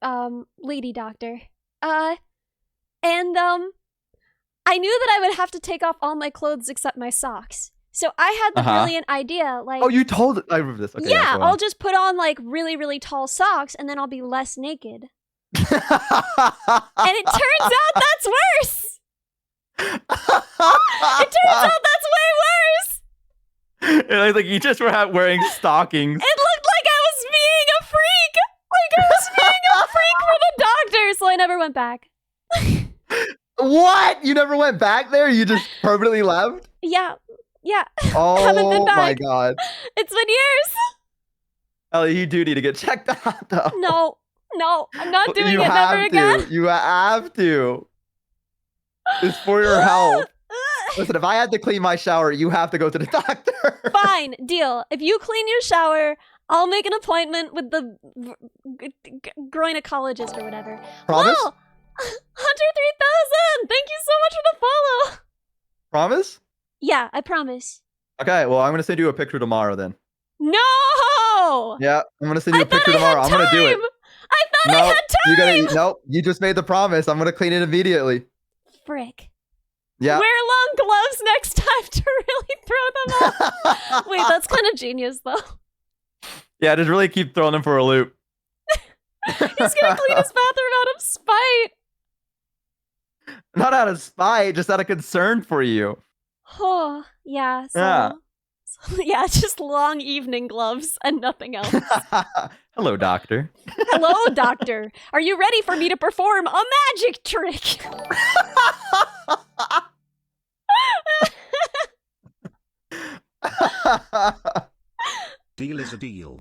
lady doctor. And I knew that I would have to take off all my clothes except my socks. So I had the brilliant idea, like... Oh, you told... I remember this. Okay, yeah, I'll just put on, like, really, really tall socks, and then I'll be less naked. And it turns out that's worse! It turns out that's way worse! It was like you just were wearing stockings. It looked like I was being a freak! Like I was being a freak for the doctor, so I never went back. What? You never went back there? You just permanently left? Yeah. Oh haven't been back. My god. It's been years. Ellie, you do need to get checked out though. No, I'm not doing it never again. You have to. It's for your health. Listen, if I had to clean my shower, you have to go to the doctor. Fine, deal. If you clean your shower, I'll make an appointment with the gynecologist or whatever. Promise? Whoa! Hunter 3000! Thank you so much for the follow! Promise? Yeah, I promise. Okay, well, I'm going to send you a picture tomorrow then. No! Yeah, I'm going to send you a picture tomorrow. I'm going to do it. I thought I had time! Nope, you just made the promise. I'm going to clean it immediately. Frick. Yeah. Wear long gloves next time to really throw them off. Wait, that's kind of genius, though. Yeah, just really keep throwing them for a loop. He's going to clean his bathroom out of spite. Not out of spite, just out of concern for you. Oh, yeah. Yeah, just long evening gloves and nothing else. Hello, doctor. Hello, doctor. Are you ready for me to perform a magic trick? Deal is a deal.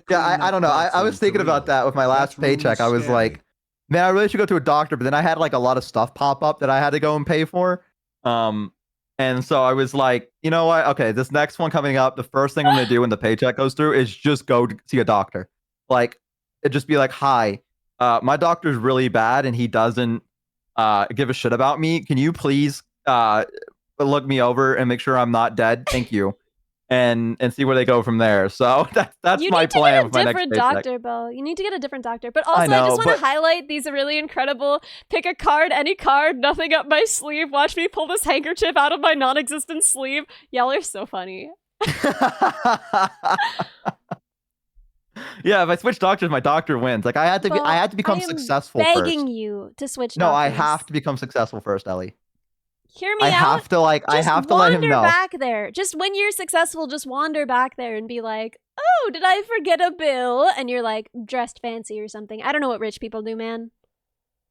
Yeah, I don't know. I was thinking about that with my last paycheck. I was like, man, I really should go to a doctor. But then I had like a lot of stuff pop up that I had to go and pay for. And so I was like, you know what? Okay, this next one coming up, the first thing I'm going to do when the paycheck goes through is just go see a doctor. Like, it just be like, hi, my doctor's really bad and he doesn't give a shit about me. Can you please look me over and make sure I'm not dead? Thank you. And see where they go from there. So that's my plan with my next paycheck. You need to get a different doctor, Bo. You need to get a different doctor. But also, I just want to highlight these really incredible, pick a card, any card, nothing up my sleeve. Watch me pull this handkerchief out of my non-existent sleeve. Y'all are so funny. Yeah, if I switch doctors, my doctor wins. Like I had to become successful first. Begging you to switch No, doctors. I have to become successful first, Ellie. Hear me out. I have to let him know. Wander back there. Just when you're successful, just wander back there and be like, oh, did I forget a bill? And you're like dressed fancy or something. I don't know what rich people do, man.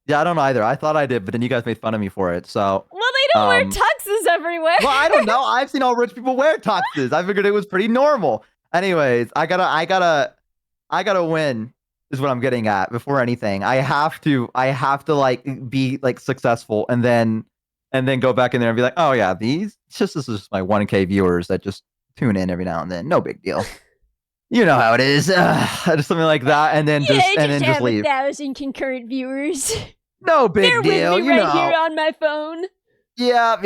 Yeah, I don't know either. I thought I did, but then you guys made fun of me for it. So well, they don't wear tuxes everywhere. Well, I don't know. I've seen all rich people wear tuxes. I figured it was pretty normal. Anyways, I gotta win. Is what I'm getting at. Before anything, I have to like be like successful, and then go back in there and be like, oh yeah, this is just my 1K viewers that just tune in every now and then. No big deal. You know how it is. Just something like that, and then just leave. 1,000 concurrent viewers. No big They're deal. With me right here on my phone. Yeah.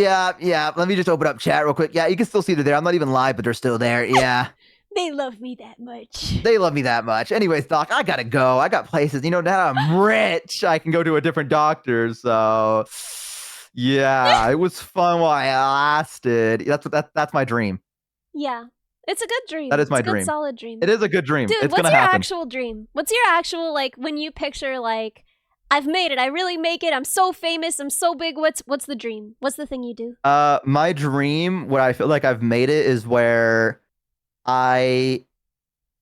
Let me just open up chat real quick. Yeah, you can still see they're there. I'm not even live, but they're still there. Yeah. They love me that much. They love me that much. Anyways, Doc, I gotta go. I got places. You know, now I'm rich. I can go to a different doctor. So, yeah, it was fun while I lasted. That's my dream. Yeah, it's a good dream. That is my dream. Good, solid dream. It is a good dream. Dude, it's what's gonna your happen. actual dream? What's your actual like when you picture like I've made it. I really make it. I'm so famous. I'm so big. What's the dream? What's the thing you do? My dream, where I feel like I've made it, is where I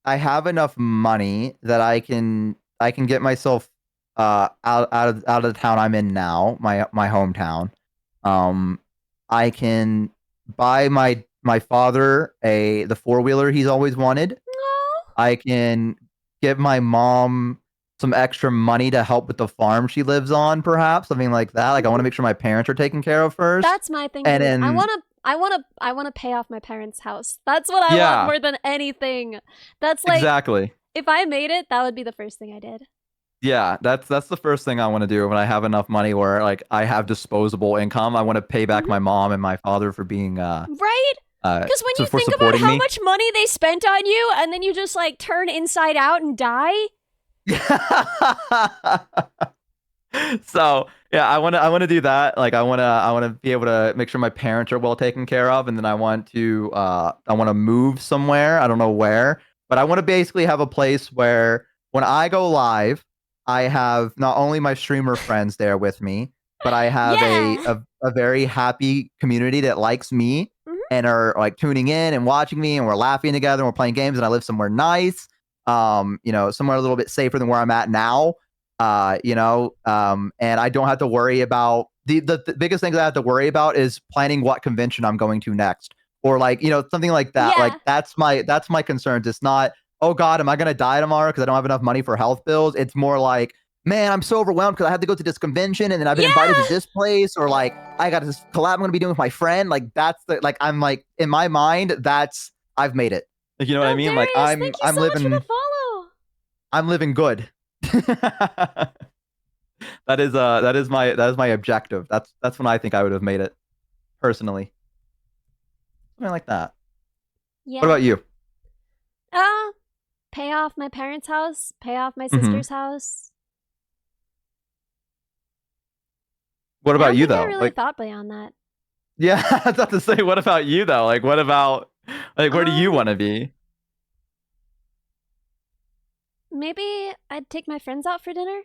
have enough money that I can get myself out of the town I'm in now, my hometown. I can buy my father the 4-wheeler he's always wanted. Aww. I can give my mom some extra money to help with the farm she lives on, perhaps something like that. Like I want to make sure my parents are taken care of first. That's my thing. And then I want to pay off my parents' house. That's what I want more than anything. That's like exactly. If I made it, that would be the first thing I did. Yeah, that's the first thing I want to do when I have enough money where like I have disposable income. I want to pay back my mom and my father for being right. Because when you think about how much money they spent on you, and then you just like turn inside out and die. So yeah, I want to do that. Like I want to be able to make sure my parents are well taken care of, and then I want to move somewhere. I don't know where, but I want to basically have a place where when I go live, I have not only my streamer friends there with me, but I have a very happy community that likes me and are like tuning in and watching me, and we're laughing together and we're playing games, and I live somewhere nice. Somewhere a little bit safer than where I'm at now. And I don't have to worry about the biggest thing that I have to worry about is planning what convention I'm going to next, or like, something like that. Yeah. Like that's my concerns. It's not, oh God, am I going to die tomorrow because I don't have enough money for health bills? It's more like, man, I'm so overwhelmed because I have to go to this convention and then I've been invited to this place, or like I got this collab I'm going to be doing with my friend. Like that's I'm like, in my mind, I've made it. Like, you know what I mean? Darius, like I'm so living. Much for the follow. I'm living good. that is my objective. That's when I think I would have made it personally. Something like that. Yeah. What about you? Pay off my parents' house, pay off my sister's house. What about you though? I really thought beyond that. Yeah, I was about to say, what about you though? Like what about where do you want to be? Maybe I'd take my friends out for dinner.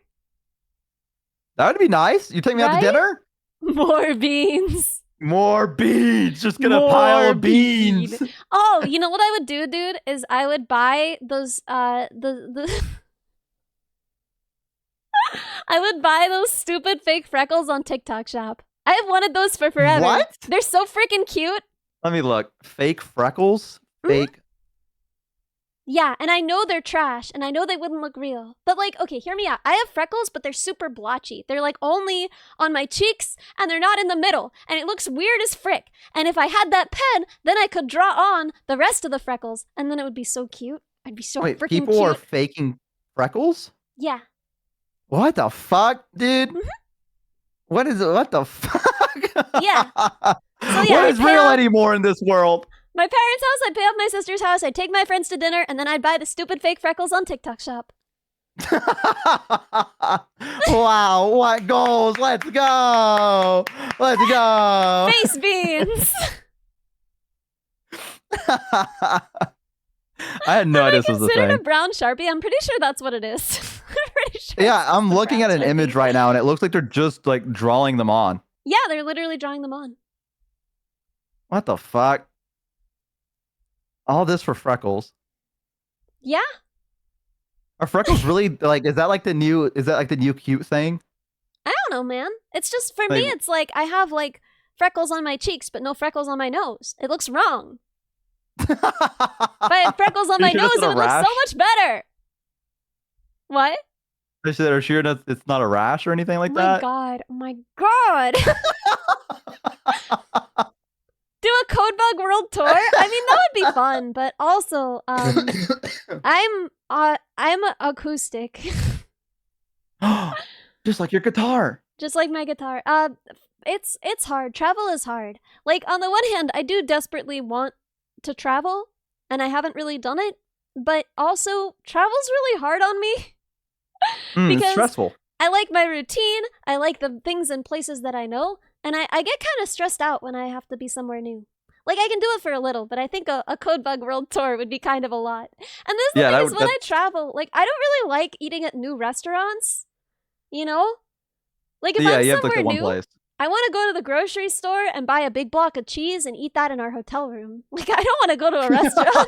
That would be nice. You take me out to dinner? More beans. More beans. Just get a pile of beans. Oh, you know what I would do, dude? Is I would buy those I would buy those stupid fake freckles on TikTok Shop. I have wanted those for forever. What? They're so freaking cute. Let me look. Fake freckles? Fake. Yeah, and I know they're trash, and I know they wouldn't look real. But like, okay, hear me out. I have freckles, but they're super blotchy. They're like only on my cheeks, and they're not in the middle. And it looks weird as frick. And if I had that pen, then I could draw on the rest of the freckles, and then it would be so cute. I'd be so freaking cute. People are faking freckles? Yeah. What the fuck, dude? What is it? What the fuck? Yeah. So, yeah, what is real anymore in this world? My parents' house, I'd pay off my sister's house, I'd take my friends to dinner, and then I'd buy the stupid fake freckles on TikTok Shop. Wow, what goals? Let's go! Let's go! Face beans! I had no idea this was a considered thing. a brown Sharpie? I'm pretty sure that's what it is. I'm pretty sure Yeah, I'm looking at an Sharpie. image right now, and it looks like they're just like drawing them on. Yeah, they're literally drawing them on. What the fuck? All this for freckles. Yeah. Are freckles really like? Is that like the new? Is that like the new cute thing? I don't know, man. It's just for me. It's like I have like freckles on my cheeks, but no freckles on my nose. It looks wrong. If I had freckles on my nose, it would look so much better. What? Are sure it's not a rash or anything like that? Oh my god! Do a Codebug World Tour? I mean, that would be fun, but also, I'm acoustic. Just like your guitar. Just like my guitar. It's hard. Travel is hard. Like, on the one hand, I do desperately want to travel, and I haven't really done it, but also, travel's really hard on me. Because it's stressful. I like my routine, I like the things and places that I know, and I get kind of stressed out when I have to be somewhere new. Like, I can do it for a little, but I think a Codebug World Tour would be kind of a lot. And this thing is when I travel, like, I don't really like eating at new restaurants, you know? Like, if I'm somewhere new, I want to go to the grocery store and buy a big block of cheese and eat that in our hotel room. Like, I don't want to go to a restaurant.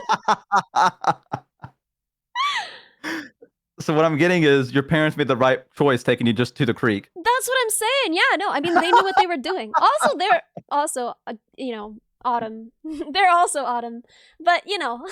So what I'm getting is your parents made the right choice taking you just to the creek. That's what I'm saying. Yeah, no, I mean, they knew what they were doing. Also, they're also, you know, autumn. They're also autumn. But, you know.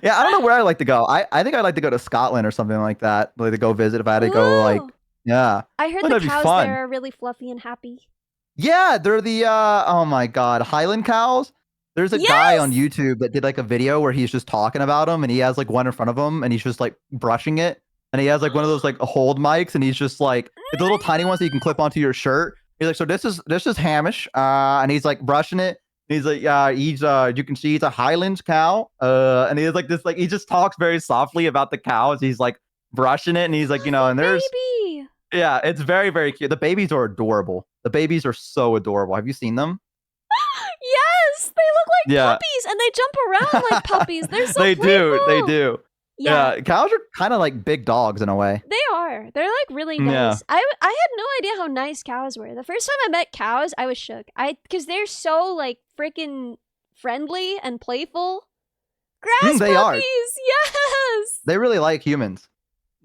Yeah, I don't know where I'd like to go. I think I'd like to go to Scotland or something like that. Like to go visit if I had to go, like, yeah. I heard the cows there are really fluffy and happy. Yeah, they're the, oh my God, Highland cows. There's a guy on YouTube that did like a video where he's just talking about them, and he has like one in front of him, and he's just like brushing it, and he has like one of those like hold mics, and he's just like the little tiny ones that you can clip onto your shirt. He's like, so this is Hamish, and he's like brushing it. He's like, he's you can see he's a Highlands cow, and he's like this, like he just talks very softly about the cows. He's like brushing it, and he's like, you know, and there's baby. Yeah, it's very, very cute. The babies are adorable. The babies are so adorable. Have you seen them? Yes, they look like puppies, and they jump around like puppies. They're so playful. They do. Yeah, cows are kind of like big dogs in a way. They are. They're like really nice. I had no idea how nice cows were. The first time I met cows, I was shook. Because they're so like freaking friendly and playful. Grass they puppies, are. Yes. They really like humans.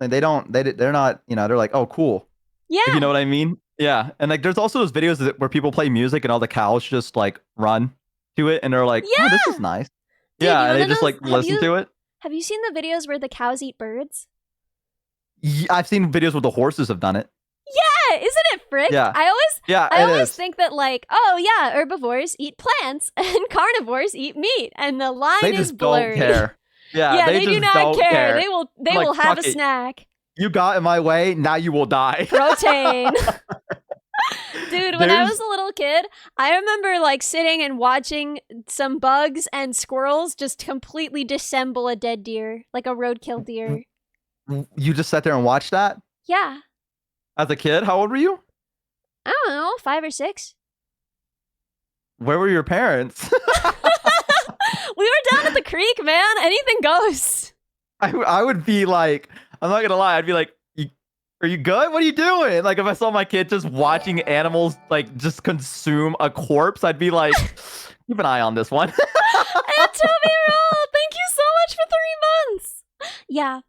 And they're not, you know, they're like, oh, cool. Yeah. If you know what I mean? Yeah. And like, there's also those videos where people play music and all the cows just like run to it, and they're like, oh, this is nice. Dude, yeah, and they just like listen to it. Have you seen the videos where the cows eat birds? Yeah, I've seen videos where the horses have done it. Yeah, isn't it frick? Yeah. I always think that like, oh yeah, herbivores eat plants and carnivores eat meat, and the line is blurred. Don't care. Yeah, they do not care. They will have a snack. You got in my way, now you will die. Protein. Dude, when I was a little kid, I remember like sitting and watching some bugs and squirrels just completely dissemble a dead deer, like a roadkill deer. You just sat there and watched that? Yeah. As a kid? How old were you? I don't know, 5 or 6. Where were your parents? We were down at the creek, man. Anything goes. I would be like, I'm not gonna lie, I'd be like, are you good? What are you doing? Like, if I saw my kid just watching animals like just consume a corpse, I'd be like, keep an eye on this one. And Toby Roll, thank you so much for 3 months. Yeah.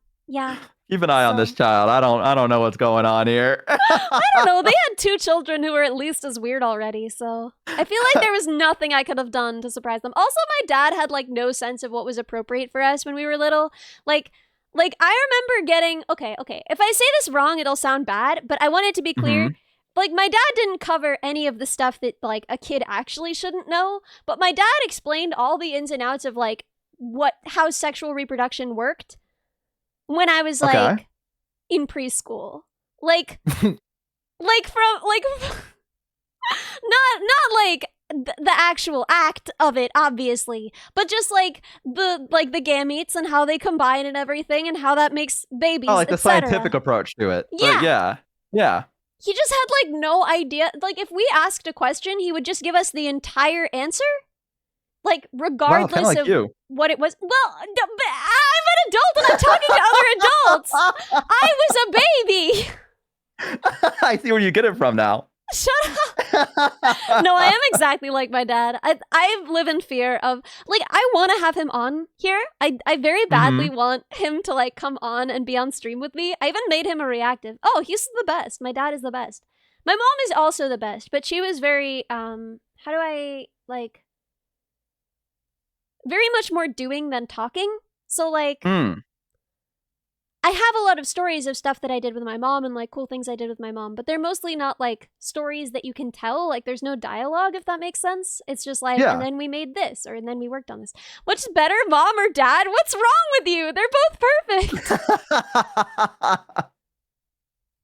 Keep an eye on this child. I don't know what's going on here. I don't know. They had 2 children who were at least as weird already, so I feel like there was nothing I could have done to surprise them. Also, my dad had like no sense of what was appropriate for us when we were little. Like I remember getting, okay, if I say this wrong, it'll sound bad, but I want it to be clear. Like, my dad didn't cover any of the stuff that, like, a kid actually shouldn't know, but my dad explained all the ins and outs of, like, how sexual reproduction worked when I was, like, in preschool. Like, not like the actual act of it, obviously, but just like the gametes and how they combine and everything, and how that makes babies. Oh, like the scientific approach to it. Yeah. Yeah. He just had like no idea. Like, if we asked a question, he would just give us the entire answer, Like, regardless like of you. what it was. Well, I'm an adult and I'm talking to other adults. I was a baby. I see where you get it from now. Shut up. No, I am exactly like my dad. I live in fear of, like, I want to have him on here. I very badly want him to, like, come on and be on stream with me. I even made him a reactive. Oh, he's the best. My dad is the best. My mom is also the best, but she was very, how do I, like, very much more doing than talking. So, like, I have a lot of stories of stuff that I did with my mom and, like, cool things I did with my mom, but they're mostly not, like, stories that you can tell. Like, there's no dialogue, if that makes sense. It's just like, and then we made this, or and then we worked on this. What's better, mom or dad? What's wrong with you? They're both perfect.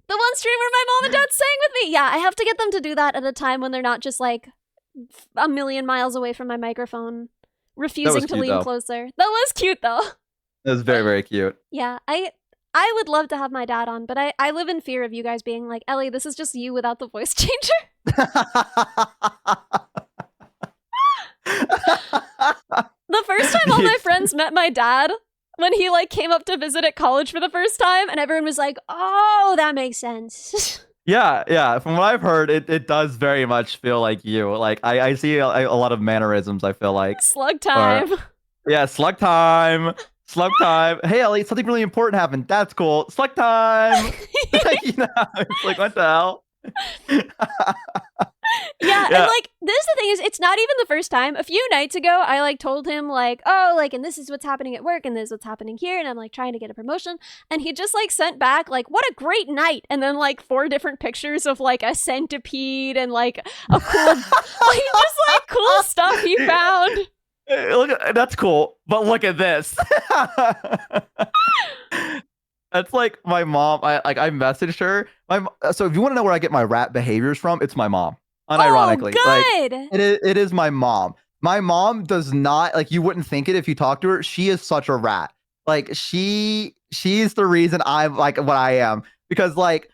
The one stream where my mom and dad sang with me. Yeah, I have to get them to do that at a time when they're not just, like, a million miles away from my microphone, refusing to lean closer. That was cute, though. It was very, very cute. Yeah, I would love to have my dad on, but I live in fear of you guys being like, Ellie, this is just you without the voice changer. The first time all my friends met my dad, when he, like, came up to visit at college for the first time, and everyone was like, oh, that makes sense. Yeah. From what I've heard, it does very much feel like you. Like, I see a lot of mannerisms, I feel like. Slug time. Yeah, slug time. Slug time. Hey, Ellie, something really important happened. That's cool. Slug time. You know, it's like, what the hell? Yeah, and, like, this is the thing is, it's not even the first time. A few nights ago, I, like, told him, like, oh, like, and this is what's happening at work, and this is what's happening here, and I'm, like, trying to get a promotion, and he just, like, sent back, like, what a great night, and then, like, 4 different pictures of, like, a centipede and, like, a cool, like, just, like, cool stuff he found. Look, that's cool, but look at this. That's like my mom. I messaged her. So if you want to know where I get my rat behaviors from, it's my mom. Unironically, good. Like, it is my mom. My mom does not, like, you wouldn't think it if you talk to her. She is such a rat. Like, she's the reason I'm like what I am, because, like,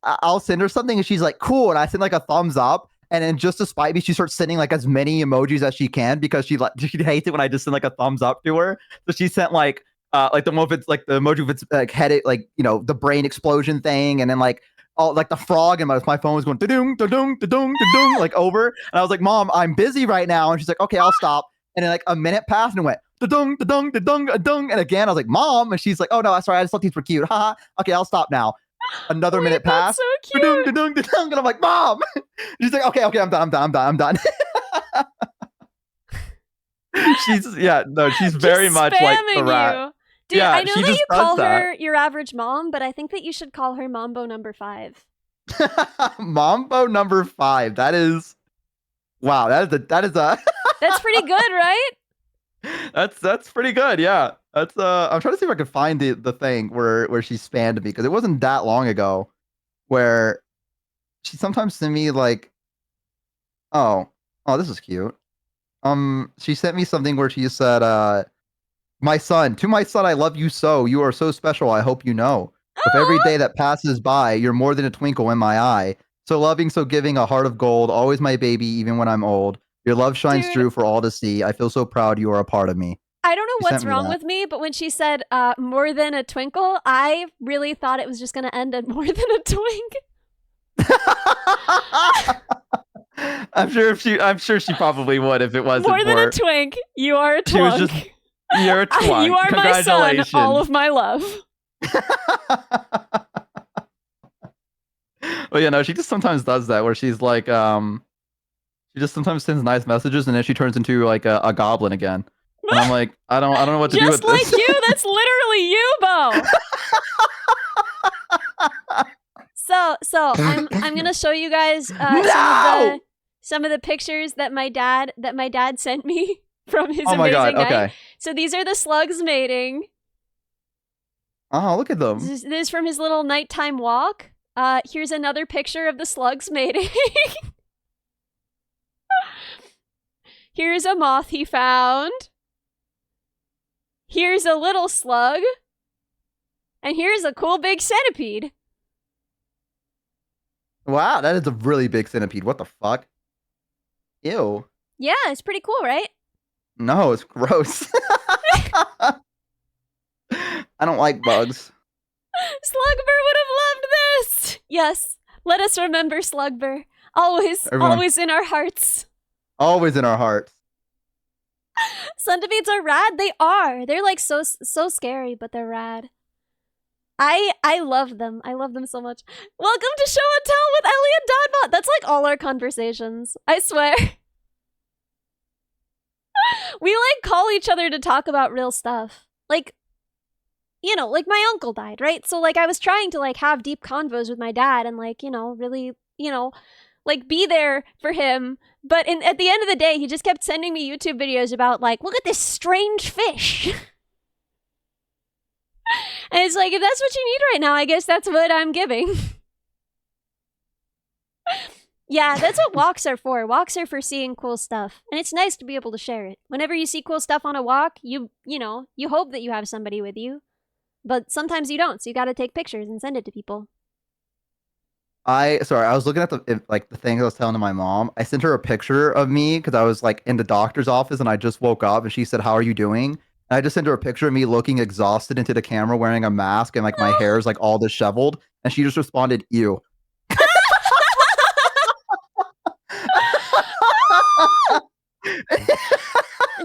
I'll send her something and she's like, cool, and I send, like, a thumbs up. And then just to spite me, she starts sending, like, as many emojis as she can, because she hates it when I just send, like, a thumbs up to her. So she sent, like the one with, like, the emoji with its, like, head, like, you know, the brain explosion thing, and then, like, all, like, the frog, and my phone was going da-dung, da-dung, da-dung, da-dung, like, over. And I was like, Mom, I'm busy right now. And she's like, okay, I'll stop. And then, like, a minute passed and it went da-dung, da-dung, da-dung, da-dung. And again, I was like, Mom, and she's like, oh no, sorry, I just thought these were cute. Haha. Okay, I'll stop now. Another minute passed. So cute. Da-dung, da-dung, da-dung, and I'm like, Mom. She's like, okay, I'm done. She's very much like a rat. Dude, yeah, I know that you call her your average mom, but I think that you should call her Mambo number 5. Mambo number 5. That is, wow. That is a. That's pretty good, right? That's pretty good. Yeah. That's I'm trying to see if I can find the thing where she spammed me, because it wasn't that long ago, where she sometimes sent me, like, oh, this is cute. She sent me something where she said, to my son, I love you so. You are so special. I hope you know. With every day that passes by, you're more than a twinkle in my eye. So loving, so giving, a heart of gold. Always my baby, even when I'm old. Your love shines through for all to see. I feel so proud you are a part of me. I don't know what's wrong with me, but when she said more than a twinkle, I really thought it was just going to end at more than a twink. I'm sure she probably would if it wasn't more than a twink. You are a twink. She was just, you're a twink. You are my son, all of my love. Well, you know, she just sometimes does that, where she's like, she just sometimes sends nice messages and then she turns into, like, a goblin again. And I'm like, I don't know what to do with this. Just like you, that's literally you, Bo. So I'm gonna show you guys some of the pictures that my dad sent me from his amazing night. Okay. So these are the slugs mating. Oh, look at them. This is from his little nighttime walk. Here's another picture of the slugs mating. Here's a moth he found. Here's a little slug. And here's a cool big centipede. Wow, that is a really big centipede. What the fuck? Ew. Yeah, it's pretty cool, right? No, it's gross. I don't like bugs. Slugber would have loved this. Yes, let us remember Slugber. Always in our hearts. Always in our hearts. Centipedes are rad. They are. They're like so scary, but they're rad. I love them. I love them so much. Welcome to Show and Tell with Ellie and Dodbot. That's like all our conversations. I swear. We like call each other to talk about real stuff. Like, you know, like my uncle died, right? So like I was trying to like have deep convos with my dad and like, you know, really, you know, like be there for him. But at the end of the day, he just kept sending me YouTube videos about like, look at this strange fish. And it's like, if that's what you need right now, I guess that's what I'm giving. Yeah, that's what walks are for. Walks are for seeing cool stuff. And it's nice to be able to share it. Whenever you see cool stuff on a walk, you know, you hope that you have somebody with you. But sometimes you don't, so you gotta take pictures and send it to people. I was looking at the things I was telling to my mom. I sent her a picture of me because I was like in the doctor's office and I just woke up and she said, "How are you doing?" And I just sent her a picture of me looking exhausted into the camera, wearing a mask, and like my hair is like all disheveled. And she just responded, "Ew."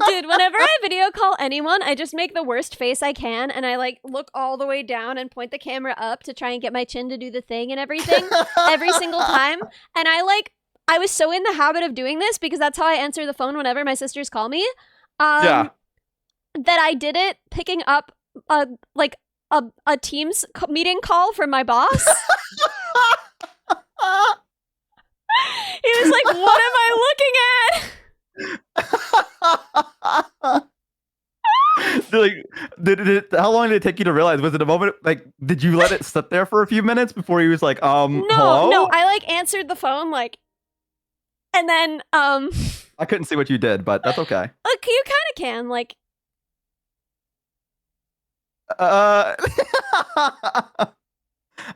Dude, whenever I video call anyone, I just make the worst face I can, and I like look all the way down and point the camera up to try and get my chin to do the thing and everything every single time. And I was so in the habit of doing this because that's how I answer the phone whenever my sisters call me. Yeah. That I did it picking up a Teams meeting call from my boss. He was like, "What am I looking at?" How long did it take you to realize? Was it a moment like did you let it sit there for a few minutes before he was like, hello? No, I like answered the phone like, and then I couldn't see what you did, but that's okay. Look, you kind of can like.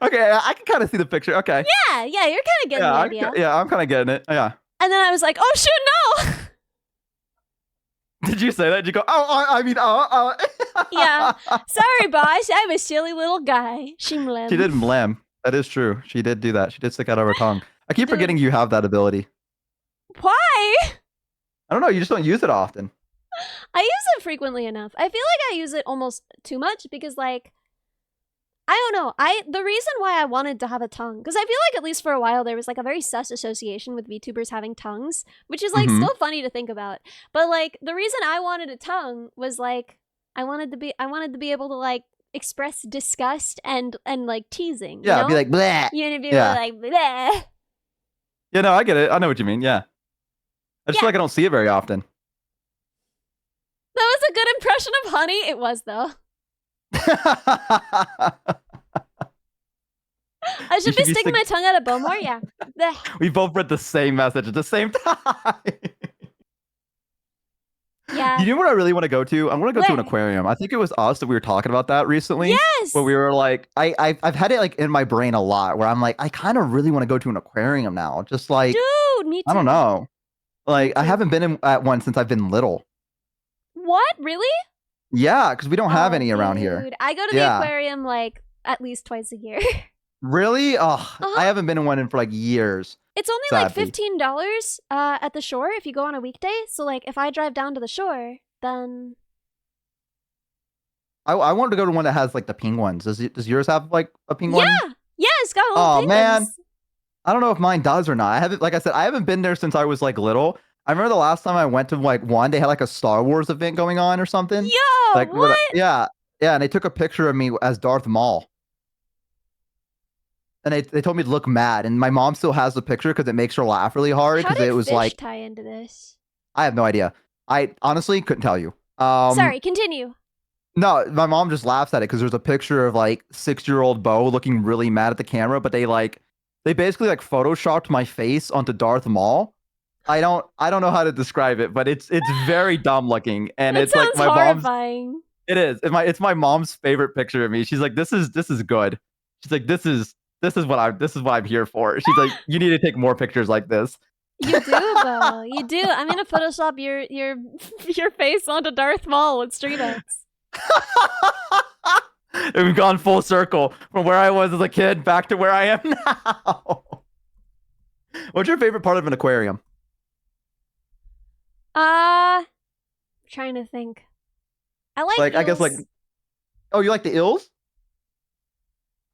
Okay, I can kind of see the picture. Okay. Yeah, you're kind of getting the idea. I'm kind of getting it. Yeah. And then I was like, "Oh shoot, no!" Did you say that? Did you go, oh. Yeah. Sorry, boss. I'm a silly little guy. She mlem. She did mlem. That is true. She did do that. She did stick out of her tongue. I keep forgetting you have that ability. Why? I don't know. You just don't use it often. I use it frequently enough. I feel like I use it almost too much because, like, I don't know. The reason why I wanted to have a tongue, because I feel like at least for a while there was like a very sus association with VTubers having tongues, which is like still funny to think about. But like the reason I wanted a tongue was like I wanted to be able to like express disgust and like teasing. Yeah, you know? be like bleh. You know, be like bleh. Yeah, no, I get it. I know what you mean. Yeah, I just feel like I don't see it very often. That was a good impression of honey. It was though. I should be sticking my tongue out a Bowmore. Yeah. We both read the same message at the same time. Yeah. You know what I really want to go to? I want to go to an aquarium. I think it was us that we were talking about that recently. Yes. Where we were like, I've had it like in my brain a lot where I'm like, I kind of really want to go to an aquarium now. Just like, dude, me too. I don't know. Like, I haven't been at one since I've been little. What? Really? Yeah, because we don't have any around here. I go to the aquarium like at least twice a year. Really? Oh, I haven't been in one in for like years. It's only like $15 at the shore if you go on a weekday. So like if I drive down to the shore, then I wanted to go to one that has like the penguins. Does yours have like a penguin? Yeah, it's got little penguins. Man, I don't know if mine does or not. I haven't, like I said, I haven't been there since I was like little. I remember the last time I went to like one, they had like a Star Wars event going on or something. Yo, like what? Yeah, and they took a picture of me as Darth Maul. And they told me to look mad, and my mom still has the picture because it makes her laugh really hard because it was fish like tie into this. I have no idea. I honestly couldn't tell you. Sorry, continue. No, my mom just laughs at it because there's a picture of like 6-year-old Bo looking really mad at the camera, but they basically like photoshopped my face onto Darth Maul. I don't know how to describe it, but it's very dumb looking, and that it's like my horrifying. mom's. It is. It's my mom's favorite picture of me. She's like, this is good. She's like, this is what I'm here for. She's like, you need to take more pictures like this. You do, Bo. You do. I'm gonna Photoshop your face onto Darth Maul with Street X. We've gone full circle from where I was as a kid back to where I am now. What's your favorite part of an aquarium? Trying to think. I like I guess oh, you like the eels?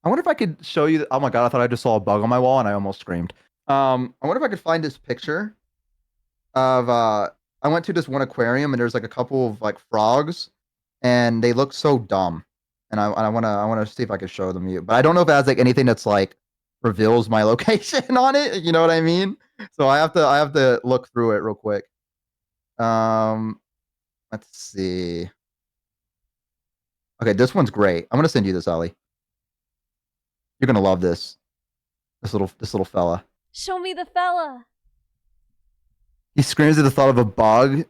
I wonder if I could show you. Oh my god, I thought I just saw a bug on my wall and I almost screamed. I wonder if I could find this picture of I went to this one aquarium and there's like a couple of like frogs and they look so dumb. And I wanna see if I can show them to you. But I don't know if it has like anything that's like reveals my location on it. You know what I mean? So I have to look through it real quick. Let's see. Okay, this one's great. I'm gonna send you this, Ellie. You're gonna love this. This little fella. Show me the fella. He screams at the thought of a bug,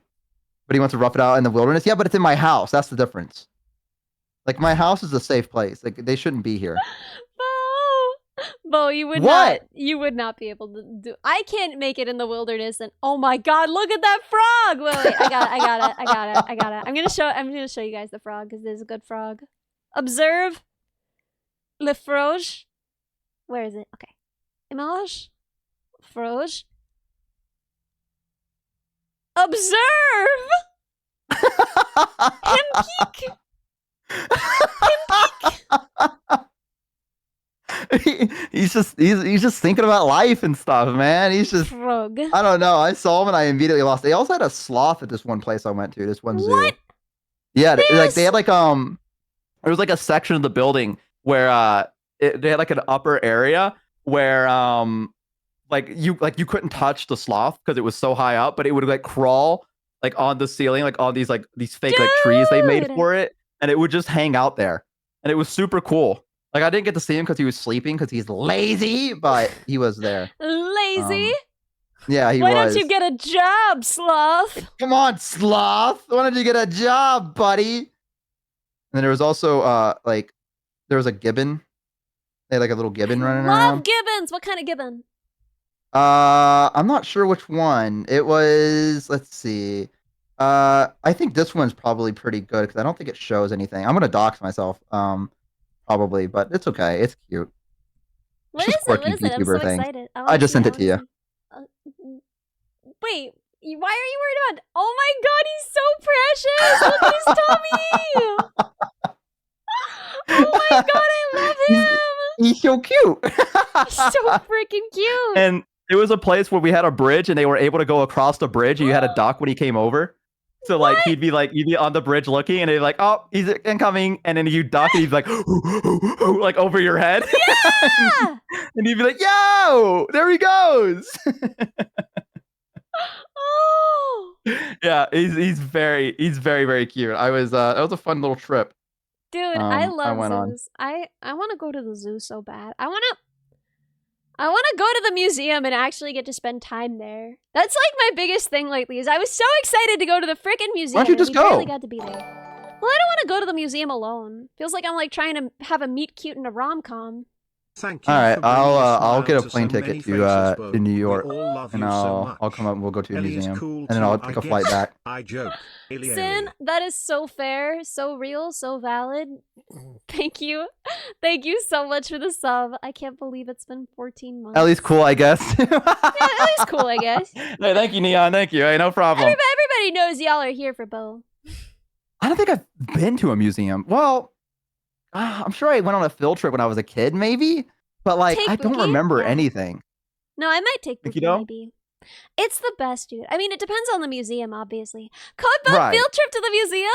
but he wants to rough it out in the wilderness. Yeah, but it's in my house. That's the difference. Like, my house is a safe place. Like, they shouldn't be here. Bo, you would not be able to do. I can't make it in the wilderness, and oh my god, look at that frog! Wait, I got it. I'm gonna show you guys the frog because there's a good frog. Observe le froge. Where is it? Okay, image froge. Observe him peek. He's just thinking about life and stuff, man. He's just Frog. I don't know. I saw him and I immediately lost. They also had a sloth at this one place I went to. This one zoo. What? Yeah, they had like there was like a section of the building where they had like an upper area where like you couldn't touch the sloth because it was so high up, but it would like crawl like on the ceiling, like on these fake like trees they made for it, and it would just hang out there, and it was super cool. Like, I didn't get to see him because he was sleeping because he's lazy, but he was there. Lazy? Yeah, he was. Why don't you get a job, sloth? Come on, sloth. Why don't you get a job, buddy? And then there was also, like, there was a gibbon. They had, like, a little gibbon running around. Love gibbons! What kind of gibbon? I'm not sure which one. It was, let's see. I think this one's probably pretty good because I don't think it shows anything. I'm going to dox myself. Probably, but it's okay. It's cute. What is it? What is it? I'm so excited. I just sent it to you. Wait, why are you worried about? Oh my god, he's so precious! Look at his tummy! Oh my god, I love him! He's so cute. He's so freaking cute. And it was a place where we had a bridge, and they were able to go across the bridge. And you had a dock when he came over. So like you'd be on the bridge looking, and he'd be like, "Oh, he's incoming," and then you duck, and he'd be like, like over your head. Yeah! And you'd be like, "Yo, there he goes." Oh. Yeah, he's very very cute. That was a fun little trip. Dude, I love zoos. I want to go to the zoo so bad. I want to go to the museum and actually get to spend time there. That's like my biggest thing lately. Is I was so excited to go to the freaking museum. Why don't you just go? Barely got to be there. Well, I don't want to go to the museum alone. Feels like I'm like trying to have a meet cute in a rom-com. Thank you. All right, I'll get a to plane so ticket to New York, and I'll come up and we'll go to a Ellie is museum, cool and then too, I'll take a flight back. I joke. Sin, that is so fair, so real, so valid. Thank you. Thank you so much for the sub. I can't believe it's been 14 months. Ellie's cool, I guess. Yeah, Ellie's cool, I guess. Hey, thank you, Neon. Thank you. Hey, no problem. Everybody knows y'all are here for Bo. I don't think I've been to a museum. Well, I'm sure I went on a field trip when I was a kid, maybe. But like, I don't remember anything. No, I might take Buki, maybe. It's the best, dude. I mean, it depends on the museum, obviously. Codebug field trip to the museum?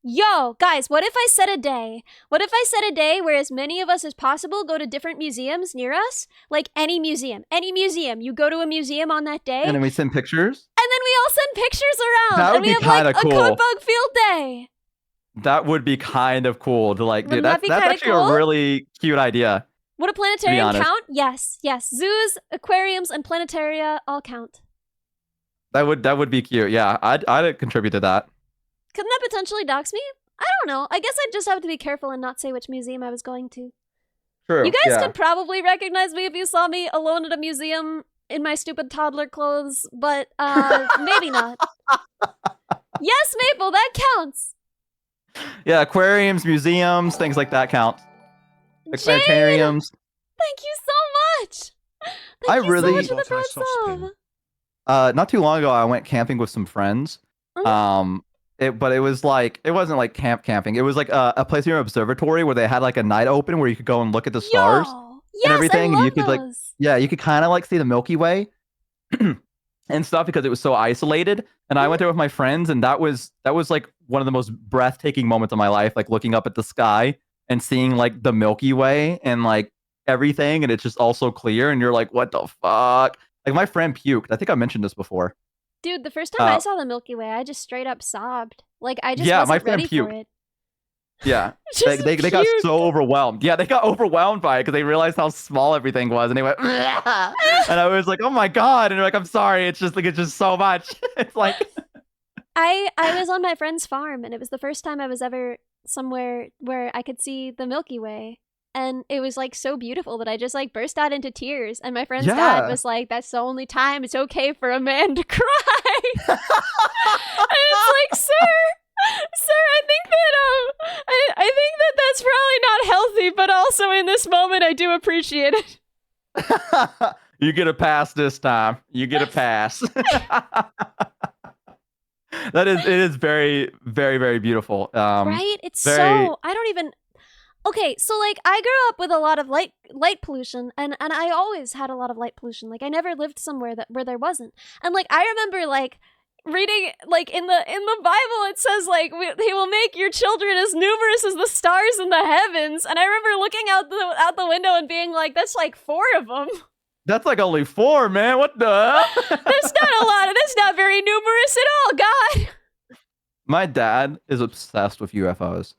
Yo, guys, what if I set a day? What if I set a day where as many of us as possible go to different museums near us? Like any museum. Any museum. You go to a museum on that day. And then we send pictures? And then we all send pictures around. That would be kind of cool. A Codebug field day. That would be kind of cool to like, dude, that's actually cool? A really cute idea. Would a planetarium count? Yes, yes. Zoos, aquariums, and planetaria all count. That would be cute. Yeah, I'd contribute to that. Couldn't that potentially dox me? I don't know. I guess I'd just have to be careful and not say which museum I was going to. True. You guys could probably recognize me if you saw me alone at a museum in my stupid toddler clothes, but maybe not. Yes, Maple, that counts. Yeah, aquariums, museums, things like that count. Planetariums. Thank you so much. Thank you so much for the Prime sub. Not too long ago, I went camping with some friends. But it was like, it wasn't like camping. It was like a place near an observatory where they had like a night open where you could go and look at the stars and everything. And you could like, yeah, you could kind of like see the Milky Way and stuff because it was so isolated. And I went there with my friends, and that was like one of the most breathtaking moments of my life, like looking up at the sky and seeing like the Milky Way and like everything. And it's just all so clear. And you're like, what the fuck? Like my friend puked. I think I mentioned this before. Dude, the first time I saw the Milky Way, I just straight up sobbed. Like, I just wasn't ready for it. Yeah, they got so overwhelmed. Yeah, they got overwhelmed by it because they realized how small everything was, and they went, and I was like, oh my god, and they're like, I'm sorry, it's just so much. It's like, I was on my friend's farm, and it was the first time I was ever somewhere where I could see the Milky Way. And it was like so beautiful that I just like burst out into tears. And my friend's dad was like, "That's the only time it's okay for a man to cry." And it's like, sir, I think that I think that that's probably not healthy, but also in this moment, I do appreciate it. You get a pass this time. You get a pass. It is very, very, very beautiful. Right? It's so I don't even. Okay, so like I grew up with a lot of light pollution, and I always had a lot of light pollution. Like I never lived somewhere where there wasn't. And like I remember like reading like in the Bible it says like he will make your children as numerous as the stars in the heavens. And I remember looking out the window and being like, that's like 4 of them. That's like only 4, man. What the? That's not a lot. That's not very numerous at all, God. My dad is obsessed with UFOs.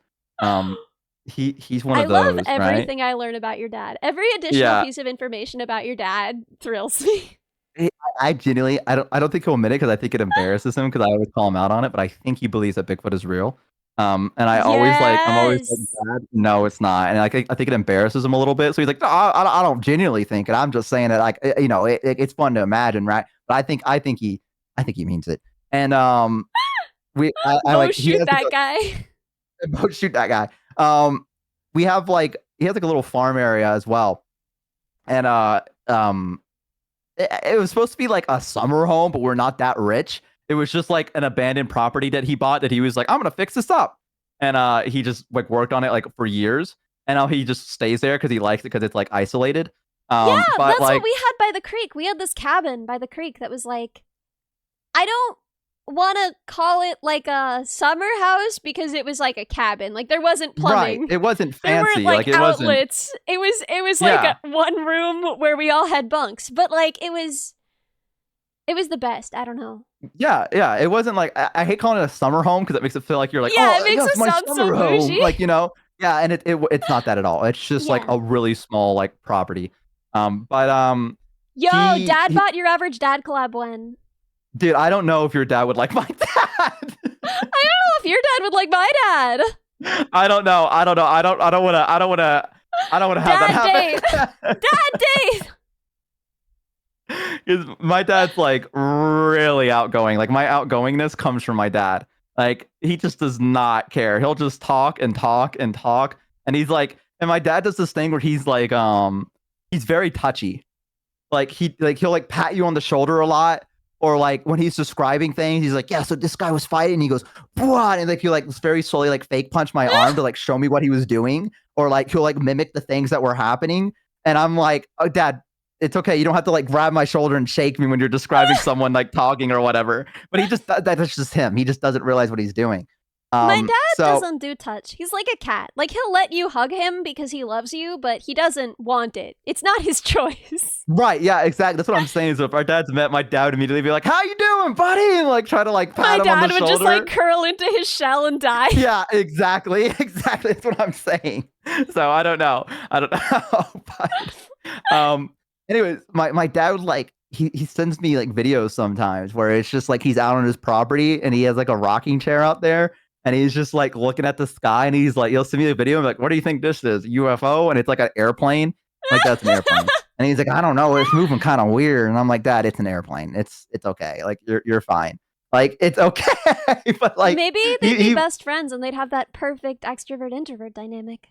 He's one of those. I love everything I learn about your dad. Every additional piece of information about your dad thrills me. I genuinely, I don't think he'll admit it because I think it embarrasses him because I always call him out on it. But I think he believes that Bigfoot is real. And I'm always like, Dad, no, it's not. And I think it embarrasses him a little bit. So he's like, no, I don't genuinely think it. I'm just saying it like, you know, it's fun to imagine, right? But I think he means it. And I like shoot that guy. Shoot that guy. We have like he has like a little farm area as well, and it was supposed to be like a summer home, but we're not that rich. It was just like an abandoned property that he bought that he was like, I'm gonna fix this up, and he just like worked on it like for years, and now he just stays there because he likes it because it's like isolated. Yeah, but, that's like, what we had by the creek. We had this cabin by the creek that was like, I don't want to call it like a summer house because it was like a cabin. Like there wasn't plumbing. Right. It wasn't fancy. There weren't like it outlets. It was like one room where we all had bunks. But like it was the best. I don't know. Yeah. It wasn't like I hate calling it a summer home because it makes it feel like you're like, it makes it sound summer so home. bougie. Like, you know, and it's not that at all. It's just like a really small like property. Yo, Dad bought your average dad collab when. Dude, I don't know if your dad would like my dad. I don't know if your dad would like my dad. I don't know. I don't want to have that happen. Dad date. My dad's like really outgoing. Like my outgoingness comes from my dad. Like he just does not care. He'll just talk and talk and talk. And he's like, and my dad does this thing where he's like, he's very touchy. Like he'll like pat you on the shoulder a lot. Or like when he's describing things, he's like, yeah, so this guy was fighting, and he goes, what? And like he'll like very slowly like fake punch my arm to like show me what he was doing. Or like he'll like mimic the things that were happening. And I'm like, oh, Dad, it's okay. You don't have to like grab my shoulder and shake me when you're describing someone like talking or whatever. But that's just him. He just doesn't realize what he's doing. My dad doesn't do touch. He's like a cat. Like he'll let you hug him because he loves you, but he doesn't want it. It's not his choice. Right? Yeah, exactly. That's what I'm saying. So if our dads met, my dad would immediately be like, "How you doing, buddy?" And like try to like pat him on the shoulder. My dad would just like curl into his shell and die. Yeah, exactly. Exactly. That's what I'm saying. So I don't know. But anyways, my dad would like he sends me like videos sometimes where it's just like he's out on his property and he has like a rocking chair out there. And he's just like looking at the sky, and he's like, he'll send me a video. I'm like, what do you think this is? UFO? And it's like an airplane. Like that's an airplane. And he's like, I don't know, it's moving kind of weird. And I'm like, Dad, it's an airplane. It's okay. Like you're fine. Like it's okay. But like maybe they'd be best friends and they'd have that perfect extrovert introvert dynamic.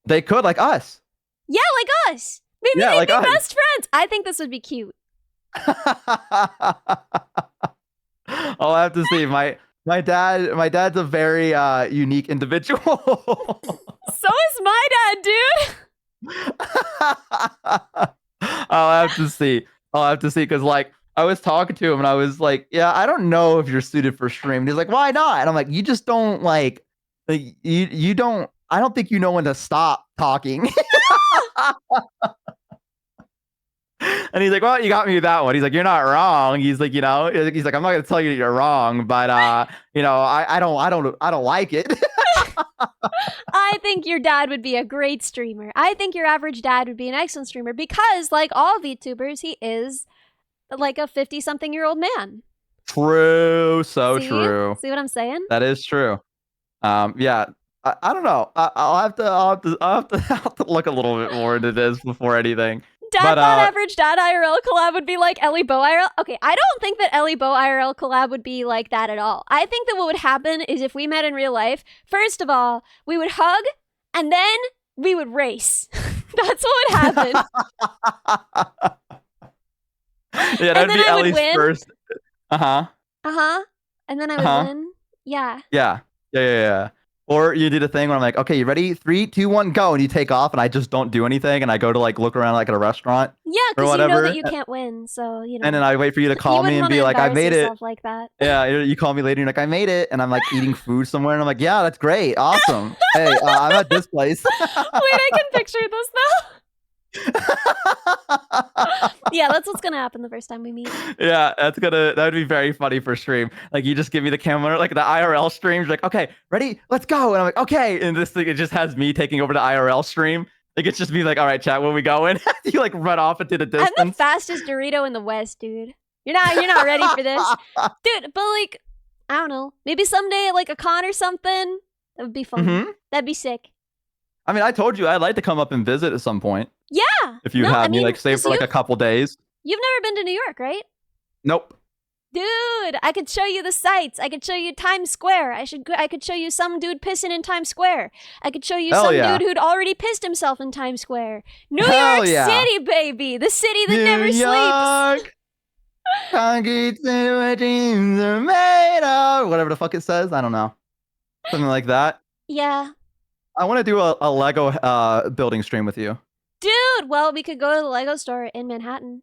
They could, like us. Yeah, like us. Maybe they'd be best friends. I think this would be cute. I'll have to see. My dad's a very unique individual. So is my dad, dude. I'll have to see because like I was talking to him and I was like, yeah, I don't know if you're suited for stream. And he's like, why not? And I'm like, you just don't like you don't. I don't think you know when to stop talking. And he's like, well, you got me with that one. He's like, you're not wrong. He's like, he's like, I'm not gonna tell you that you're wrong, but I don't like it. I think your dad would be a great streamer. I think your average dad would be an excellent streamer because, like all VTubers, he is like a 50-something-year-old man. True, so true. See what I'm saying? That is true. Yeah. I don't know. I'll have to look a little bit more into this before anything. Dad thought average dad IRL collab would be like Ellie Bo IRL. Okay, I don't think that Ellie Bo IRL collab would be like that at all. I think that what would happen is if we met in real life, first of all, we would hug and then we would race. That's what would happen. Yeah, that'd be Ellie's first. And then I would win. Yeah. Yeah. Or you did a thing where I'm like, okay, you ready? 3, 2, 1, go. And you take off and I just don't do anything. And I go to like look around like at a restaurant. Yeah, because you know that you can't win. So, And then I wait for you to call me and be like, I made it. Like that. Yeah, you call me later and you're like, I made it. And I'm like eating food somewhere. And I'm like, yeah, that's great. Awesome. Hey, I'm at this place. Wait, I can picture this though. Yeah, that's what's gonna happen the first time we meet. Yeah, that would be very funny for stream. Like you just give me the camera, like the IRL stream. You're like, okay, ready, let's go. And I'm like, okay. And this thing, it just has me taking over the IRL stream. Like it's just me like, all right, chat, where we going? You like run off into the distance. I'm the fastest Dorito in the West, dude. You're not ready for this, dude. But like, I don't know. Maybe someday at like a con or something. That would be fun. That'd be sick. I mean, I told you I'd like to come up and visit at some point. Yeah. If you have me like stay for like a couple days. You've never been to New York, right? Nope. Dude, I could show you the sights. I could show you Times Square. I could show you some dude pissing in Times Square. I could show you dude who'd already pissed himself in Times Square. New York City, baby. The city that never sleeps. Concrete dreams are made of whatever the fuck it says. I don't know. Something like that. Yeah. I want to do a Lego building stream with you. Dude, well, we could go to the Lego store in Manhattan.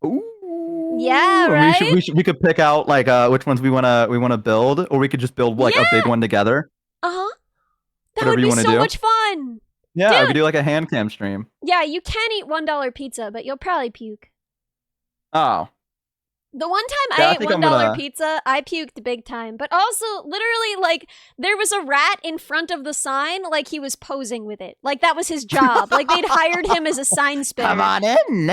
Ooh. Yeah, right. We could pick out like which ones we wanna build, or we could just build like a big one together. That would be so much fun. Yeah, dude. We could do like a hand cam stream. Yeah, you can eat $1 pizza, but you'll probably puke. Oh. The one time I ate $1 pizza, I puked big time. But also, literally, like, there was a rat in front of the sign, like he was posing with it. Like, that was his job. Like, they'd hired him as a sign spinner. Come on in.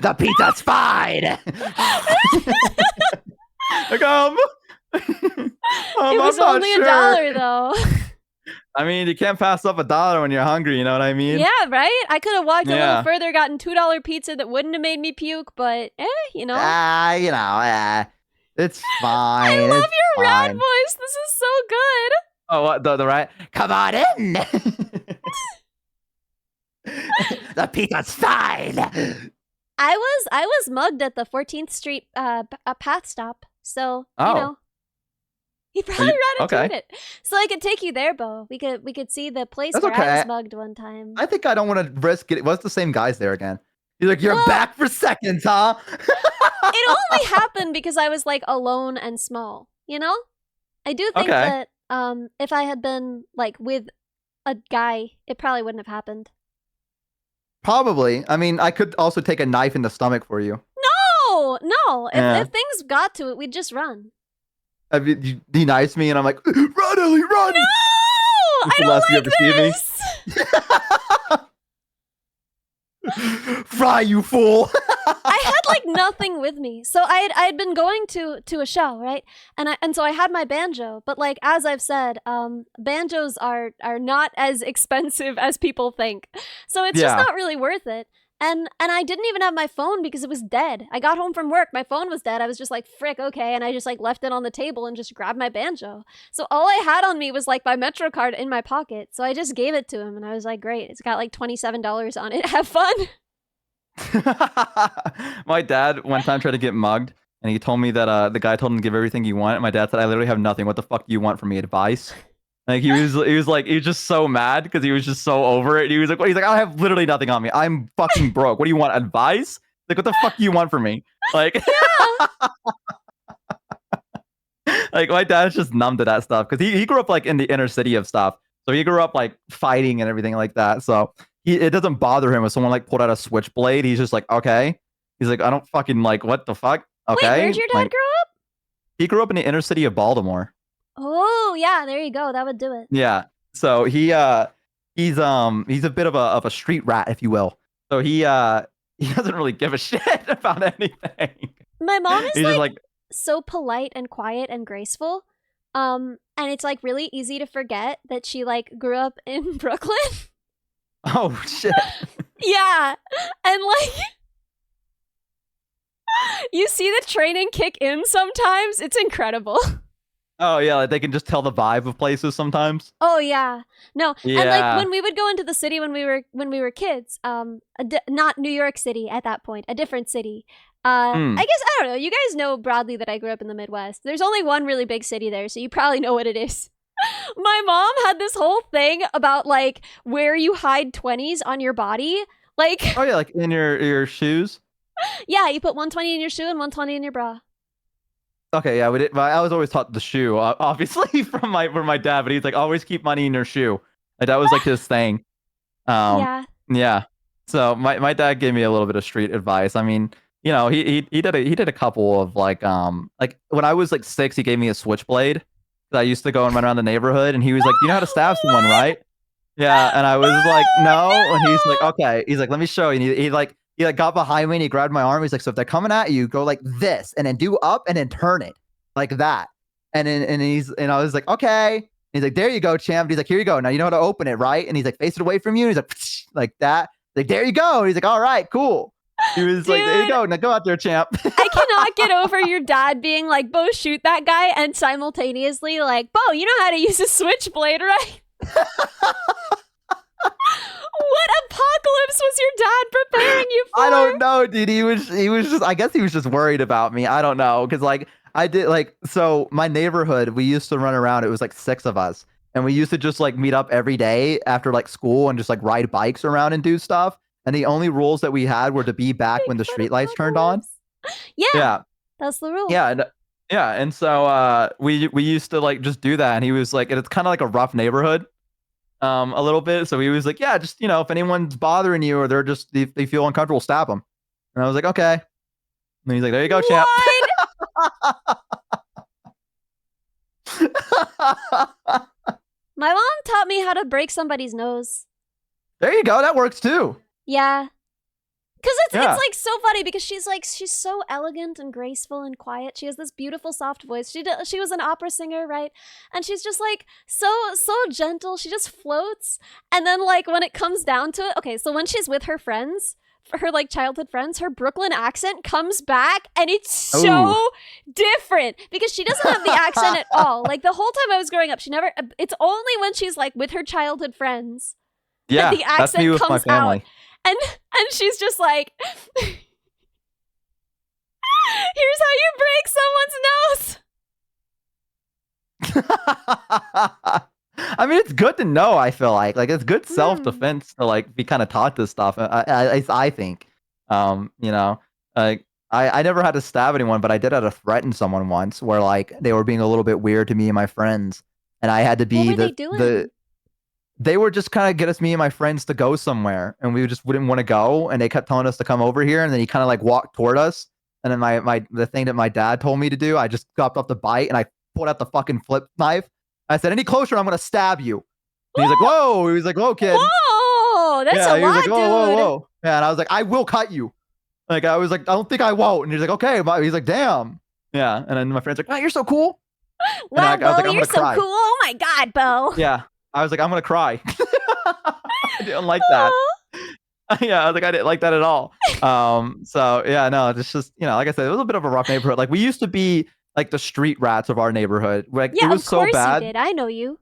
The pizza's fine. Come. It was only $1, though. I mean, you can't pass up $1 when you're hungry, you know what I mean? Yeah, right? I could have walked a little further, gotten $2 pizza that wouldn't have made me puke, but, you know. It's fine. I love your rat voice. This is so good. Oh, what? The rat? Come on in. The pizza's fine. I was mugged at the 14th Street path stop, so, you know. He probably ran into it. So I could take you there, Bo. We could see the place where I was mugged one time. I think I don't want to risk it. What's the same guys there again? He's like, you're back for seconds, huh? It only happened because I was like alone and small, you know? I do think that if I had been like with a guy, it probably wouldn't have happened. Probably. I mean, I could also take a knife in the stomach for you. No. If things got to it, we'd just run. You denies me and I'm like, run, Ellie, run! No! I don't like this! Fry, you fool! I had like nothing with me. So I had been going to a show, right? And so I had my banjo, but like as I've said, banjos are not as expensive as people think. So it's just not really worth it. And I didn't even have my phone because it was dead. I got home from work, my phone was dead. I was just like, frick, okay. And I just like left it on the table and just grabbed my banjo. So all I had on me was like my Metro card in my pocket. So I just gave it to him and I was like, great, it's got like $27 on it. Have fun. My dad one time tried to get mugged and he told me that the guy told him to give everything you want. And my dad said, I literally have nothing. What the fuck do you want from me? Advice? Like he was just so mad because he was just so over it. He was like, I have literally nothing on me. I'm fucking broke. What do you want? Advice? Like, what the fuck do you want from me? Like, like my dad's just numb to that stuff because he grew up like in the inner city of stuff. So he grew up like fighting and everything like that. So it doesn't bother him if someone like pulled out a switchblade. He's just like, okay. He's like, I don't fucking like, what the fuck? Okay. Wait, where'd your dad grow up? He grew up in the inner city of Baltimore. Oh yeah, there you go. That would do it. Yeah. So he's a bit of a street rat, if you will. So he doesn't really give a shit about anything. My mom is like so polite and quiet and graceful. And it's like really easy to forget that she like grew up in Brooklyn. Oh shit. Yeah. And like you see the training kick in sometimes. It's incredible. Oh yeah, like they can just tell the vibe of places sometimes. Oh yeah, no, yeah. And like when we would go into the city when we were kids, not New York City at that point, a different city. I guess I don't know. You guys know broadly that I grew up in the Midwest. There's only one really big city there, so you probably know what it is. My mom had this whole thing about like where you hide 20s on your body, like. Oh yeah, like in your shoes. Yeah, you put 120 in your shoe and 120 in your bra. Okay, yeah, I was always taught the shoe, obviously from my dad, but he's like, always keep money in your shoe. Like that was like his thing. Yeah. So my dad gave me a little bit of street advice. I mean, you know, he did a couple of like when I was like 6, he gave me a switchblade. I used to go and run around the neighborhood, and he was like, "You know how to stab someone, right?" Yeah, and I was like, "No," and he's like, "Okay." He's like, "Let me show you." And he got behind me and he grabbed my arm. He's like, so if they're coming at you, go like this and then do up and then turn it like that. And I was like, okay. And he's like, there you go, champ. And he's like, here you go. Now you know how to open it, right? And he's like, face it away from you. And he's like that. Like, there you go. And he's like, all right, cool. He was like, there you go. Now go out there, champ. I cannot get over your dad being like, Bo, shoot that guy. And simultaneously like, Bo, you know how to use a switchblade, right? What apocalypse was your dad preparing you for? I don't know, dude. He was just, I guess he was just worried about me. I don't know. Cause like I did like, so my neighborhood, we used to run around. It was like 6 of us. And we used to just like meet up every day after like school and just like ride bikes around and do stuff. And the only rules that we had were to be back when the streetlights turned on. Yeah. That's the rule. Yeah. And so we used to like just do that. And he was like, and it's kind of like a rough neighborhood. A little bit. So he was like, yeah, just, you know, if anyone's bothering you or they feel uncomfortable, stab them. And I was like, okay. And he's like, there you go, champ. My mom taught me how to break somebody's nose. There you go. That works too. Yeah. Because it's like so funny because she's so elegant and graceful and quiet. She has this beautiful soft voice. She was an opera singer, right? And she's just like so gentle. She just floats. And then like when it comes down to it, okay, so when she's with her friends, her like childhood friends, her Brooklyn accent comes back and it's so different because she doesn't have the accent at all. Like the whole time I was growing up, it's only when she's like with her childhood friends that the accent that's me with comes my family. out. And she's just like, here's how you break someone's nose. I mean, it's good to know, I feel like it's good self-defense to like be kind of taught this stuff. I think, you know, like I never had to stab anyone, but I did have to threaten someone once where like they were being a little bit weird to me and my friends. And I had to be what were they doing? They were just kind of get me and my friends to go somewhere, and we just wouldn't want to go, and they kept telling us to come over here, and then he kind of like walked toward us, and then the thing that my dad told me to do, I just got off the bite and I pulled out the fucking flip knife. I said, any closer, I'm gonna stab you. And he's like, whoa. He was like, whoa, kid. Whoa, that's a lot, he was like, dude. whoa. Yeah, and I was like, I will cut you. Like I was like, I don't think I won't. And he's like, okay. He's like, damn. Yeah. And then my friend's like, wow, you're so cool. Wow, Bo, like, you're so cool. Oh my God, Bo. Yeah. I was like, I'm gonna cry. I didn't like that. Yeah, I was like, I didn't like that at all. So yeah, no, it's just, you know, like I said, it was a bit of a rough neighborhood. Like we used to be like the street rats of our neighborhood. Like yeah, it was so bad. You did. I know you.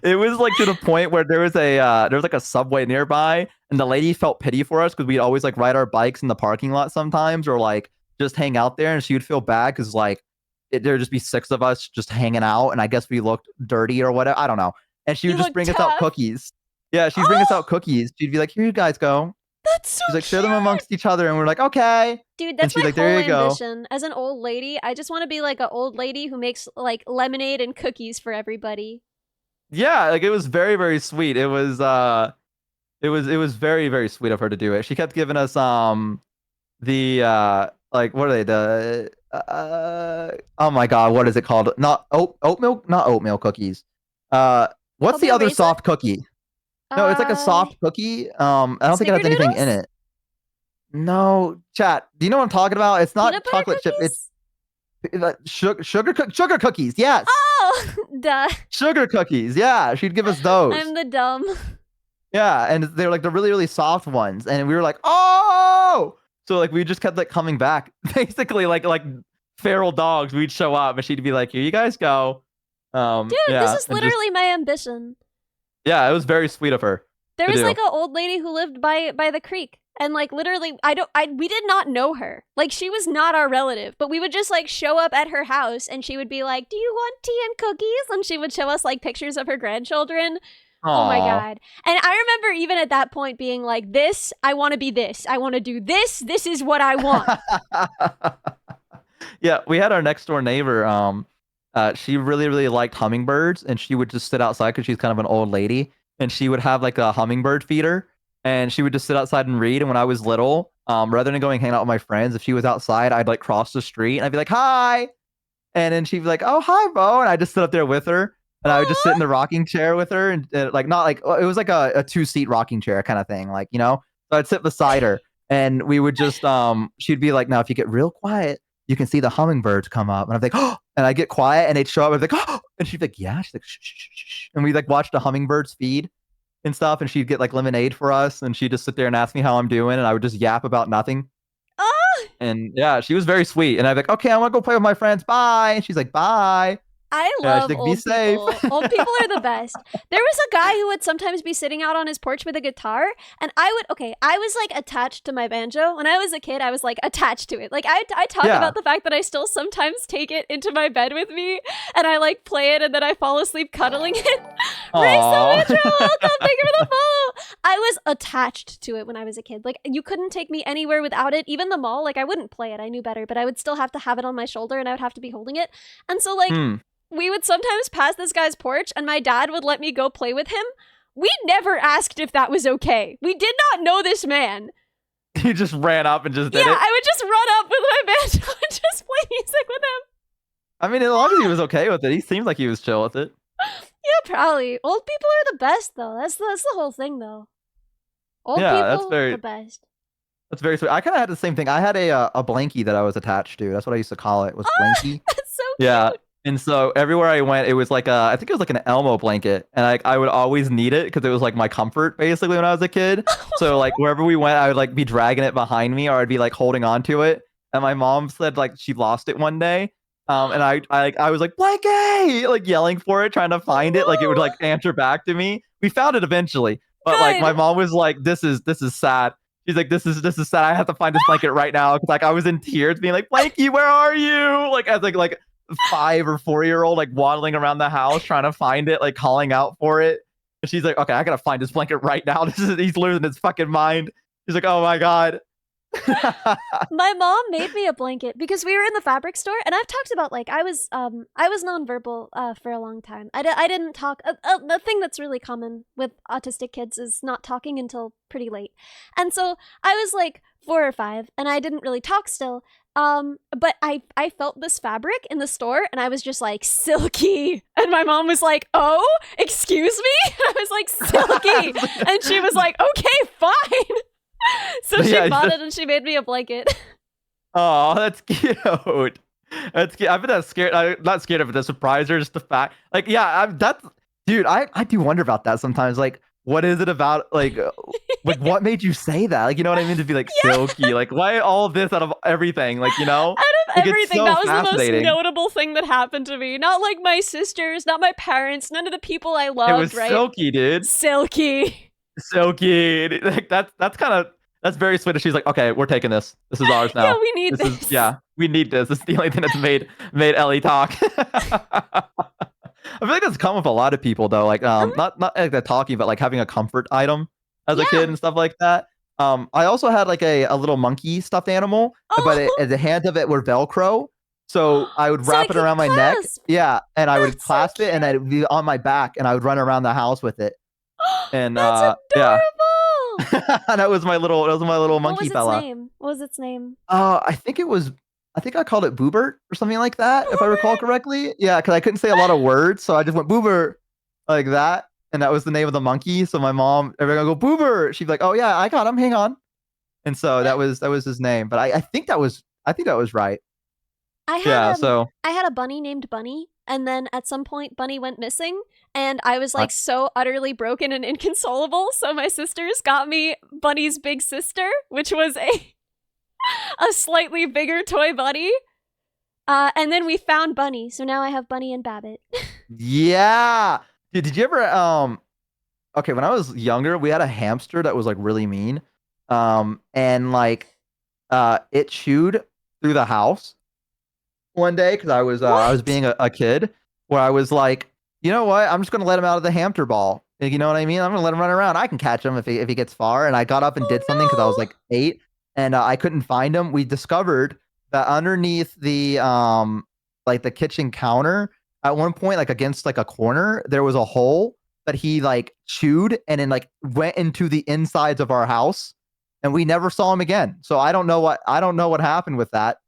It was like to the point where there was like a Subway nearby, and the lady felt pity for us because we'd always like ride our bikes in the parking lot sometimes, or like just hang out there, and she would feel bad because like there'd just be 6 of us just hanging out, and I guess we looked dirty or whatever. I don't know. And she would just bring us out cookies. Yeah, she'd bring us out cookies. She'd be like, "Here you guys go." That's so She's like, share them amongst each other, and we're like, okay. Dude, that's my like, whole ambition. As an old lady, I just want to be like an old lady who makes like lemonade and cookies for everybody. Yeah, like it was very, very sweet. It was very, very sweet of her to do it. She kept giving us the like, what are they, the oh my god, what is it called? Not oatmeal, not oatmeal cookies. What's the other soft cookie? No, it's like a soft cookie. I don't think it has anything in it. No, chat. Do you know what I'm talking about? It's not chocolate chip. It's sugar cookies. Yes. Oh, duh. Sugar cookies. Yeah, she'd give us those. I'm the dumb. Yeah, and they're like the really, really soft ones, and we were like, oh. So like we just kept like coming back, basically like feral dogs. We'd show up, and she'd be like, "Here you guys go." Dude, yeah, this is literally my ambition. Yeah, it was very sweet of her. There was like an old lady who lived by the creek, and like literally, we did not know her. Like she was not our relative, but we would just like show up at her house, and she would be like, "Do you want tea and cookies?" And she would show us like pictures of her grandchildren. Aww. Oh my god! And I remember even at that point being like, "This, I want to be this. I want to do this. This is what I want." Yeah, we had our next door neighbor. She really, really liked hummingbirds, and she would just sit outside because she's kind of an old lady, and she would have like a hummingbird feeder, and she would just sit outside and read. And when I was little, rather than going hang out with my friends, if she was outside, I'd like cross the street and I'd be like, "Hi," and then she'd be like, "Oh, hi, Bo," and I just sit up there with her, and I would just sit in the rocking chair with her, and like not like it was like a 2-seat rocking chair kind of thing, like, you know. So I'd sit beside her, and we would just she'd be like, "Now, if you get real quiet, you can see the hummingbirds come up," and I'm like, "Oh," and I get quiet, and they'd show up, and I'd be like, "Oh," and she'd be like, "Yeah," she's like, "Shh, shh, shh, shh," and we like watch the hummingbirds feed and stuff, and she'd get like lemonade for us, and she'd just sit there and ask me how I'm doing, and I would just yap about nothing. And yeah, she was very sweet, and I'd be like, "Okay, I want to go play with my friends, bye," and she's like, "Bye." I love like, old people. Old people are the best. There was a guy who would sometimes be sitting out on his porch with a guitar, and I was like attached to my banjo. When I was a kid, I was like attached to it. Like I talk about the fact that I still sometimes take it into my bed with me, and I like play it, and then I fall asleep cuddling it. Welcome, thank you for the follow. I was attached to it when I was a kid. Like you couldn't take me anywhere without it. Even the mall, like I wouldn't play it. I knew better, but I would still have to have it on my shoulder, and I would have to be holding it. And so like. We would sometimes pass this guy's porch, and my dad would let me go play with him. We never asked if that was okay. We did not know this man. He just ran up and just did it? Yeah, I would just run up with my banjo and just play music with him. I mean, as long as he was okay with it. He seemed like he was chill with it. Yeah, probably. Old people are the best, though. That's the whole thing, though. Old people are the best. That's very sweet. I kind of had the same thing. I had a blankie that I was attached to. That's what I used to call it, was blankie. That's so cute. Yeah. And so everywhere I went, it was like I think it was like an Elmo blanket, and I would always need it because it was like my comfort basically when I was a kid. So like wherever we went, I would like be dragging it behind me, or I'd be like holding on to it. And my mom said like she lost it one day, and I was like, "Blanket!" like yelling for it, trying to find it, like it would like answer back to me. We found it eventually, but like my mom was like, "This is sad." She's like, "This is sad. I have to find this blanket right now." Because like I was in tears, being like, "Blankie, where are you?" Like as like 5 or 4-year-old like waddling around the house trying to find it, like calling out for it. And she's like, "Okay, I gotta find this blanket right now." He's losing his fucking mind. He's like, "Oh my god." My mom made me a blanket because we were in the fabric store, and I've talked about like I was nonverbal for a long time. I didn't talk. The thing that's really common with autistic kids is not talking until pretty late, and so I was like 4 or 5, and I didn't really talk still. But I felt this fabric in the store, and I was just like, "Silky," and my mom was like, "Oh, excuse me?" And I was like, "Silky," and she was like, "Okay, fine." So she bought it and she made me a blanket. Oh, that's cute. That's cute. I've been that scared. I'm not scared of it. The surprise or just the fact. Like, yeah, that's dude. I do wonder about that sometimes. Like, what is it about? Like what made you say that? Like, you know what I mean? To be like silky. Like, why all of this out of everything? Like, you know, out of like, everything. So that was the most notable thing that happened to me. Not like my sisters, not my parents, none of the people I loved. It was right? silky, dude. Silky. Like that's kind of. That's very sweet. She's like, okay, we're taking this. This is ours now. Yeah, we need this. We need this. This is the only thing that's made Ellie talk. I feel like that's common with a lot of people though. Like, not like the talking, but like having a comfort item as a kid and stuff like that. I also had like a little monkey stuffed animal, but the hands of it were Velcro. So I would wrap it around my neck. Yeah, and I would clasp it, and I'd be on my back, and I would run around the house with it. And that's adorable. That was my little monkey fella. What was its name? I think I called it Boobert or something like that, if I recall correctly. Yeah, because I couldn't say a lot of words, so I just went Boobert like that, and that was the name of the monkey. So my mom, everyone go Boobert. She'd be like, "Oh yeah, I got him. Hang on." And so that was his name. But I think that was right. I had a bunny named Bunny, and then at some point Bunny went missing, and I was like so utterly broken and inconsolable, so my sisters got me Bunny's big sister, which was a slightly bigger toy bunny. And then we found Bunny, so now I have Bunny and Babbitt. Yeah. Dude, did you ever okay, when I was younger, we had a hamster that was like really mean. And like it chewed through the house one day because I was being a kid, where I was like, you know what? I'm just gonna let him out of the hamster ball. Like, you know what I mean? I'm gonna let him run around. I can catch him if he gets far. And I got up and did something because I was like 8, and I couldn't find him. We discovered that underneath the like the kitchen counter, at one point, like against like a corner, there was a hole that he like chewed and then like went into the insides of our house, and we never saw him again. So I don't know what happened with that.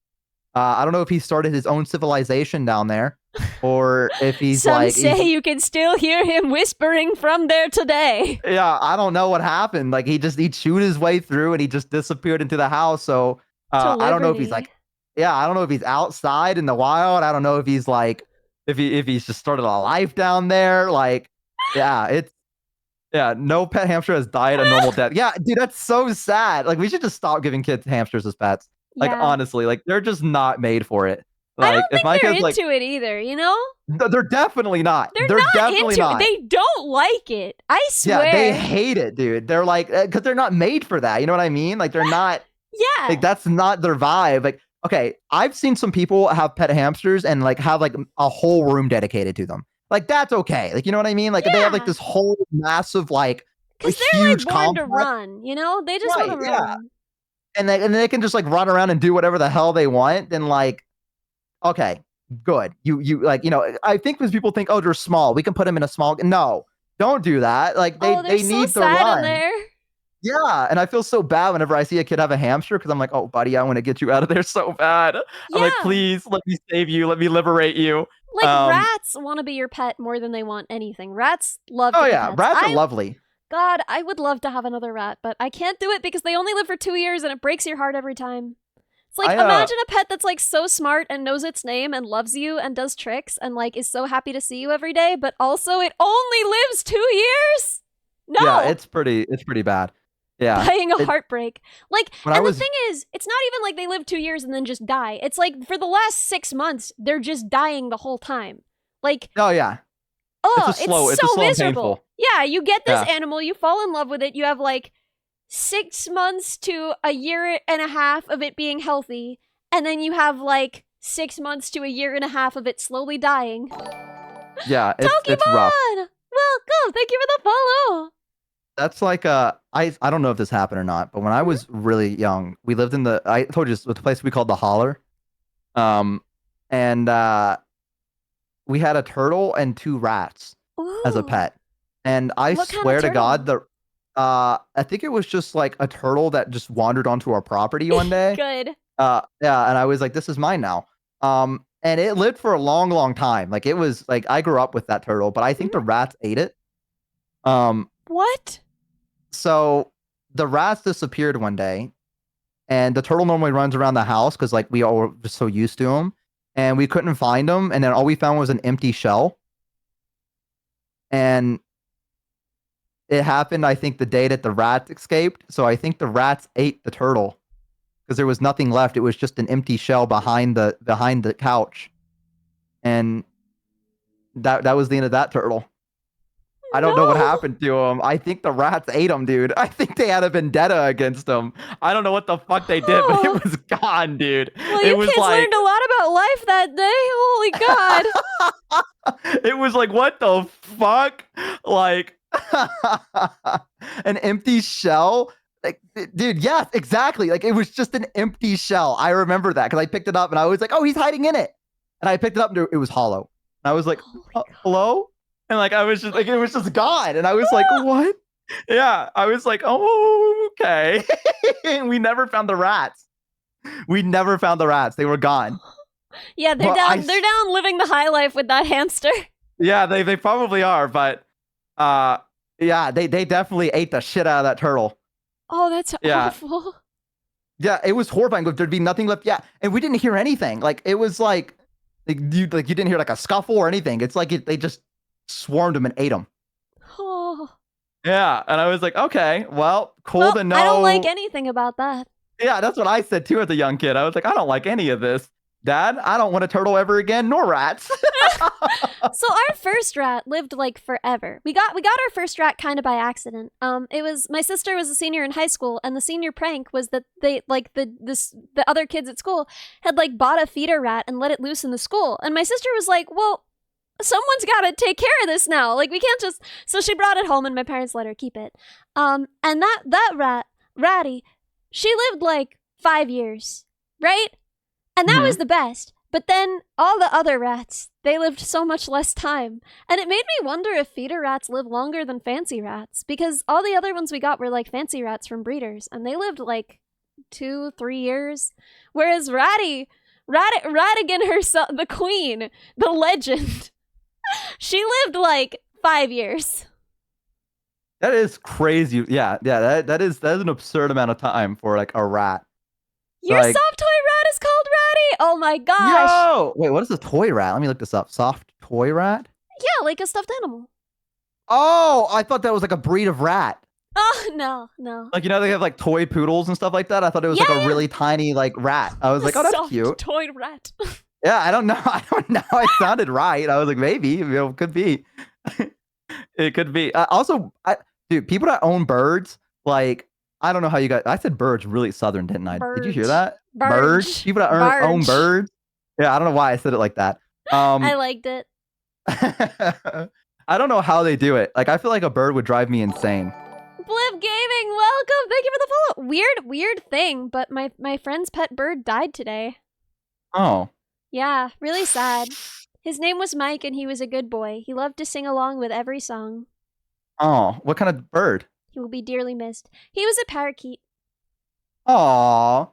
I don't know if he started his own civilization down there, or if he's Some say you can still hear him whispering from there today. Yeah, I don't know what happened. Like he chewed his way through and he just disappeared into the house. So I don't know if he's like, I don't know if he's outside in the wild. I don't know if he's like, if he's just started a life down there. Like, no pet hamster has died a normal death. Yeah, dude, that's so sad. Like we should just stop giving kids hamsters as pets. Like honestly, like they're just not made for it. Like, I don't think they're into it either, you know? They're definitely not. They're definitely not. They don't like it. I swear. Yeah, they hate it, dude. They're like, because they're not made for that. You know what I mean? Like they're not. Yeah. Like that's not their vibe. Like, okay, I've seen some people have pet hamsters and like have like a whole room dedicated to them. Like that's okay. Like, you know what I mean? Like they have like this whole massive like because they're huge like born to run. You know, they just want to run. Yeah. And they can just like run around and do whatever the hell they want. Then like, okay, good. You like, you know, I think because people think, oh, they're small, we can put them in a small. No, don't do that. Like they need to run. There. Yeah, and I feel so bad whenever I see a kid have a hamster because I'm like, oh, buddy, I want to get you out of there so bad. I'm like, please let me save you. Let me liberate you. Like rats want to be your pet more than they want anything. Rats love. Oh yeah, rats are lovely. God, I would love to have another rat, but I can't do it because they only live for 2 years and it breaks your heart every time. It's like, imagine a pet that's like so smart and knows its name and loves you and does tricks and like is so happy to see you every day, but also it only lives 2 years? No! Yeah, it's pretty bad. Yeah. Dying a heartbreak. Like, and the thing is, it's not even like they live 2 years and then just die. It's like for the last 6 months, they're just dying the whole time. Like, oh yeah. Oh, it's so miserable. Yeah, you get this animal, you fall in love with it, you have like 6 months to a year and a half of it being healthy, and then you have like 6 months to a year and a half of it slowly dying. Yeah, it's rough. Welcome, thank you for the follow. That's like I don't know if this happened or not, but when I was really young, we lived in I told you the place we called the Holler. And we had a turtle and 2 rats as a pet. And I swear to God, I think it was just like a turtle that just wandered onto our property one day. Good. Yeah, and I was like, this is mine now. And it lived for a long, long time. Like it was like I grew up with that turtle, but I think the rats ate it. What? So the rats disappeared one day, and the turtle normally runs around the house because like we all were just so used to him, and we couldn't find him, and then all we found was an empty shell. And it happened, I think, the day that the rats escaped. So I think the rats ate the turtle because there was nothing left. It was just an empty shell behind the couch, and that was the end of that turtle. I don't know what happened to him. I think the rats ate him, dude. I think they had a vendetta against him. I don't know what the fuck they did, but it was gone, dude. Well, you kids learned a lot about life that day. Holy God. It was like, what the fuck? Like, an empty shell? Like, dude, yes, exactly. Like, it was just an empty shell. I remember that because I picked it up and I was like, oh, he's hiding in it. And I picked it up and it was hollow. And I was like, hello? And like, I was just like, it was just gone. And I was like, what? Yeah. I was like, oh, okay. And we never found the rats. We never found the rats. They were gone. Yeah, they're down living the high life with that hamster. Yeah, they probably are, but yeah, they definitely ate the shit out of that turtle. Oh, that's awful. Yeah, it was horrifying. There'd be nothing left. Yeah, and we didn't hear anything. Like it was like you didn't hear like a scuffle or anything. It's like they just swarmed him and ate him. Oh. Yeah, and I was like, okay, well, cool to know. I don't like anything about that. Yeah, that's what I said too as a young kid. I was like, I don't like any of this. Dad, I don't want a turtle ever again, nor rats. So our first rat lived like forever. We got our first rat kind of by accident. It was my sister was a senior in high school, and the senior prank was that they like the other kids at school had like bought a feeder rat and let it loose in the school. And my sister was like, well, someone's got to take care of this now. Like we can't just. So she brought it home, and my parents let her keep it. And that Ratty, she lived like 5 years, right? And that was the best. But then all the other rats, they lived so much less time. And it made me wonder if feeder rats live longer than fancy rats. Because all the other ones we got were like fancy rats from breeders. And they lived like 2-3 years. Whereas Radigan herself, the queen, the legend, she lived like 5 years. That is crazy. Yeah, that is an absurd amount of time for like a rat. Your soft toy rat is called Ratty? Oh my gosh. Yo! Wait, what is a toy rat? Let me look this up. Soft toy rat? Yeah, like a stuffed animal. Oh, I thought that was like a breed of rat. Oh, no. Like, you know, they have like toy poodles and stuff like that. I thought it was like a really tiny like rat. I was like, oh, that's soft cute. Toy rat. Yeah, I don't know. It sounded right. I was like, maybe. It could be. It could be. Also, dude, people that own birds, like, I don't know how you guys. I said birds really southern, didn't I? Did you hear that? Birds. People that own birds. Yeah, I don't know why I said it like that. I liked it. I don't know how they do it. Like, I feel like a bird would drive me insane. Blip Gaming, welcome. Thank you for the follow. Weird thing, but my friend's pet bird died today. Oh. Yeah, really sad. His name was Mike, and he was a good boy. He loved to sing along with every song. Oh, what kind of bird? He will be dearly missed. He was a parakeet. Aww.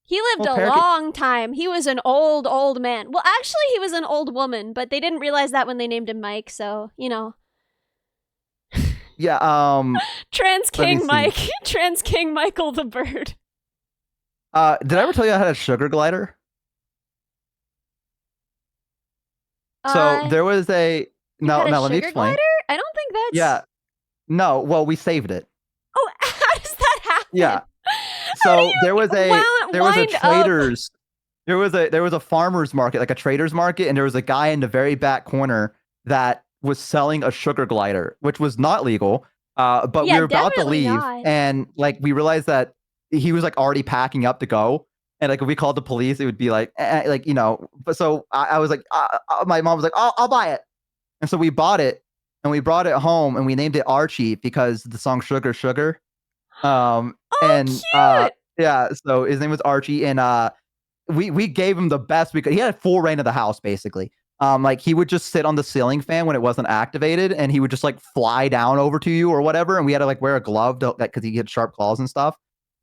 He lived a long time. He was an old man. Well, actually, he was an old woman, but they didn't realize that when they named him Mike, so, you know. Yeah, Trans King Mike. Trans King Michael the bird. Did I ever tell you I had a sugar glider? So there was a... No, let me explain. Glider? I don't think that's... Yeah. No, well, we saved it. Oh, how does that happen? Yeah. So there was a traders. There was a farmer's market, like a trader's market, and there was a guy in the very back corner that was selling a sugar glider, which was not legal. But we were about to leave, and like we realized that he was like already packing up to go. And like if we called the police, it would be like, like, you know. But so I was like, my mom was like, I'll buy it. And so we bought it. And we brought it home and we named it Archie because the song Sugar Sugar. Cute. Yeah, so his name was Archie, and we gave him the best we could. He had full reign of the house, basically. Like he would just sit on the ceiling fan when it wasn't activated, and he would just like fly down over to you or whatever, and we had to like wear a glove because he had sharp claws and stuff.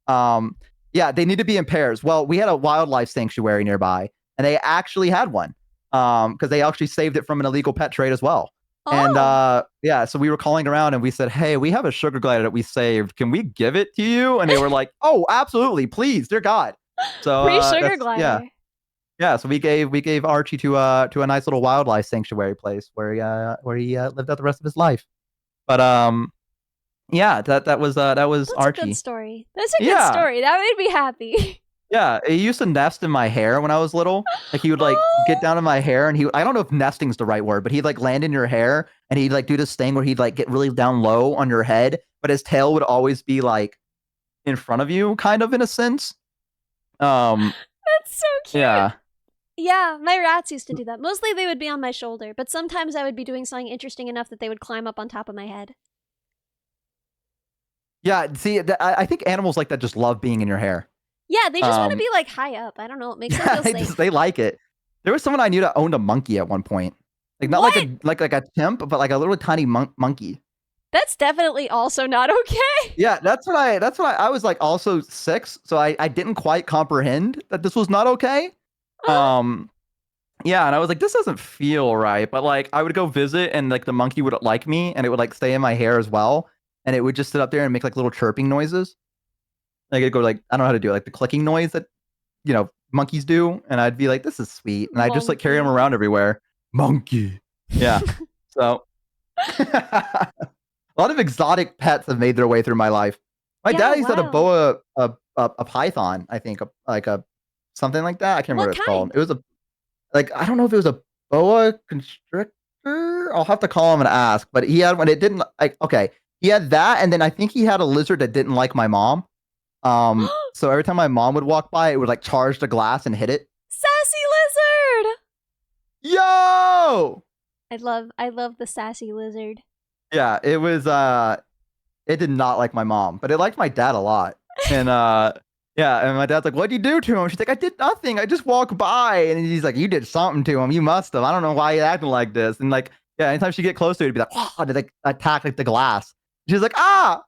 Yeah, they need to be in pairs. Well, we had a wildlife sanctuary nearby, and they actually had one. Because they actually saved it from an illegal pet trade as well. And yeah, so we were calling around and we said, hey, we have a sugar glider that we saved. Can we give it to you? And they were like, oh, absolutely, please, dear God. So free sugar glider. Yeah, so we gave Archie to a nice little wildlife sanctuary place where he lived out the rest of his life. But yeah, that was That's Archie. A good story. That's a good story. That made me happy. Yeah, he used to nest in my hair when I was little. Like he would like get down in my hair, and I don't know if nesting's the right word, but he'd like land in your hair, and he'd like do this thing where he'd like get really down low on your head, but his tail would always be like in front of you, kind of in a sense. That's so cute. Yeah. Yeah, my rats used to do that. Mostly they would be on my shoulder, but sometimes I would be doing something interesting enough that they would climb up on top of my head. Yeah, see, I think animals like that just love being in your hair. Yeah, they just want to be like high up. I don't know. It makes them feel safe. They like it. There was someone I knew that owned a monkey at one point. Like not like a chimp, but like a little tiny monkey. That's definitely also not okay. Yeah, that's what I was like also 6, so I didn't quite comprehend that this was not okay. Yeah, and I was like, this doesn't feel right. But like I would go visit and like the monkey would like me and it would like stay in my hair as well. And it would just sit up there and make like little chirping noises. Like it'd go like, I don't know how to do it, like the clicking noise that, monkeys do. And I'd be like, this is sweet. And I just like carry him around everywhere. Monkey. Yeah. So a lot of exotic pets have made their way through my life. My dad used to have a python, I think, like a something like that. I can't remember what it's called. It was I don't know if it was a boa constrictor. I'll have to call him and ask. But he had one. It didn't he had that, and then I think he had a lizard that didn't like my mom. So every time my mom would walk by, it would like charge the glass and hit it. Sassy lizard! Yo! I love the sassy lizard. Yeah, it was it did not like my mom, but it liked my dad a lot. And yeah, and my dad's like, what'd you do to him? She's like, I did nothing. I just walked by. And he's like, you did something to him. You must have. I don't know why you're acting like this. And like, yeah, anytime she get close to it, he'd be like, oh, did they attack like the glass? She's like, ah!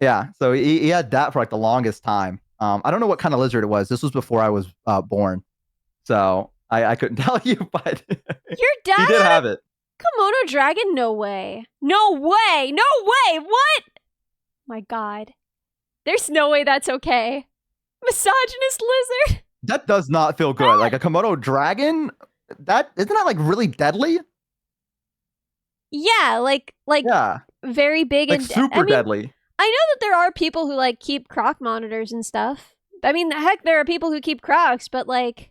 Yeah, so he had that for like the longest time. I don't know what kind of lizard it was. This was before I was born. So I couldn't tell you, but your dad he did have it. Komodo dragon? No way. No way! No way! What? My God. There's no way that's okay. Misogynist lizard? That does not feel good. Like a Komodo dragon? Isn't that like really deadly? Yeah, like yeah. Very big like and super deadly. I know that there are people who like keep croc monitors and stuff. I mean, heck, there are people who keep crocs, but like,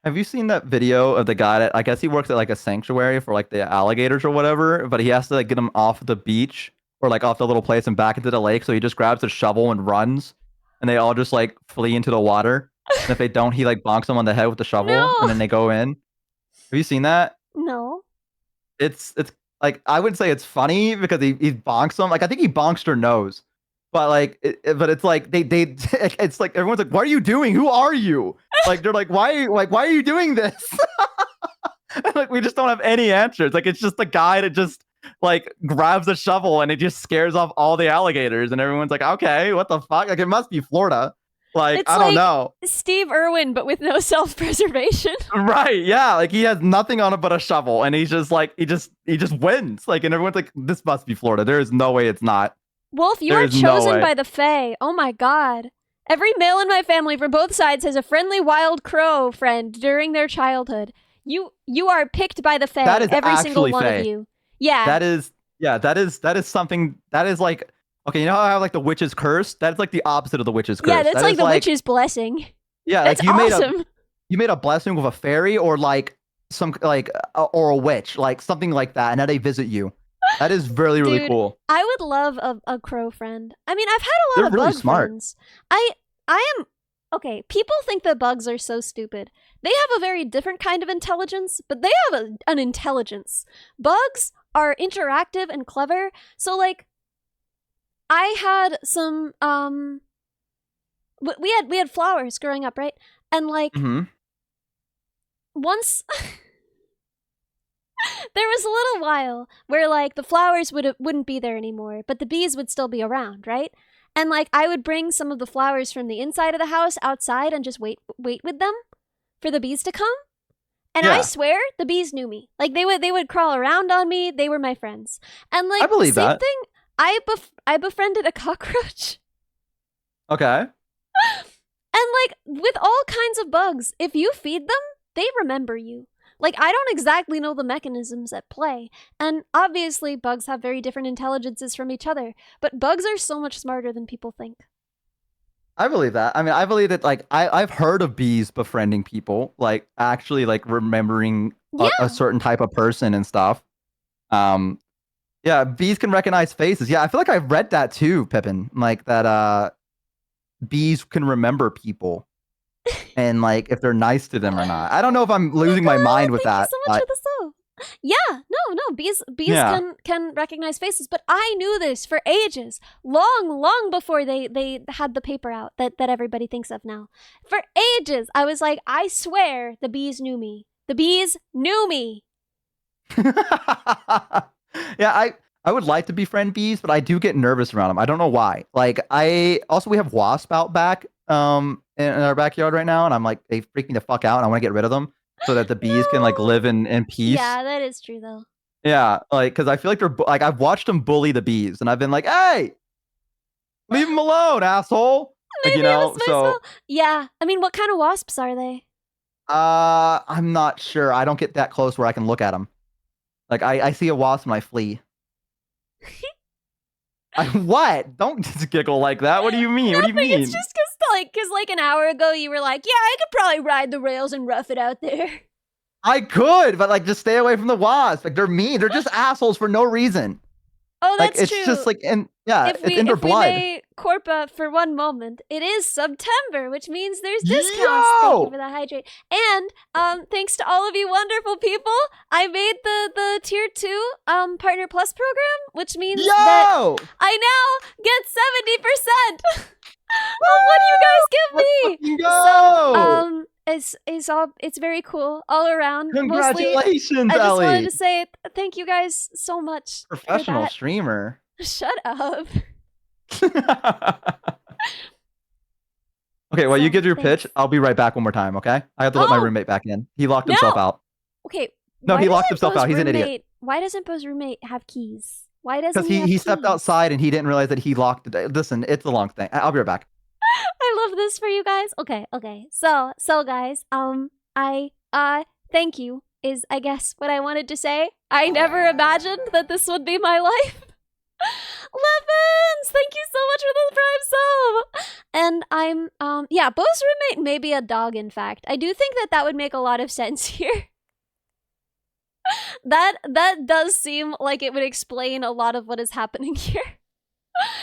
have you seen that video of the guy that I guess he works at like a sanctuary for like the alligators or whatever, but he has to like get them off the beach or like off the little place and back into the lake, so he just grabs a shovel and runs, and they all just like flee into the water. And if they don't, he like bonks them on the head with the shovel, and then they go in. Have you seen that? No. It's like, I wouldn't say it's funny because he bonks them. Like I think he bonks her nose, but like, but it's like it's like everyone's like, what are you doing? Who are you? Like they're like, why are you doing this? Like we just don't have any answers. Like it's just the guy that just like grabs a shovel and it just scares off all the alligators, and everyone's like, okay, what the fuck? Like it must be Florida. Like it's I don't know. Steve Irwin, but with no self-preservation. Right? Yeah. Like he has nothing on it but a shovel, and he's just like he just wins. Like, and everyone's like, this must be Florida. There is no way it's not. Wolf, you are chosen by the Fae. Oh my God. Every male in my family from both sides has a friendly wild crow friend during their childhood. You are picked by the Fae. That is every single one Fae. of you. Yeah. That is something that is like, okay, you know how I have like the witch's curse? That's like the opposite of the witch's curse. Yeah, that's like the witch's blessing. Yeah, that's like awesome. You made a blessing with a fairy or like some like or a witch, like something like that, and now they visit you. That is really, really Dude, cool. I would love a crow friend. I mean, I've had a lot of really bug smart. friends. I am okay. People think that bugs are so stupid. They have a very different kind of intelligence, but they have an intelligence. Bugs are interactive and clever. So like, I had some we had flowers growing up, right? And like once there was a little while where like the flowers wouldn't be there anymore, but the bees would still be around, right? And like I would bring some of the flowers from the inside of the house outside and just wait with them for the bees to come. And I swear the bees knew me. Like they would crawl around on me. They were my friends. And like I believe same that. thing. I befriended a cockroach. Okay. And like with all kinds of bugs, if you feed them, they remember you. Like I don't exactly know the mechanisms at play. And obviously bugs have very different intelligences from each other, but bugs are so much smarter than people think. I believe that. I mean, I believe that like I've heard of bees befriending people, like actually like remembering a certain type of person and stuff. Yeah, bees can recognize faces. Yeah, I feel like I've read that too, Pippin. Like that bees can remember people and like if they're nice to them or not. I don't know if I'm losing my mind with that. Thank you so much for the sub. Yeah, no, bees can recognize faces, but I knew this for ages, long before they had the paper out that everybody thinks of now. For ages, I was like, I swear the bees knew me. The bees knew me. Yeah, I would like to befriend bees, but I do get nervous around them. I don't know why. Like we have wasp out back in our backyard right now, and I'm like, they freak me the fuck out, and I want to get rid of them so that the bees can like live in peace. Yeah, that is true though. Yeah, like because I feel like they're like I've watched them bully the bees, and I've been like, hey, leave them alone, asshole. Maybe Like, so yeah. I mean, what kind of wasps are they? I'm not sure. I don't get that close where I can look at them. Like I see a wasp and I flee. What? Don't just giggle like that. What do you mean? Nothing, What do you mean? It's just because like an hour ago you were like, yeah, I could probably ride the rails and rough it out there. I could, but like just stay away from the wasps. Like they're mean. They're just assholes for no reason. Oh, that's like, true. It's just like it's in their blood. If we may Corpa for one moment, it is September, which means there's discounts. Yo! Thank you for the hydrate. And thanks to all of you wonderful people, I made the tier 2 partner plus program, which means that I now get 70% of what you guys give me. So it's very cool all around. Congratulations, Ellie. I just wanted Ellie. to say thank you guys so much. Professional streamer. Shut up. Okay, well, you give your pitch. I'll be right back one more time, okay? I have to let my roommate back in. He locked himself out. Okay. No, he locked himself out. He's an idiot. Why doesn't Bo's roommate have keys? Why doesn't Because he stepped outside and he didn't realize that he locked it. Listen, it's a long thing. I'll be right back. I love this for you guys. Okay. So guys, I thank you is I guess what I wanted to say. I never imagined that this would be my life. Levins, thank you so much for the prime sub. And I'm yeah, Bo's roommate may be a dog. In fact, I do think that would make a lot of sense here. that does seem like it would explain a lot of what is happening here.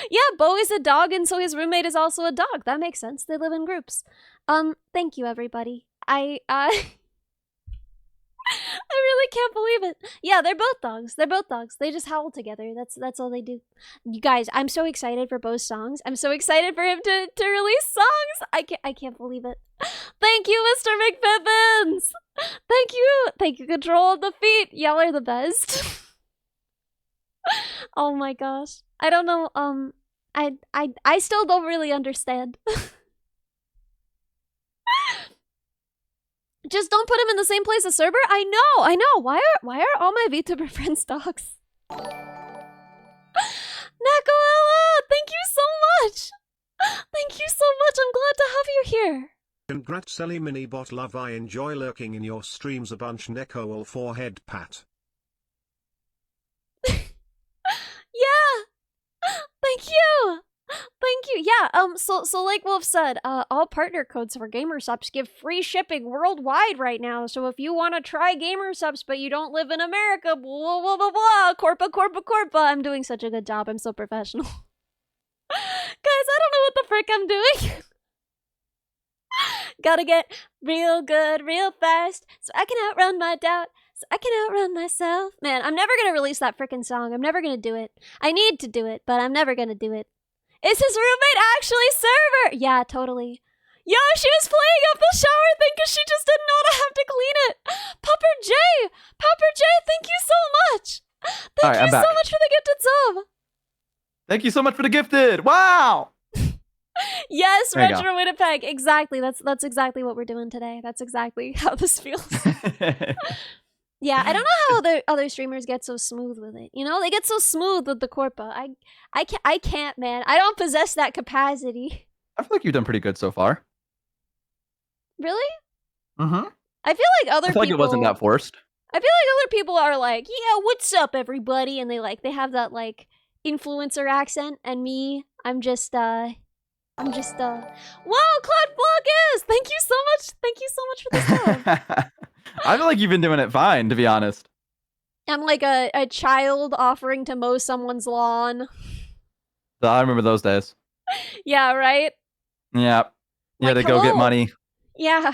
Yeah, Bo is a dog, and so his roommate is also a dog. That makes sense. They live in groups. Thank you, everybody. I really can't believe it. Yeah, they're both dogs. They just howl together. That's all they do. You guys, I'm so excited for Bo's songs. I'm so excited for him to release songs. I can't believe it. Thank you, Mr. McPippins. Thank you, Control of the Feet. Y'all are the best. Oh my gosh. I don't know. I still don't really understand. Just don't put him in the same place as Cerber. I know. Why are all my VTuber friends dogs? Nakoella, thank you so much. Thank you so much. I'm glad to have you here. Congrats, Ellie Minibot. Love, I enjoy lurking in your streams a bunch. Nekoel forehead pat. Yeah. Thank you. Yeah, so like Wolf said, all partner codes for Gamersubs give free shipping worldwide right now. So if you want to try Gamersubs but you don't live in America, blah blah blah blah, corpa. I'm doing such a good job. I'm so professional. Guys, I don't know what the frick I'm doing. Gotta get real good, real fast, so I can outrun my doubt. So I can outrun myself. Man, I'm never gonna release that frickin' song. I'm never gonna do it. I need to do it, but I'm never gonna do it. Is his roommate actually Cerber? Yeah, totally. Yo, she was playing up the shower thing because she just didn't know to have to clean it. Popper J, thank you so much. Thank you so much for the gifted sub. Thank you so much for the gifted. Wow. Yes, Retro Winnipeg. Exactly. That's exactly what we're doing today. That's exactly how this feels. Yeah, I don't know how other streamers get so smooth with it. You know, they get so smooth with the corpa. I can't, man. I don't possess that capacity. I feel like you've done pretty good so far. Really? Mm-hmm. I feel like other people. Like it wasn't that forced. I feel like other people are like, yeah, what's up, everybody? And they have that like influencer accent, and me, I'm just wow, Cloud Vlogus! Thank you so much for the sub. I feel like you've been doing it fine, to be honest. I'm like a child offering to mow someone's lawn. I remember those days. Yeah, right? Yeah. You had to go get money. Yeah.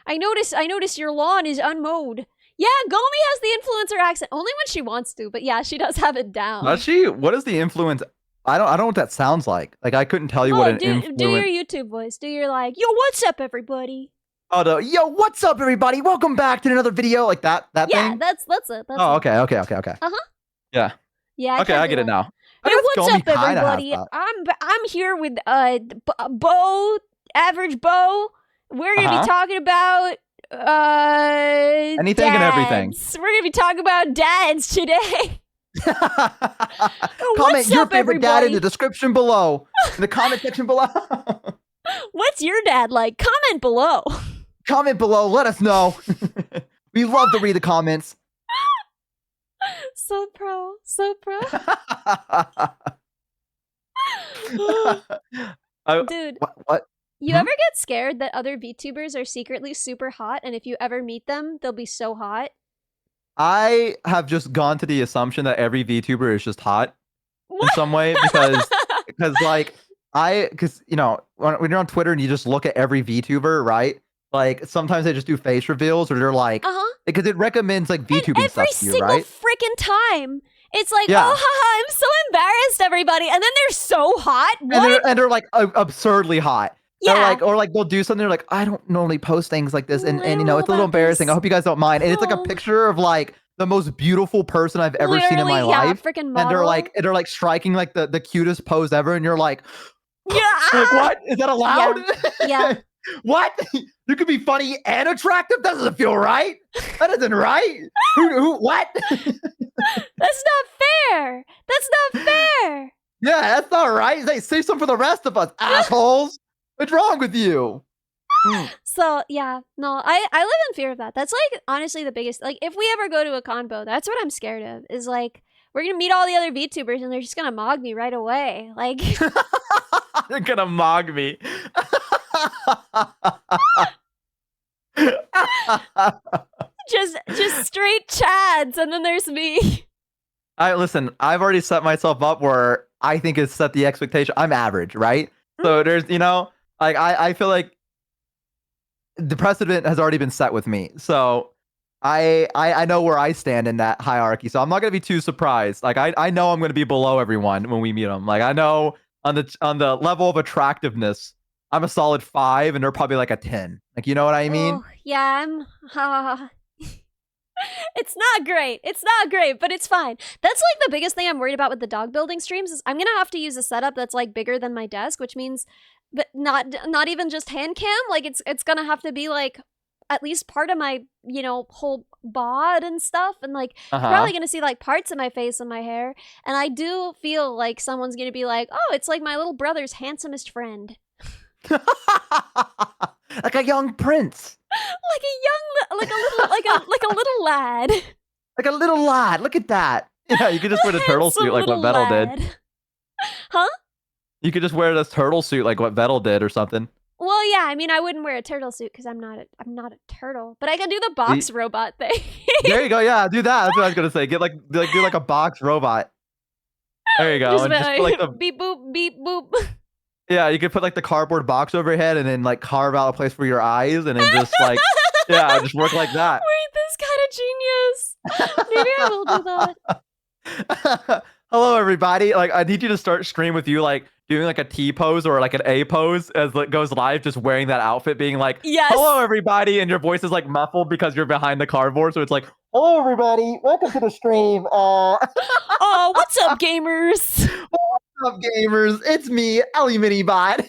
I notice your lawn is unmowed. Yeah, Gomi has the influencer accent. Only when she wants to, but yeah, she does have it down. Does she? What is the influence? I don't know what that sounds like. Like, I couldn't tell you what an influence... Do your YouTube voice. Do your like, yo, what's up, everybody? Oh, yo, what's up, everybody? Welcome back to another video. Like that thing? Yeah, that's it. Okay. Yeah. Yeah. Okay, I get it now. Hey, what's up, everybody? I'm here with Bo, Average Bo. We're gonna be talking about anything dads. and everything. We're gonna be talking about dads today. Comment your favorite dad in the description below. In the comment section below. What's your dad like? Comment below. Comment below. Let us know. We love to read the comments. So pro. Dude. What? You ever get scared that other VTubers are secretly super hot, and if you ever meet them, they'll be so hot? I have just gone to the assumption that every VTuber is just hot in some way because you know, when you're on Twitter and you just look at every VTuber, right? Like sometimes they just do face reveals or they're like, because it recommends like VTubing stuff to you, right? Every single freaking time. It's like, oh, haha, I'm so embarrassed, everybody. And then they're so hot. What? And they're like absurdly hot. Yeah. They're like, or like they'll do something. They're like, I don't normally post things like this, and you know, it's a little embarrassing. I hope you guys don't mind. And it's like a picture of like the most beautiful person I've ever seen in my life. Freaking model. And they're like striking like the cutest pose ever, and you're like, yeah, like, what is that allowed? Yeah. What? You could be funny and attractive? That doesn't feel right. That isn't right. Who? What? That's not fair. That's not fair. Yeah, that's not right. Hey, save some for the rest of us, assholes. What's wrong with you? So yeah, no, I live in fear of that. That's like honestly the biggest. Like if we ever go to a convo, that's what I'm scared of. Is like we're gonna meet all the other VTubers and they're just gonna mog me right away. Like they're gonna mog me. just straight chads, and then there's me. Listen, I've already set myself up where I think it's set the expectation. I'm average, right? So there's, you know, like I feel like the precedent has already been set with me. So I know where I stand in that hierarchy. So I'm not gonna be too surprised. Like I know I'm gonna be below everyone when we meet them. Like I know on the level of attractiveness, I'm a solid 5 and they're probably like a 10. Like, you know what I mean? Oh, yeah, I'm it's not great. It's not great, but it's fine. That's like the biggest thing I'm worried about with the dog building streams is I'm gonna have to use a setup that's like bigger than my desk, which means but not even just hand cam. Like it's gonna have to be like at least part of my, you know, whole bod and stuff, and like you're probably gonna see like parts of my face and my hair. And I do feel like someone's gonna be like, oh, it's like my little brother's handsomest friend. Like a young prince. Like a little lad. Like a little lad. Look at that. Yeah, you could just wear the turtle suit like what Vettel did. Huh? You could just wear this turtle suit like what Vettel did or something. Well, yeah, I mean, I wouldn't wear a turtle suit because I'm not a turtle, but I can do the box robot thing. There you go. Yeah, do that. That's what I was gonna say. Do like a box robot. There you go. Just, and just like the beep boop beep boop. Yeah, you could put like the cardboard box over your head and then like carve out a place for your eyes and then just like just work like that. Wait, this kind of genius. Maybe I will do that. Hello, everybody. Like, I need you to start stream with you like doing like a T pose or like an A pose as it goes live, just wearing that outfit, being like, yes. Hello, everybody, and your voice is like muffled because you're behind the cardboard, so it's like, hello, everybody, welcome to the stream. Oh, what's up, gamers? What's up, gamers? It's me, Ellie Minibot.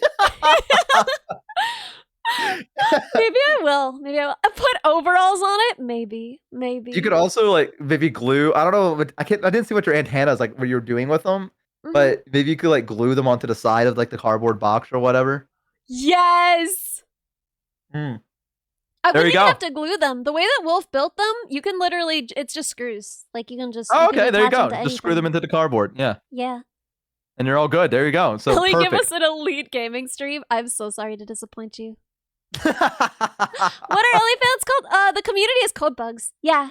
Maybe I will. Maybe I will. I put overalls on it. Maybe. You could also like maybe glue. I don't know. But I didn't see what your antennas like what you were doing with them. But maybe you could like glue them onto the side of like the cardboard box or whatever. Yes. Mm. I wouldn't even have to glue them. The way that Wolf built them, you can literally, it's just screws. Like you can just. Oh, okay. There you go. Just screw them into the cardboard. Yeah. Yeah. And you're all good. There you go. So Ellie, perfect. give us an elite gaming stream. I'm so sorry to disappoint you. What are Ellie fans called? The community is Code Bugs. Yeah.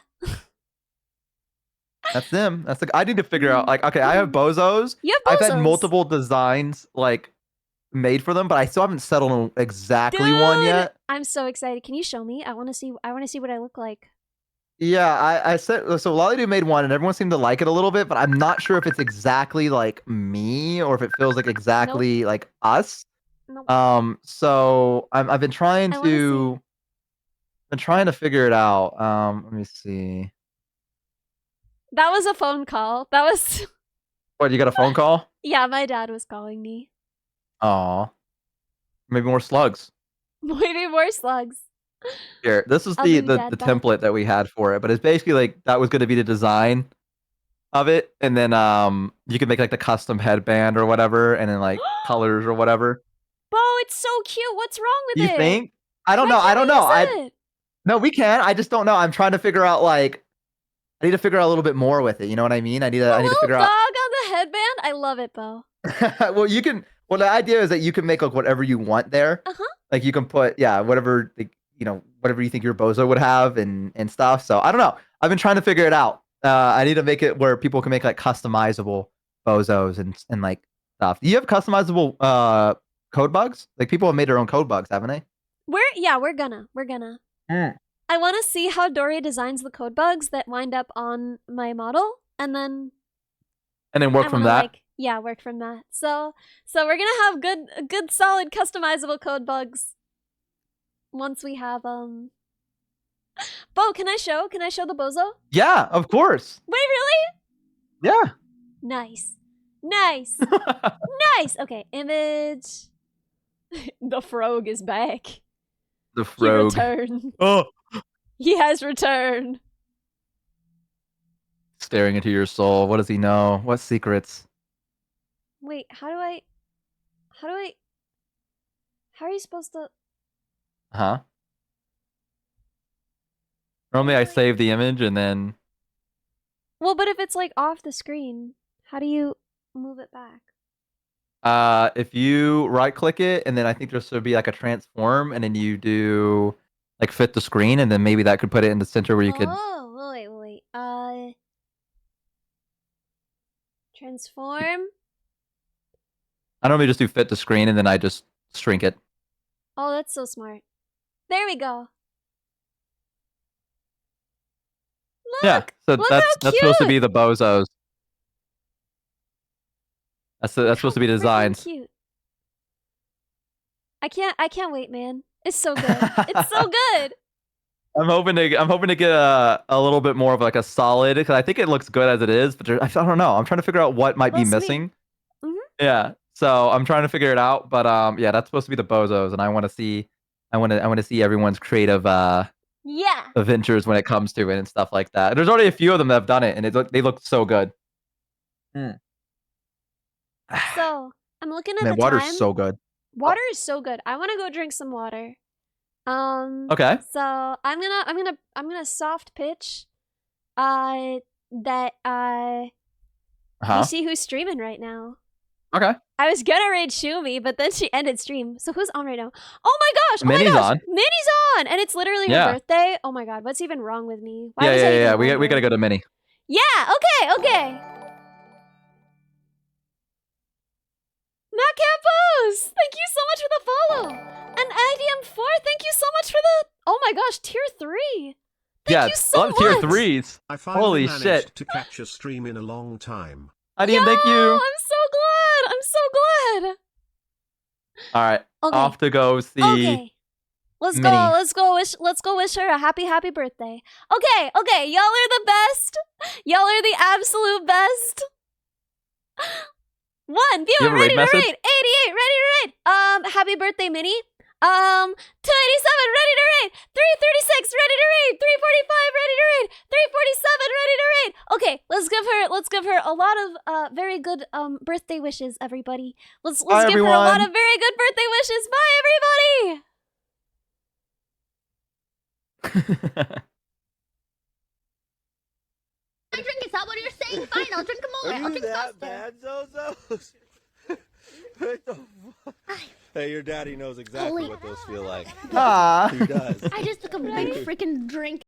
That's them. That's I need to figure out. Like, okay, I have bozos. You have bozos. I've had multiple designs like made for them, but I still haven't settled on exactly one yet. I'm so excited. Can you show me? I want to see. I want to see what I look like. Yeah, I said so. Lolly made one, and everyone seemed to like it a little bit, but I'm not sure if it's exactly like me or if it feels like exactly like us. Nope. So I've been trying to figure it out. Let me see. That was a phone call. That was. What, you got a phone call? Yeah, my dad was calling me. Aw. Maybe more slugs. Maybe more slugs. Here, this is the template that we had for it, but it's basically like that was going to be the design of it, and then you could make like the custom headband or whatever, and then like colors or whatever. Bo, it's so cute. What's wrong with it? You think? I don't know. I don't know. No, we can. I just don't know. I'm trying to figure out like I need to figure out a little bit more with it. You know what I mean? I need to figure out. Dog on the headband. I love it, Bo. Well, you can. Well, the idea is that you can make like whatever you want there. Like you can put whatever whatever you think your bozo would have and stuff. So I don't know. I've been trying to figure it out. I need to make it where people can make like customizable bozos and like stuff. Do you have customizable code bugs? Like people have made their own code bugs, haven't they? We're gonna. I want to see how Doria designs the code bugs that wind up on my model, and then work from that. Work from that. So we're gonna have good, solid, customizable code bugs. Once we have Bo, can I show the bozo? Yeah, of course. Wait, really? Yeah. Nice. Okay, image. The frog is back. The frog. He returned. Oh. He has returned. Staring into your soul. What does he know? What secrets? Wait, how are you supposed to? Huh? Normally I save the image and then. Well, but if it's like off the screen, how do you move it back? If you right click it and then I think there should be like a transform and then you do like fit the screen and then maybe that could put it in the center where you could. Oh, wait. Transform. I normally just do fit the screen and then I just shrink it. Oh, that's so smart. There we go. Look, yeah, so that's supposed to be the bozos. That's supposed to be designs. Cute. I can't wait, man. It's so good. It's so good. I'm hoping to get a little bit more of like a solid, because I think it looks good as it is, but I don't know. I'm trying to figure out what might be missing. Yeah, so I'm trying to figure it out, but yeah, that's supposed to be the bozos, and I want to see everyone's creative adventures when it comes to it and stuff like that. There's already a few of them that have done it, and they look so good. So I'm looking at the water's time. So good. Water is so good. I want to go drink some water. Okay. So I'm gonna soft pitch. You see who's streaming right now? Okay. I was gonna raid Shumi, but then she ended stream. So who's on right now? Oh my gosh! Minnie's on. Minnie's on, and it's literally her birthday. Oh my god, what's even wrong with me? Yeah. We gotta go to Minnie. Yeah. Okay. Matt Campos, thank you so much for the follow. And IDM4, thank you so much for the. Oh my gosh, tier 3. Thank you so much. Tier 3s. I finally Holy managed shit! To catch a stream in a long time. IDM, thank you. I'm so glad. All right. Okay. Off to go see. Okay. Let's go wish her a happy birthday. Okay. Y'all are the best. Y'all are the absolute best. 1 viewer ready to raid. 88 ready to raid. Happy birthday, Minnie. 287 ready to raid. 336 ready to raid. 345 ready to raid. 347 ready to raid. Okay, let's give her a lot of very good birthday wishes, everybody. Let's give her a lot of very good birthday wishes. Bye, everybody. I drink is that what you're saying? Fine, I'll drink more. Are I'll you drink that faster. bad, Zozo? What the fuck? Hey, your daddy knows exactly what those feel like. Ah. He does. I just took a big freaking drink.